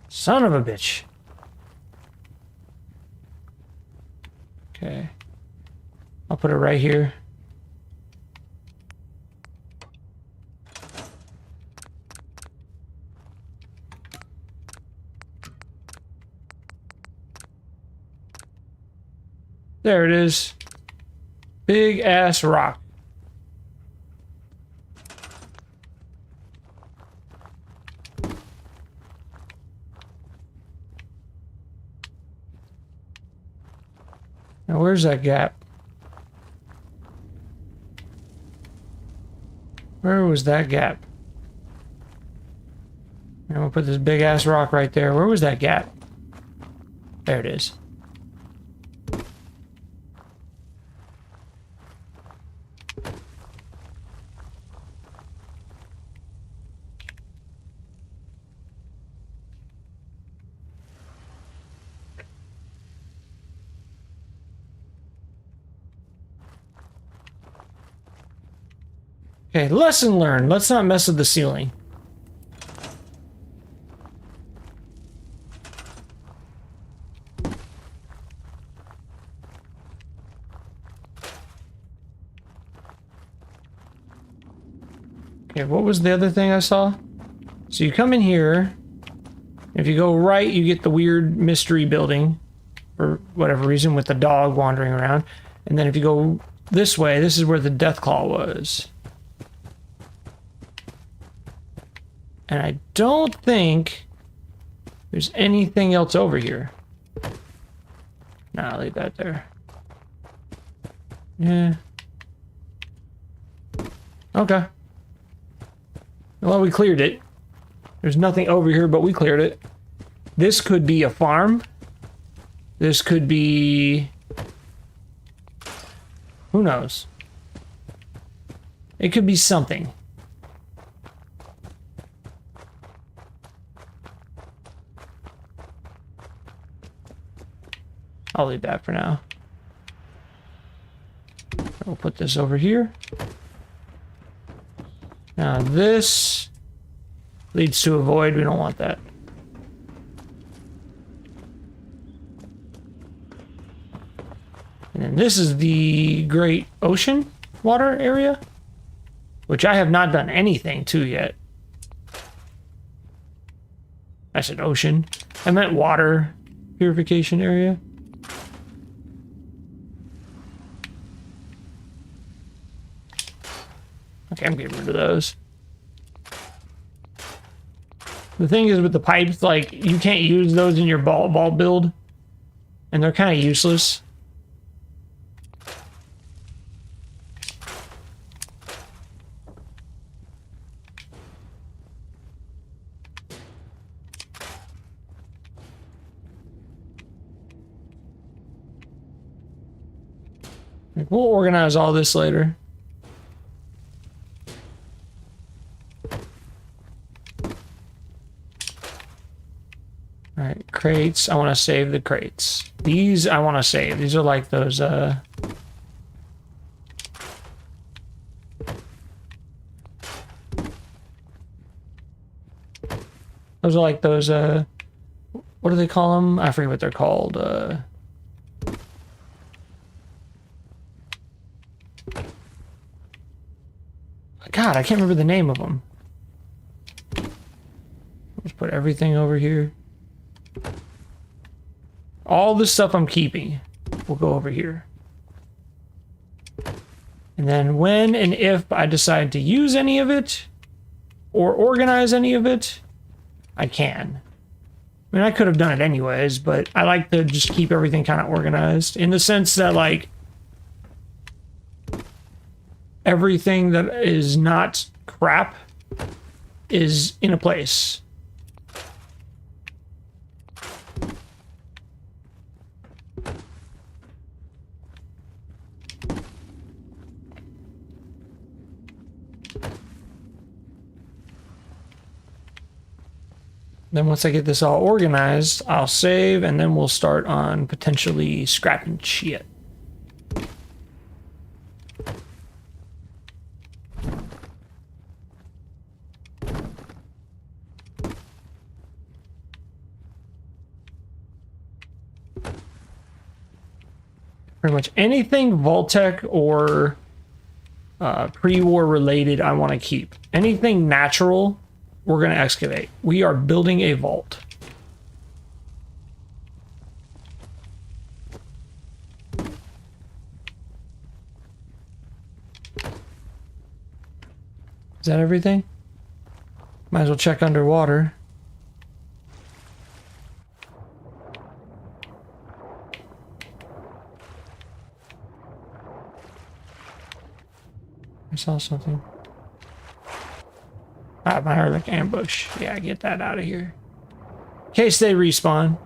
Son of a bitch. Okay. I'll put it right here. There it is. Big ass rock. Now where's that gap? Where was that gap? And we'll put this big ass rock right there. Where was that gap? There it is. Okay, lesson learned. Let's not mess with the ceiling. Okay, what was the other thing I saw? So you come in here. If you go right, you get the weird mystery building for whatever reason with the dog wandering around. And then if you go this way, this is where the Deathclaw was. And I don't think there's anything else over here. Nah, I'll leave that there. Yeah. Okay. Well, we cleared it. There's nothing over here, but we cleared it. This could be a farm. This could be Who knows? It could be something. I'll leave that for now. We'll put this over here. Now this leads to a void. We don't want that. And then this is the Great Ocean water area, which I have not done anything to yet. I said ocean. I meant water purification area. Okay, I'm getting rid of those. The thing is with the pipes, like, you can't use those in your ball build, and they're kind of useless. Like, we'll organize all this later. Alright, crates. I want to save the crates. These I want to save. These are like those, those are like those, what do they call them? I forget what they're called. God, I can't remember the name of them. Let's put everything over here. All the stuff I'm keeping will go over here. And then when and if I decide to use any of it or organize any of it, I can. I mean, I could have done it anyways, but I like to just keep everything kind of organized in the sense that, like, everything that is not crap is in a place. Then once I get this all organized, I'll save, and then we'll start on potentially scrapping shit. Pretty much anything Vault-Tec or pre-war related I want to keep. Anything natural, we're going to excavate. We are building a vault. Is that everything? Might as well check underwater. I saw something. Ah, my Herlick ambush. Yeah, get that out of here. In case they respawn.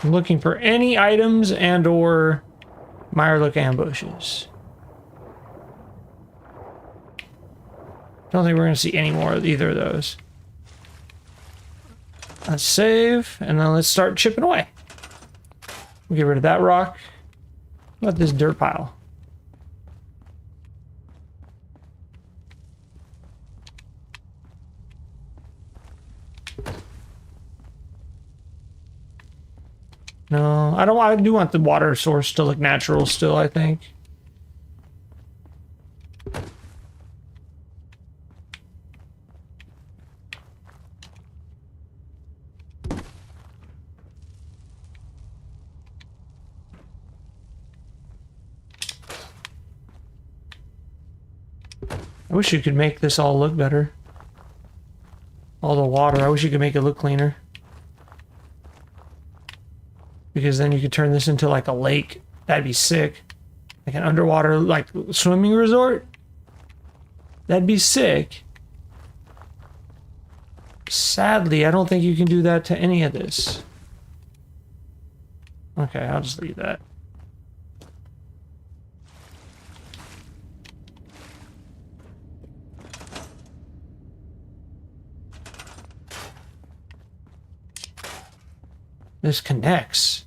I'm looking for any items and or Mirelurk ambushes. Don't think we're going to see any more of either of those. Let's save, and then let's start chipping away. We'll get rid of that rock. What about this dirt pile? No, I don't. I do want the water source to look natural still, I think. I wish you could make this all look better. All the water, I wish you could make it look cleaner. Because then you could turn this into like a lake That'd be sick. Like an underwater, like, swimming resort? That'd be sick. Sadly, I don't think you can do that to any of this. Okay, I'll just leave that. This connects.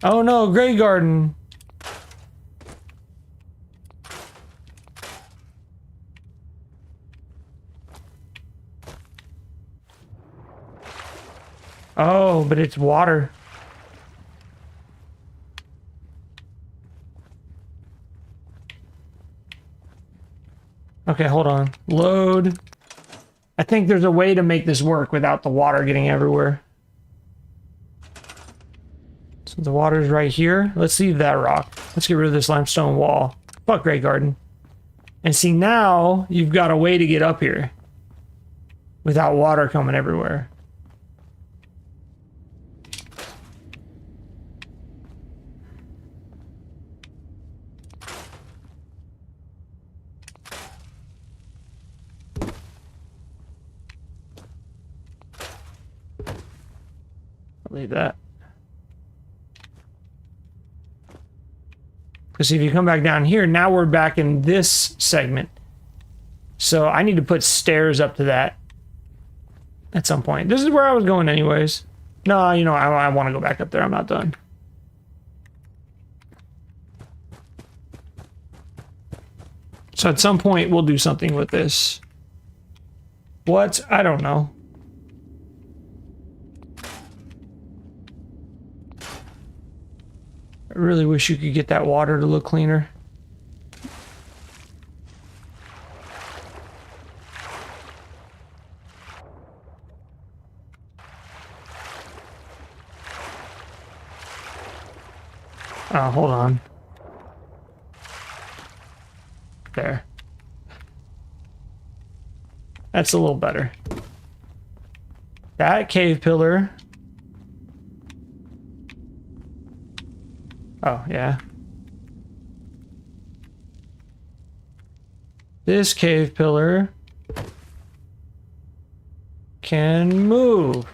Oh no, Grey Garden. Oh, but it's water. Okay, hold on. Load. I think there's a way to make this work without the water getting everywhere. So the water's right here. Let's leave that rock. Let's get rid of this limestone wall. Fuck Grey Garden. And see, now you've got a way to get up here without water coming everywhere. Leave that. Because if you come back down here, now we're back in this segment. So I need to put stairs up to that at some point. This is where I was going anyways. No, you know, I want to go back up there. I'm not done. So at some point, we'll do something with this. What? I don't know. I really wish you could get that water to look cleaner. Oh, hold on. There. That's a little better. That cave pillar. Oh, yeah. This cave pillar can move.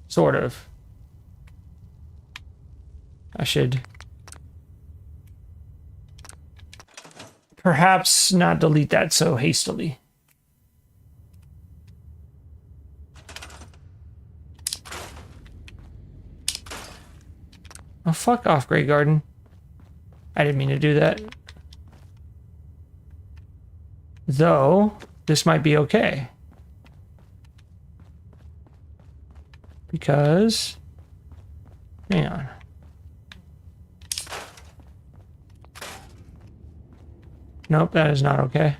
Sort of. I should perhaps not delete that so hastily. Oh, fuck off, Grey Garden. I didn't mean to do that. Though, this might be okay. Because... hang on. Nope, that is not okay.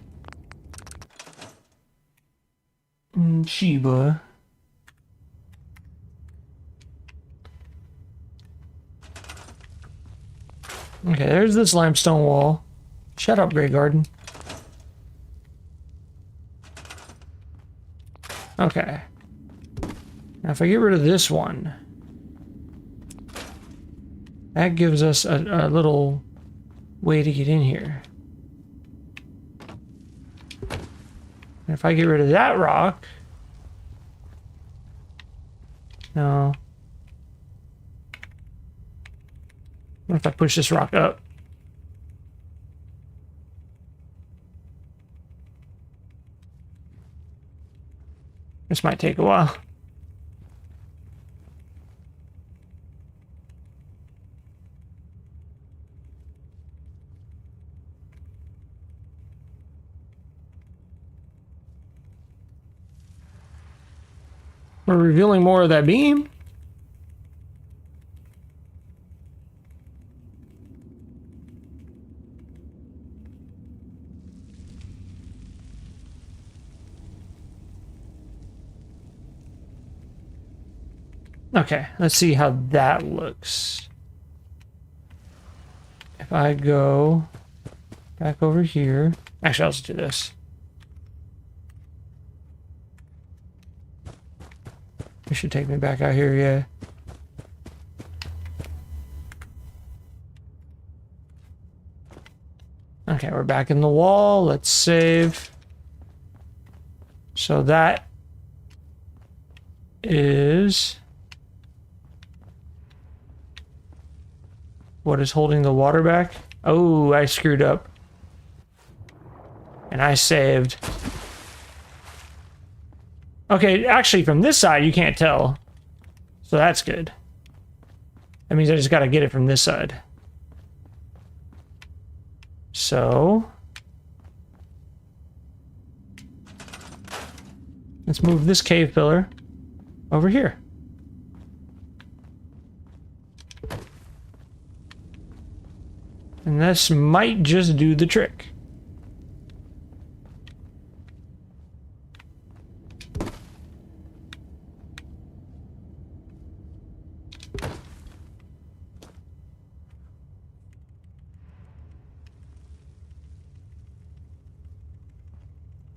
Sheba. Okay, there's this limestone wall. Shut up, Grey Garden. Okay. Now if I get rid of this one, that gives us a little way to get in here. And if I get rid of that rock... no. What if I push this rock up? This might take a while. We're revealing more of that beam. Okay, let's see how that looks. If I go back over here, actually, I'll just do this. It should take me back out here, yeah. Okay, we're back in the wall. Let's save. So that is what is holding the water back. Oh, I screwed up. And I saved. Okay, actually from this side you can't tell. So that's good. That means I just gotta get it from this side. So let's move this cave pillar over here. And this might just do the trick.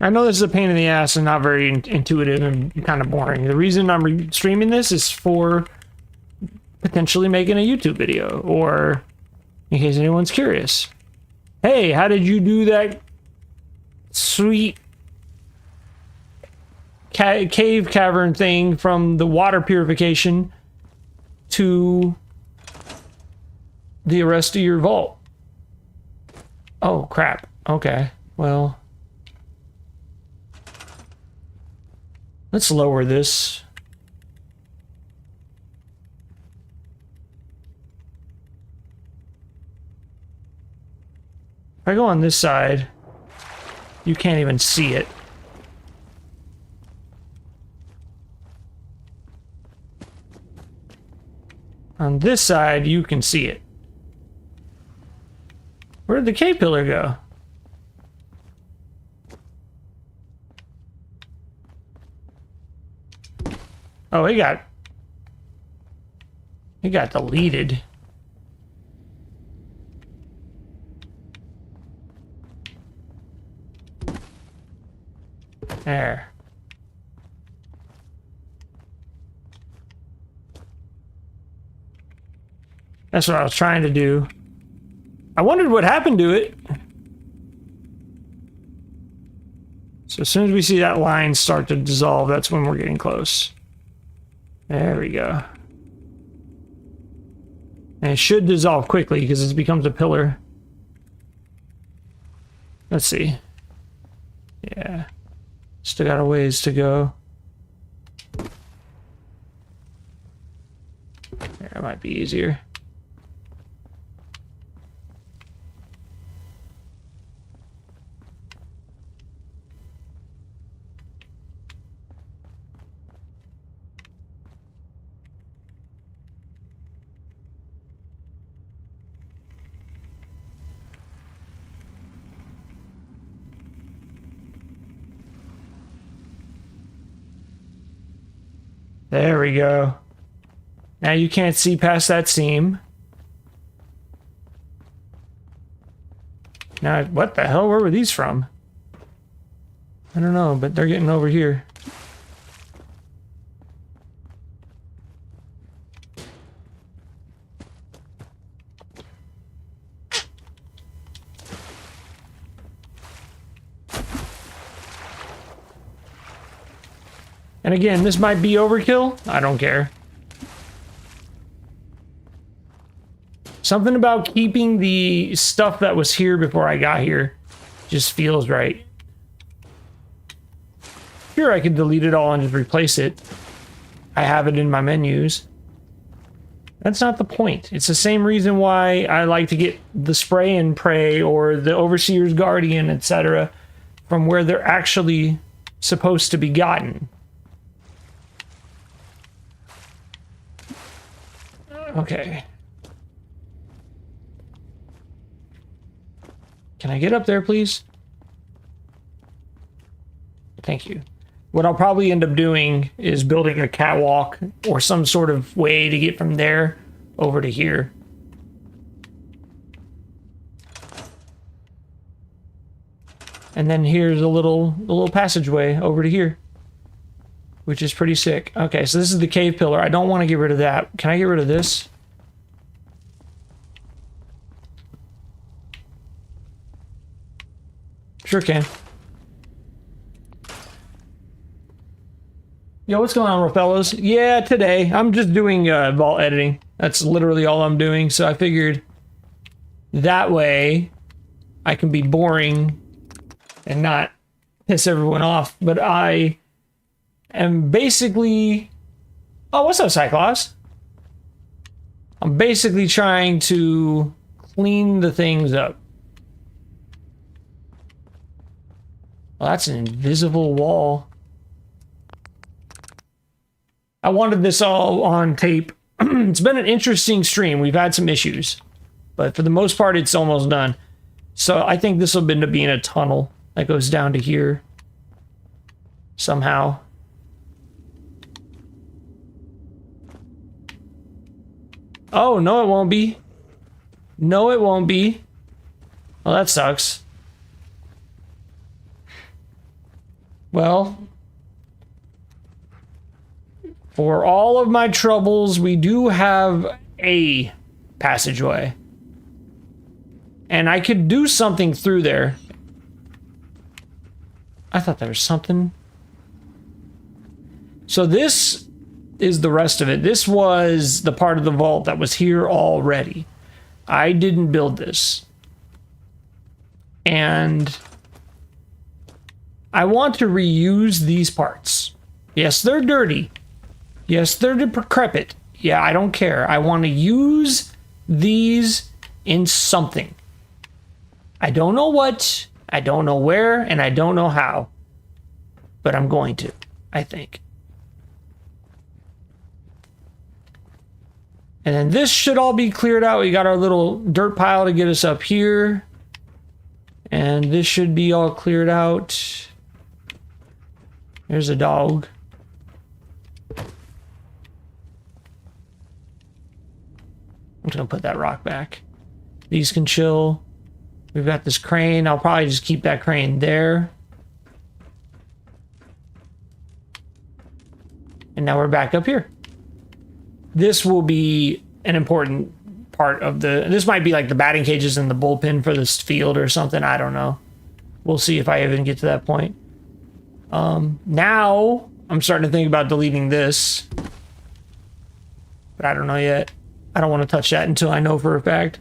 I know this is a pain in the ass and not very intuitive and kind of boring. The reason I'm streaming this is for potentially making a YouTube video, or in case anyone's curious. Hey, how did you do that sweet cave cavern thing from the water purification to the rest of your vault? Oh, crap. Okay, well... let's lower this. If I go on this side, you can't even see it. On this side, you can see it. Where did the K-pillar go? Oh, he got deleted. There. That's what I was trying to do. I wondered what happened to it. So as soon as we see that line start to dissolve, that's when we're getting close. There we go. And it should dissolve quickly because it becomes a pillar. Let's see. Yeah. Still got a ways to go. There, it might be easier. There we go. Now you can't see past that seam. Now, what the hell? Where were these from? I don't know, but they're getting over here. And again, this might be overkill. I don't care. Something about keeping the stuff that was here before I got here just feels right. Sure, I could delete it all and just replace it. I have it in my menus. That's not the point. It's the same reason why I like to get the Spray and Pray or the Overseer's Guardian, etc., from where they're actually supposed to be gotten. Okay. Can I get up there, please? Thank you. What I'll probably end up doing is building a catwalk or some sort of way to get from there over to here. And then here's a little passageway over to here, which is pretty sick. Okay, so this is the cave pillar. I don't want to get rid of that. Can I get rid of this? Sure can. Yo, what's going on, Rafellos? Yeah, today I'm just doing vault editing. That's literally all I'm doing. So I figured that way I can be boring and not piss everyone off. But I am basically... Oh, what's up, Cyclops? I'm basically trying to clean the things up. Well, that's an invisible wall. I wanted this all on tape. It's been an interesting stream. We've had some issues, but for the most part, it's almost done. So I think this will end up being a tunnel that goes down to here somehow. Oh, no, it won't be. No, it won't be. Well, that sucks. Well, for all of my troubles, we do have a passageway. And I could do something through there. I thought there was something. So this is the rest of it. This was the part of the vault that was here already. I didn't build this. And I want to reuse these parts. Yes, they're dirty. Yes, they're decrepit. Yeah, I don't care. I want to use these in something. I don't know what, I don't know where, and I don't know how. But I'm going to, I think. And then this should all be cleared out. We got our little dirt pile to get us up here. And this should be all cleared out. There's a dog. I'm just gonna put that rock back. These can chill. We've got this crane. I'll probably just keep that crane there. And now we're back up here. This will be an important part of the... This might be like the batting cages and the bullpen for this field or something. I don't know. We'll see if I even get to that point. Now, I'm starting to think about deleting this. But I don't know yet. I don't want to touch that until I know for a fact.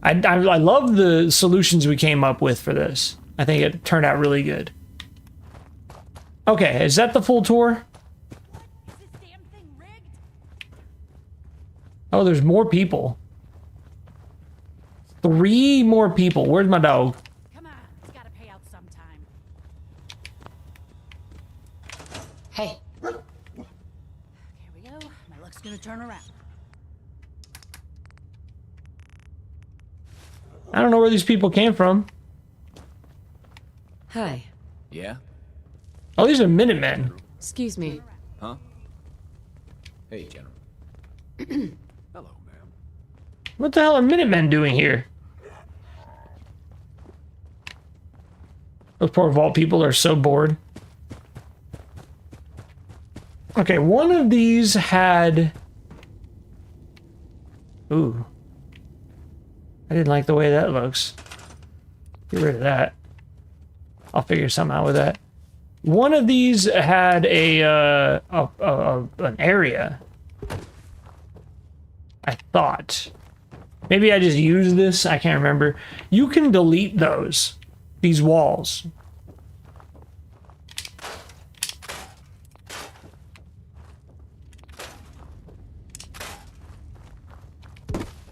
I love the solutions we came up with for this. I think it turned out really good. Okay, is that the full tour? Oh, there's more people. 3 more people. Where's my dog? Come on, it's gotta pay out sometime. Hey, Here we go. My luck's gonna turn around. I don't know where these people came from. hi. Yeah? Oh, these are Minutemen. Excuse me. Huh? Hey, General. Hello, ma'am. What the hell are Minutemen doing here? Those poor vault people are so bored. Okay, one of these had... Ooh. I didn't like the way that looks. Get rid of that. I'll figure something out with that. One of these had an area. I thought. Maybe I just used this. I can't remember. You can delete those. These walls.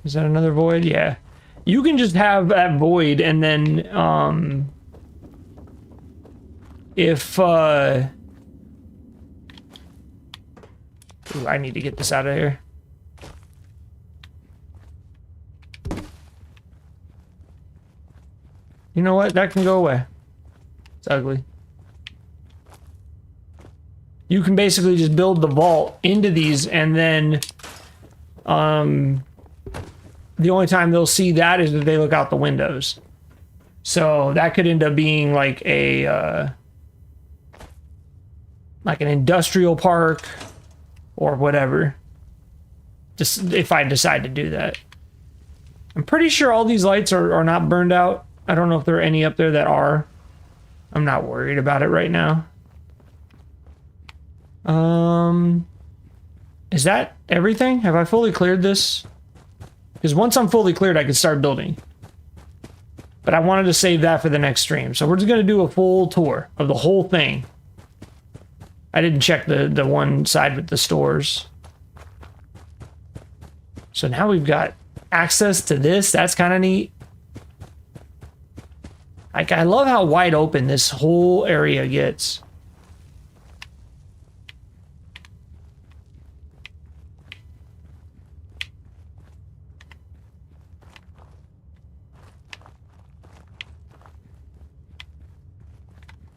Is that another void? Yeah. You can just have that void and then, if, Ooh, I need to get this out of here. You know what? That can go away. It's ugly. You can basically just build the vault into these and then, the only time they'll see that is if they look out the windows. So that could end up being like a like an industrial park or whatever. Just if I decide to do that. I'm pretty sure all these lights are not burned out. I don't know if there are any up there that are. I'm not worried about it right now. Is that everything? Have I fully cleared this? Because once I'm fully cleared, I can start building. But I wanted to save that for the next stream. So we're just going to do a full tour of the whole thing. I didn't check the one side with the stores. So now we've got access to this. That's kind of neat. Like, I love how wide open this whole area gets.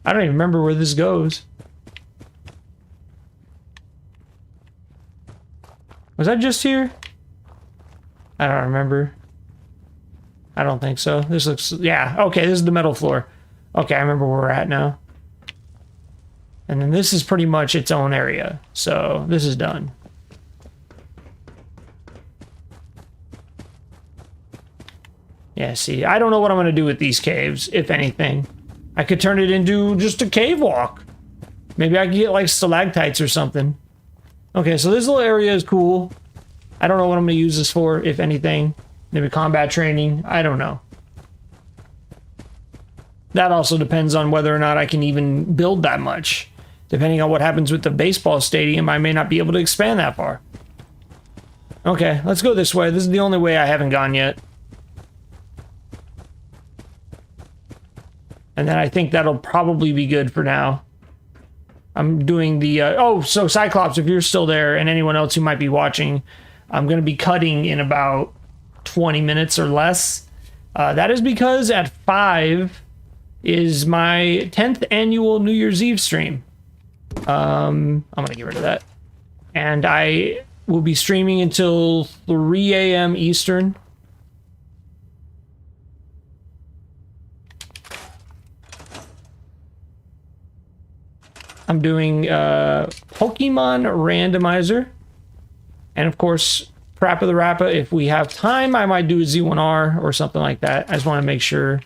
I don't even remember where this goes. Was I just here? I don't remember. I don't think so. This looks... Yeah, okay, this is the metal floor. Okay, I remember where we're at now. And then this is pretty much its own area. So, this is done. Yeah, see, I don't know what I'm going to do with these caves, if anything. I could turn it into just a cave walk. Maybe I could get, like, stalactites or something. Okay, so this little area is cool. I don't know what I'm going to use this for, if anything. Maybe combat training. I don't know. That also depends on whether or not I can even build that much. Depending on what happens with the baseball stadium, I may not be able to expand that far. Okay, let's go this way. This is the only way I haven't gone yet. And then I think that'll probably be good for now. I'm doing the... oh, so Cyclops, if you're still there, and anyone else who might be watching, I'm going to be cutting in about 20 minutes or less. That is because at 5 is my 10th annual New Year's Eve stream. I'm going to get rid of that. And I will be streaming until 3 a.m. Eastern. I'm doing Pokemon Randomizer. And of course, Parappa the Rappa. If we have time, I might do a Z1R or something like that. I just want to make sure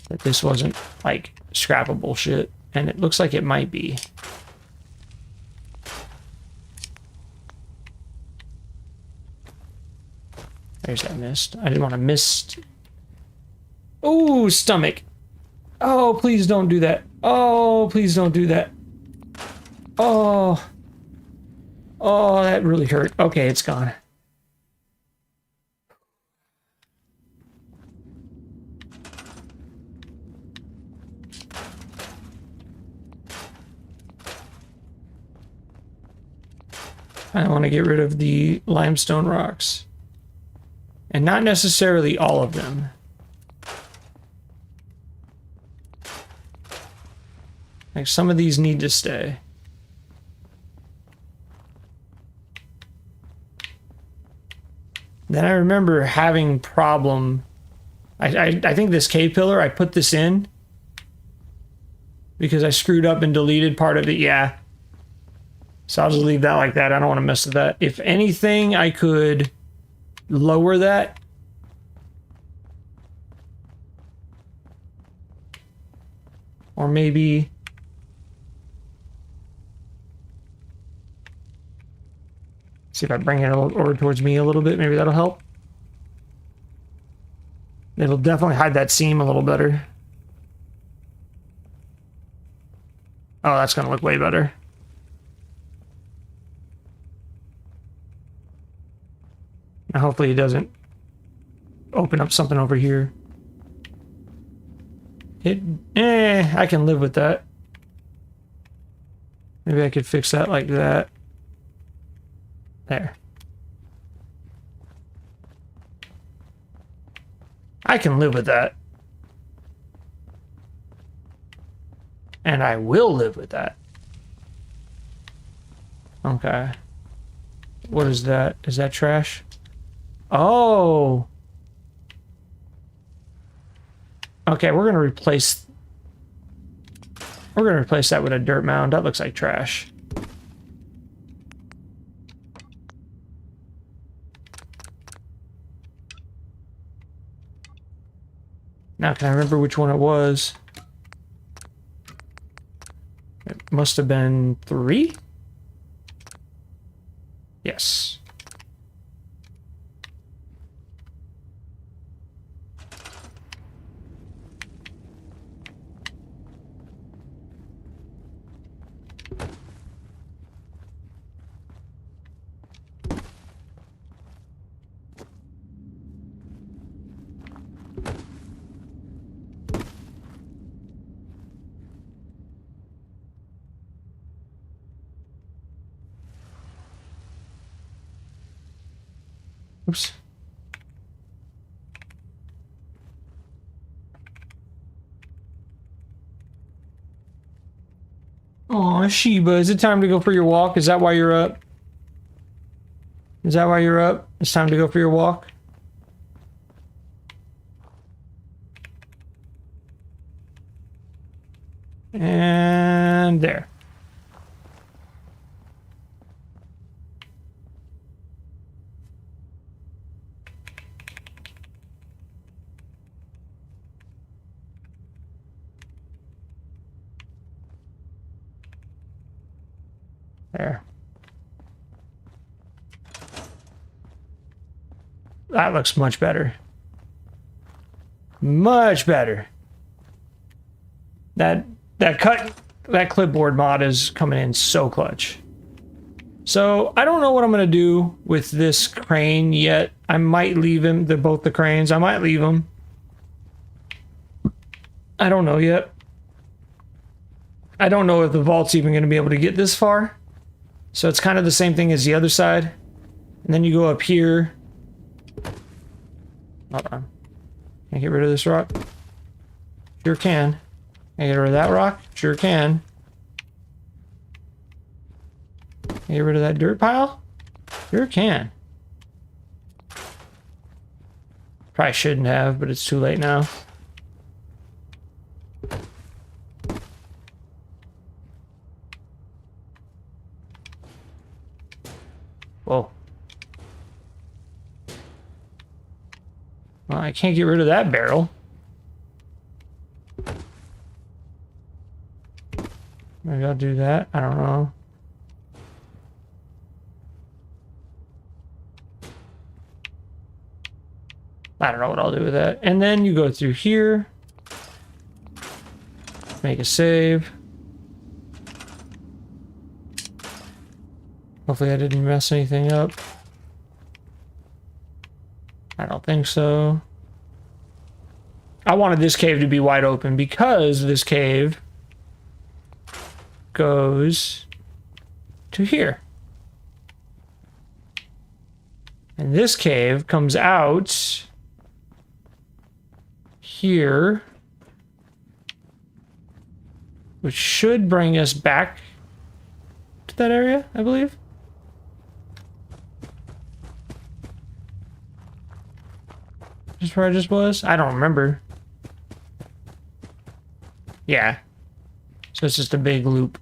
that this wasn't like scrappable shit. And it looks like it might be. There's that mist. I didn't want to miss. Oh, stomach. Oh, please don't do that. Oh, please don't do that. Oh. Oh, that really hurt. Okay, it's gone. I want to get rid of the limestone rocks. And not necessarily all of them. Like, some of these need to stay. Then I remember having problem. I think this cave pillar, I put this in because I screwed up and deleted part of it. Yeah. So I'll just leave that like that. I don't want to mess with that. If anything, I could lower that. Or maybe... see if I bring it over towards me a little bit. Maybe that'll help. It'll definitely hide that seam a little better. Oh, that's going to look way better. Now hopefully it doesn't open up something over here. I can live with that. Maybe I could fix that like that. There. I can live with that. And I will live with that. Okay. What is that? Is that trash? Oh. Okay, we're gonna replace that with a dirt mound. That looks like trash. Now, can I remember which one it was? must have been 3? Yes. Oops. Aw, Sheba, is it time to go for your walk? Is that why you're up? Is that why you're up? It's time to go for your walk? And there. There. That looks much better. Much better. That clipboard mod is coming in so clutch. So I don't know what I'm gonna do with this crane yet. I might leave him. They're both the cranes. I might leave them. I don't know yet. I don't know if the vault's even gonna be able to get this far. So it's kind of the same thing as the other side. And then you go up here. Hold on. Can I get rid of this rock? Sure can. Can I get rid of that rock? Sure can. Can I get rid of that dirt pile? Sure can. Probably shouldn't have, but it's too late now. Whoa. Well, I can't get rid of that barrel. Maybe I'll do that. I don't know. I don't know what I'll do with that. And then you go through here. Make a save. Hopefully I didn't mess anything up. I don't think so. I wanted this cave to be wide open because this cave goes to here. And this cave comes out here, which should bring us back to that area, I believe. Just where I just was? I don't remember. Yeah. So it's just a big loop.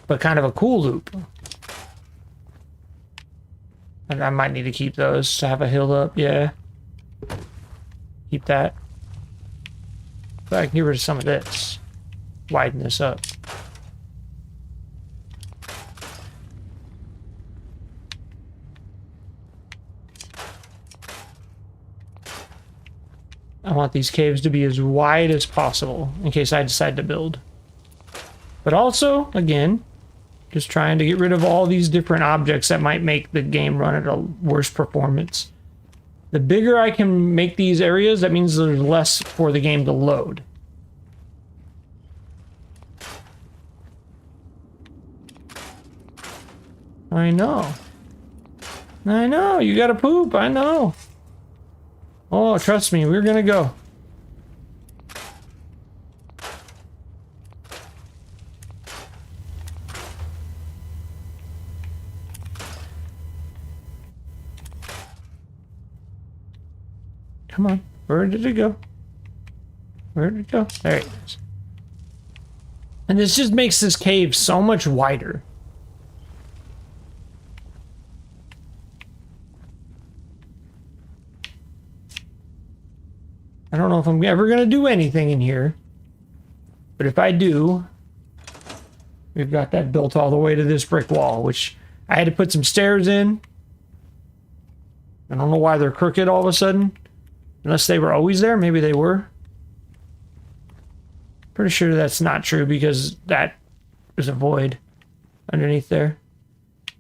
But kind of a cool loop. And I might need to keep those to have a hill up, yeah. Keep that. But I can get rid of some of this. Widen this up. I want these caves to be as wide as possible in case I decide to build. But also, again, just trying to get rid of all these different objects that might make the game run at a worse performance. The bigger I can make these areas, that means there's less for the game to load. I know. I know, you gotta poop, I know. Oh, trust me, we're gonna go. Come on, where did it go? Where did it go? There it is. And this just makes this cave so much wider. I don't know if I'm ever going to do anything in here. But if I do, We've got that built all the way to this brick wall, which I had to put some stairs in. I don't know why they're crooked all of a sudden. Unless they were always there. Maybe they were. Pretty sure that's not true because that is a void underneath there.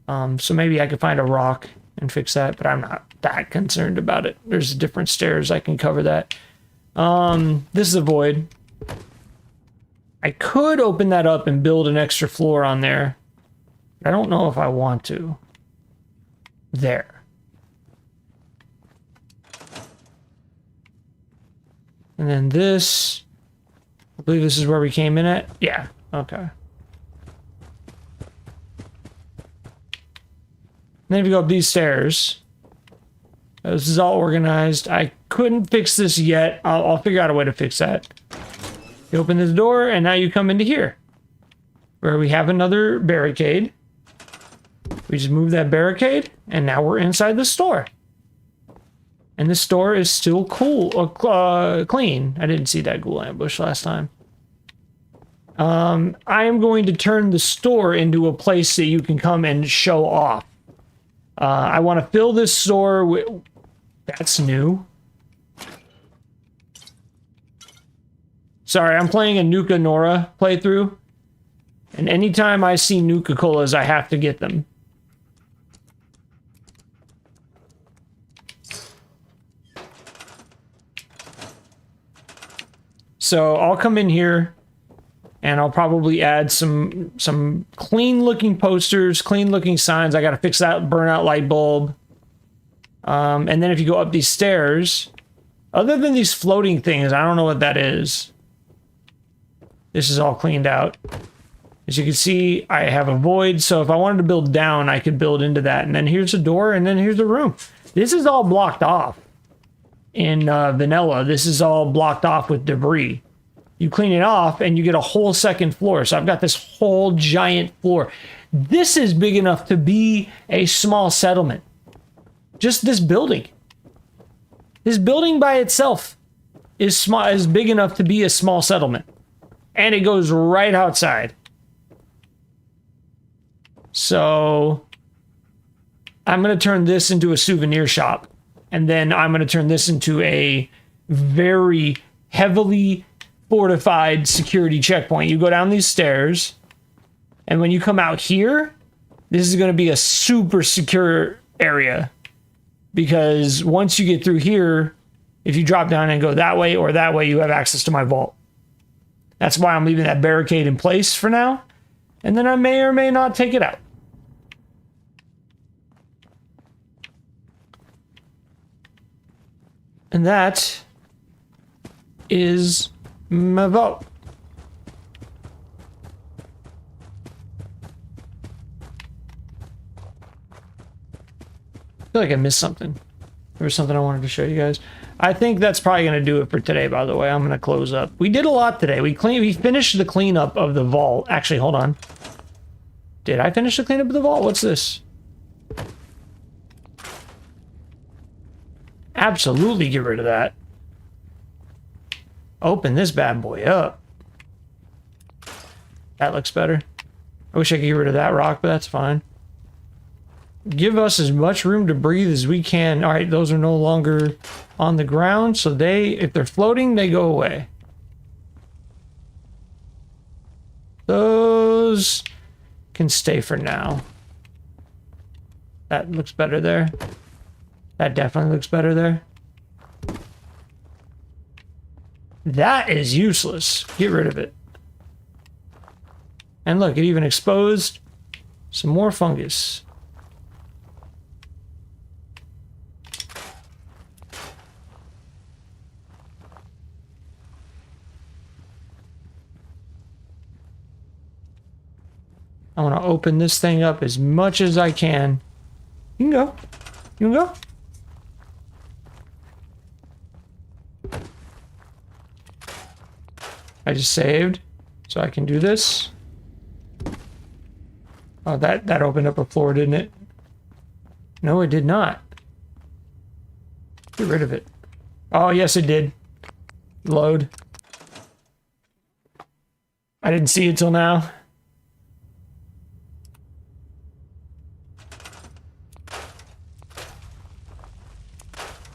So maybe I could find a rock and fix that, but I'm not that concerned about it. There's different stairs I can cover that. This is a void. I could open that up and build an extra floor on there. I don't know if I want to. There. And then this, I believe this is where we came in at. Yeah, okay. And then if you go up these stairs, this is all organized. I couldn't fix this yet. I'll figure out a way to fix that. You open this door, and now you come into here, where we have another barricade. We just move that barricade, and now we're inside the store. And the store is still clean. I didn't see that ghoul ambush last time. I am going to turn the store into a place that you can come and show off. I want to fill this store with... That's new. Sorry, I'm playing a Nuka Nora playthrough. And anytime I see Nuka-Colas, I have to get them. So I'll come in here and I'll probably add some clean looking posters, clean looking signs. I got to fix that burnout light bulb. And then if you go up these stairs, other than these floating things, I don't know what that is. This is all cleaned out. As you can see, I have a void. So if I wanted to build down, I could build into that. And then here's a door and then here's a room. This is all blocked off. In vanilla, this is all blocked off with debris. You clean it off and you get a whole second floor. So I've got this whole giant floor. This is big enough to be a small settlement. Just this building. This building by itself is small, is big enough to be a small settlement. And it goes right outside. So I'm going to turn this into a souvenir shop. And then I'm going to turn this into a very heavily fortified security checkpoint. You go down these stairs, and when you come out here, this is going to be a super secure area. Because once you get through here, if you drop down and go that way or that way, you have access to my vault. That's why I'm leaving that barricade in place for now. And then I may or may not take it out. And that is my vote. I feel like I missed something. There was something I wanted to show you guys. I think that's probably going to do it for today, by the way. I'm going to close up. We did a lot today. We finished the cleanup of the vault. Actually, hold on. Did I finish the cleanup of the vault? What's this? Absolutely get rid of that. Open this bad boy up. That looks better. I wish I could get rid of that rock, but that's fine. Give us as much room to breathe as we can. All right, those are no longer on the ground, so if they're floating, they go away. Those can stay for now. That looks better there. That definitely looks better there. That is useless. Get rid of it. And look, it even exposed some more fungus. I want to open this thing up as much as I can. You can go. You can go. I just saved, so I can do this. Oh, that opened up a floor, didn't it? No, it did not. Get rid of it. Oh, yes, it did. Load. I didn't see it till now.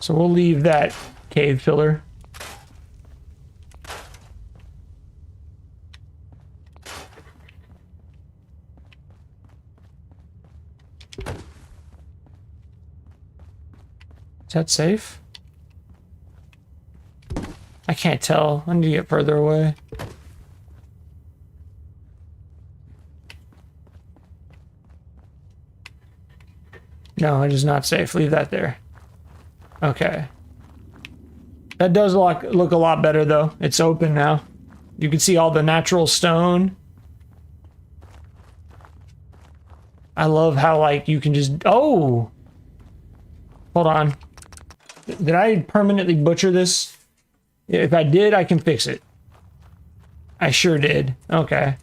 So we'll leave that cave pillar. Is that safe? I can't tell. I need to get further away. No, it is not safe. Leave that there. Okay. That does look a lot better, though. It's open now. You can see all the natural stone. I love how, like, you can just... Oh! Hold on. Did I permanently butcher this? If I did, I can fix it. I sure did. Okay.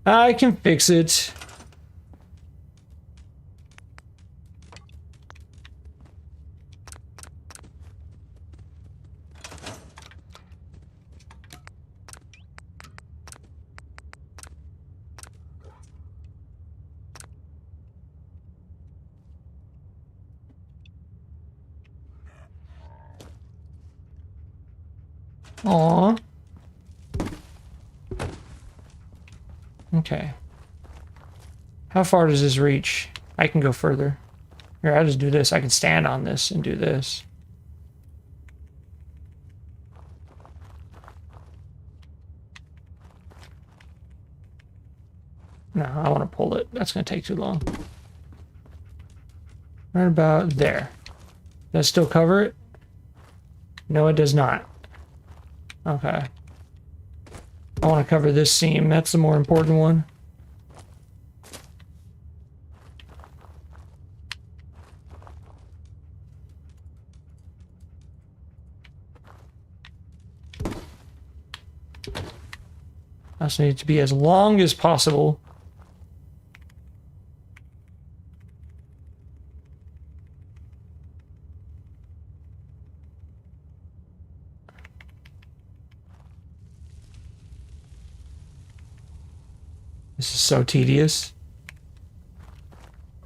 I can fix it. Aww. Okay. How far does this reach? I can go further. Here, I'll just do this. I can stand on this and do this. No, I want to pull it. That's going to take too long. Right about there. Does that still cover it? No, it does not. Okay. I want to cover this seam. That's the more important one. I also need it to be as long as possible. This is so tedious.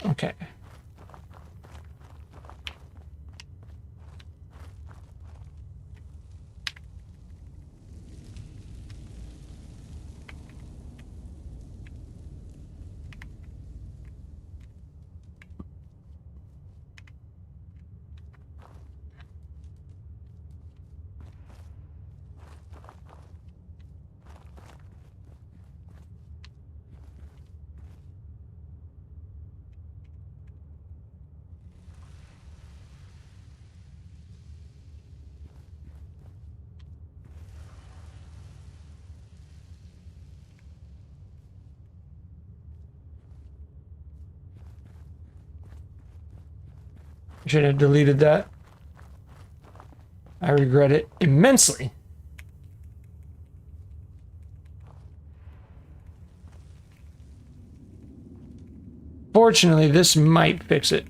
Okay. I should have deleted that. I regret it immensely. Fortunately, this might fix it.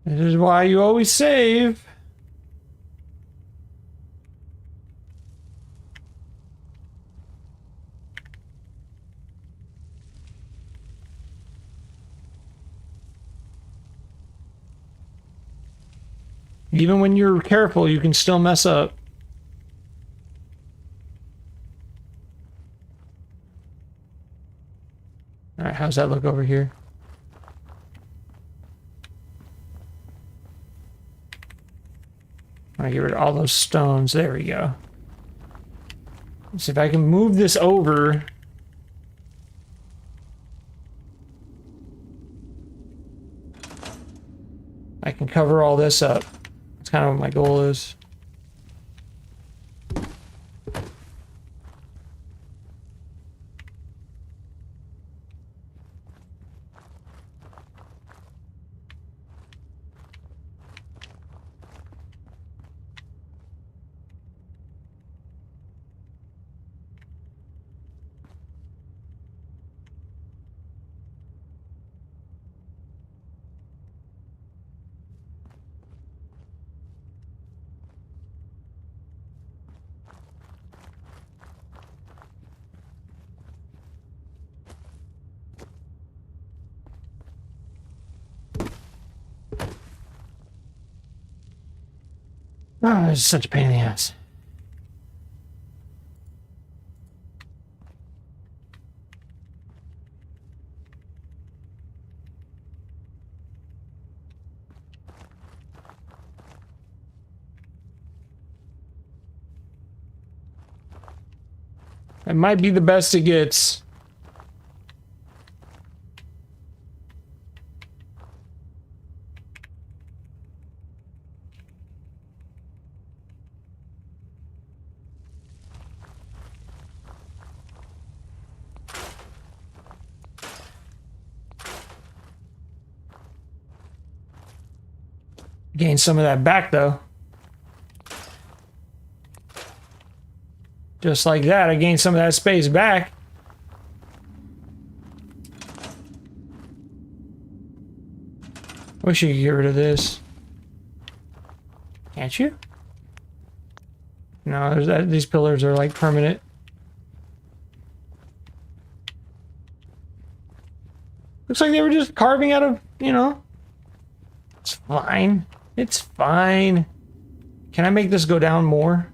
This is why you always save. Even when you're careful, you can still mess up. All right, how's that look over here? I get rid of all those stones. There we go. Let's see if I can move this over. I can cover all this up. That's kind of what my goal is. Oh, it's such a pain in the ass. It might be the best it gets. Gain some of that back though. Just like that, I gained some of that space back. Wish you could get rid of this. Can't you? No, there's that. These pillars are like permanent. Looks like they were just carving out of, you know. It's fine. It's fine. Can I make this go down more?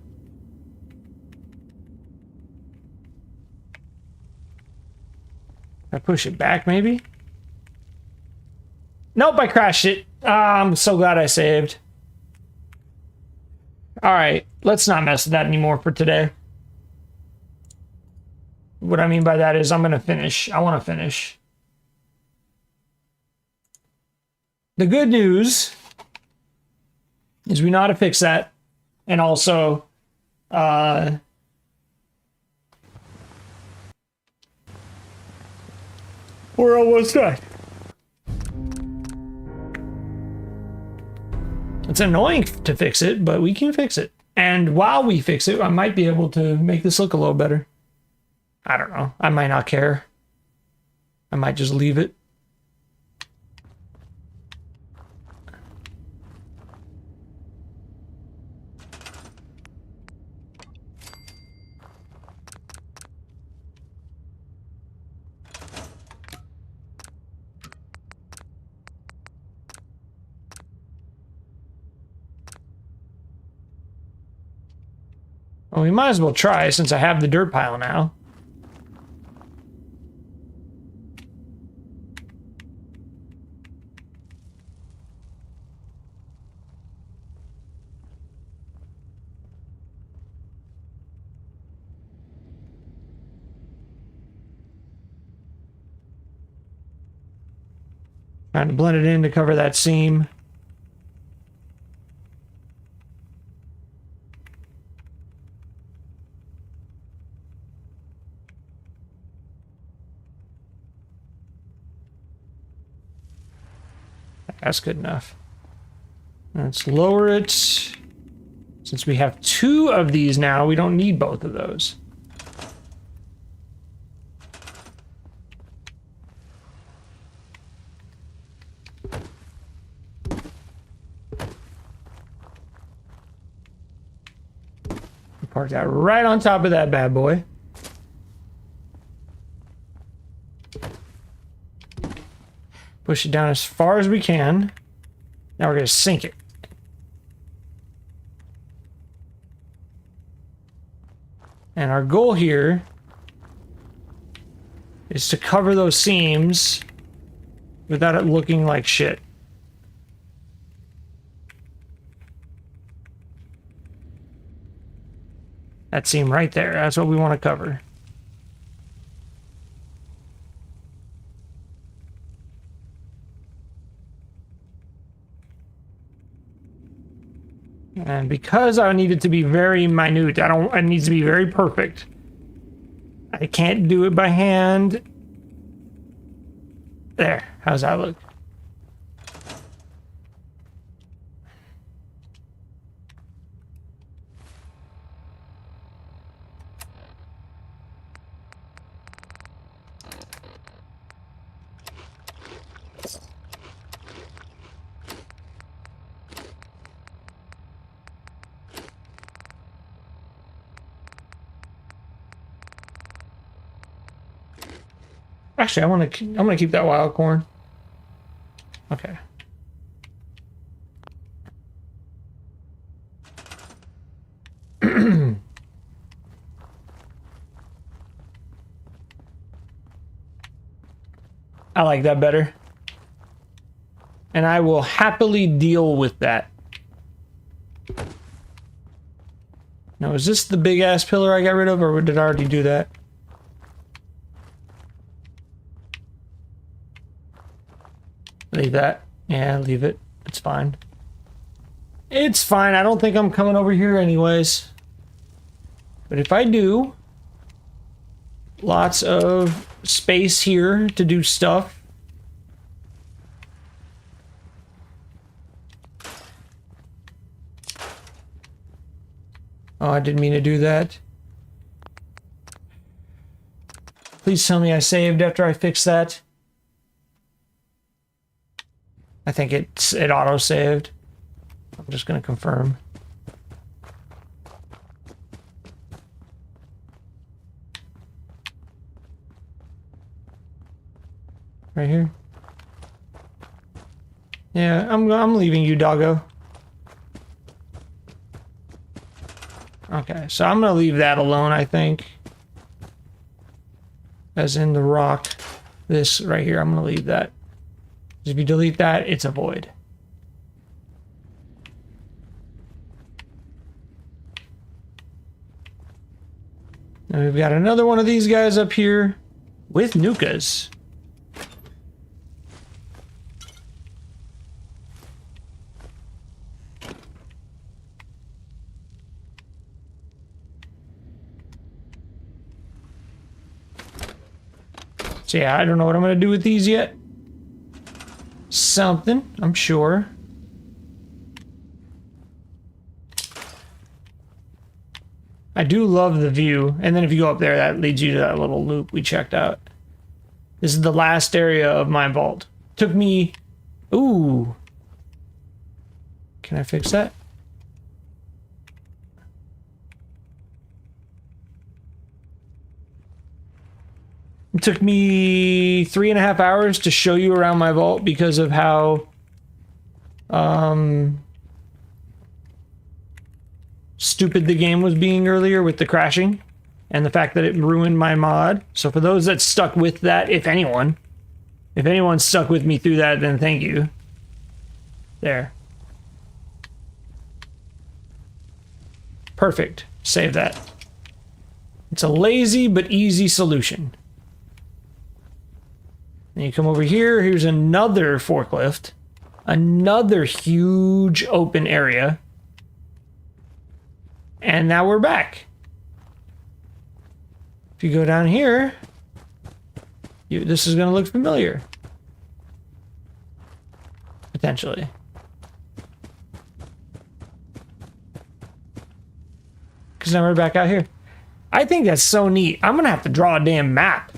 I push it back, maybe? Nope, I crashed it. I'm so glad I saved. Alright, let's not mess with that anymore for today. What I mean by that is I'm going to finish. I want to finish. The good news is we know how to fix that. And also, we're almost done. It's annoying to fix it, but we can fix it. And while we fix it, I might be able to make this look a little better. I don't know. I might not care. I might just leave it. Well, we might as well try since I have the dirt pile now. Trying to blend it in to cover that seam. That's good enough. Let's lower it. Since we have 2 of these now, we don't need both of those. Park that right on top of that bad boy. Push it down as far as we can. Now we're going to sink it. And our goal here is to cover those seams without it looking like shit. That seam right there, that's what we want to cover. And because I need it to be very minute, it needs to be very perfect. I can't do it by hand. There, how's that look? Actually, I'm gonna keep that wild corn. Okay. I like that better. And I will happily deal with that. Now, is this the big ass pillar I got rid of, or did I already do that? Leave that. Yeah, leave it. It's fine. It's fine. I don't think I'm coming over here anyways. But if I do, lots of space here to do stuff. Oh, I didn't mean to do that. Please tell me I saved after I fixed that. I think it auto-saved. I'm just going to confirm. Right here. Yeah, I'm leaving you, doggo. Okay, so I'm gonna leave that alone, I think. As in the rock. This right here, I'm gonna leave that. If you delete that, it's a void. Now we've got another one of these guys up here with Nukas. So yeah, I don't know what I'm gonna do with these yet. Something, I'm sure. I do love the view. And then if you go up there, that leads you to that little loop we checked out. This is the last area of my vault. Took me... Ooh. Can I fix that? It took me 3.5 hours to show you around my vault because of how stupid the game was being earlier with the crashing and the fact that it ruined my mod. So for those that stuck with that, if anyone stuck with me through that, then thank you. There. Perfect. Save that. It's a lazy but easy solution. And you come over here, here's another forklift. Another huge open area. And now we're back. If you go down here, this is going to look familiar. Potentially. Because now we're back out here. I think that's so neat. I'm going to have to draw a damn map.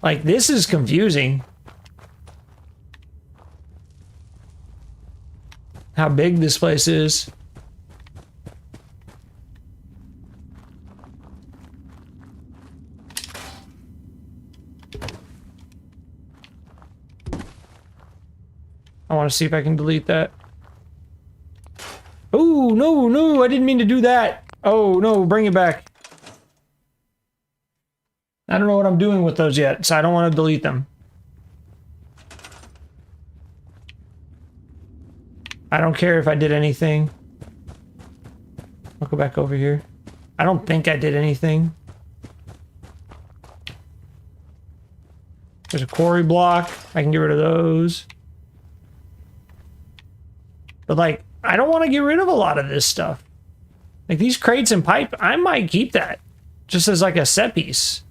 Like, this is confusing. How big this place is. I want to see if I can delete that. Oh, no, I didn't mean to do that. Oh, no, bring it back. I don't know what I'm doing with those yet, so I don't want to delete them. I don't care if I did anything. I'll go back over here. I don't think I did anything. There's a quarry block. I can get rid of those. But, like, I don't want to get rid of a lot of this stuff. Like, these crates and pipe, I might keep that. Just as, like, a set piece.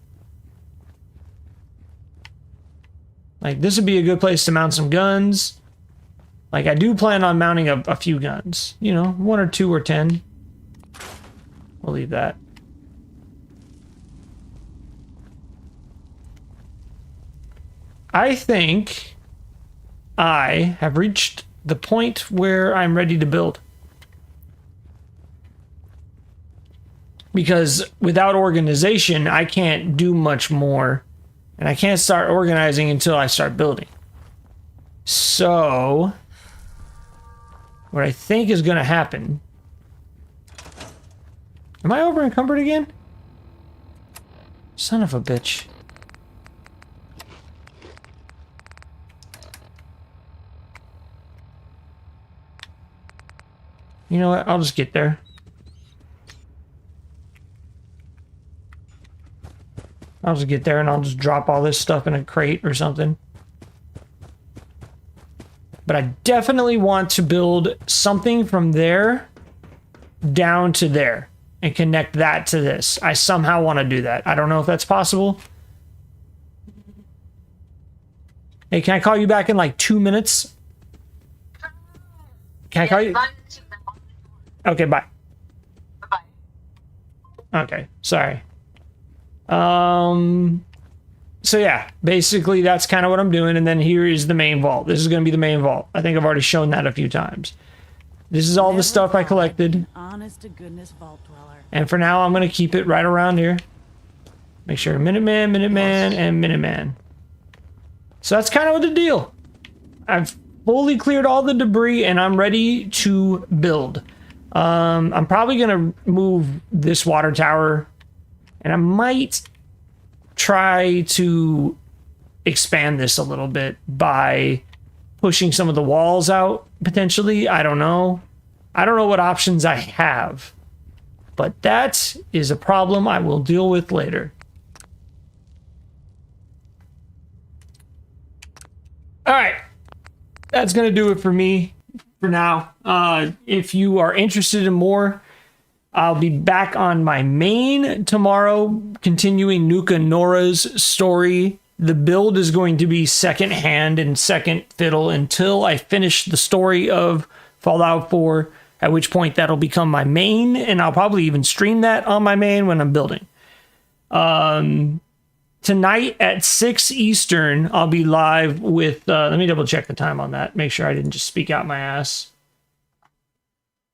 Like, this would be a good place to mount some guns. Like, I do plan on mounting a few guns. You know, 1 or 2 or 10. We'll leave that. I think I have reached the point where I'm ready to build. Because without organization, I can't do much more. And I can't start organizing until I start building. So, what I think is going to happen... Am I over encumbered again? Son of a bitch. You know what? I'll just get there. I'll just get there and I'll just drop all this stuff in a crate or something. But I definitely want to build something from there down to there and connect that to this. I somehow want to do that. I don't know if that's possible. Hey, can I call you back in like 2 minutes? Can I call you? Okay, bye. Okay, sorry. So yeah, basically that's kind of what I'm doing. And then here is the main vault. This is going to be the main vault. I think I've already shown that a few times. This is all the stuff I collected. Honest to goodness vault dweller. And for now, I'm going to keep it right around here. Make sure Minuteman, Minuteman, and Minuteman. So that's kind of the deal. I've fully cleared all the debris and I'm ready to build. I'm probably going to move this water tower and I might try to expand this a little bit by pushing some of the walls out potentially. I don't know. I don't know what options I have, but that is a problem I will deal with later. All right, that's going to do it for me for now. If you are interested in more, I'll be back on my main tomorrow, continuing Nuka Nora's story. The build is going to be second hand and second fiddle until I finish the story of Fallout 4, at which point that'll become my main, and I'll probably even stream that on my main when I'm building. Tonight at 6 Eastern, I'll be live with, let me double check the time on that, make sure I didn't just speak out my ass.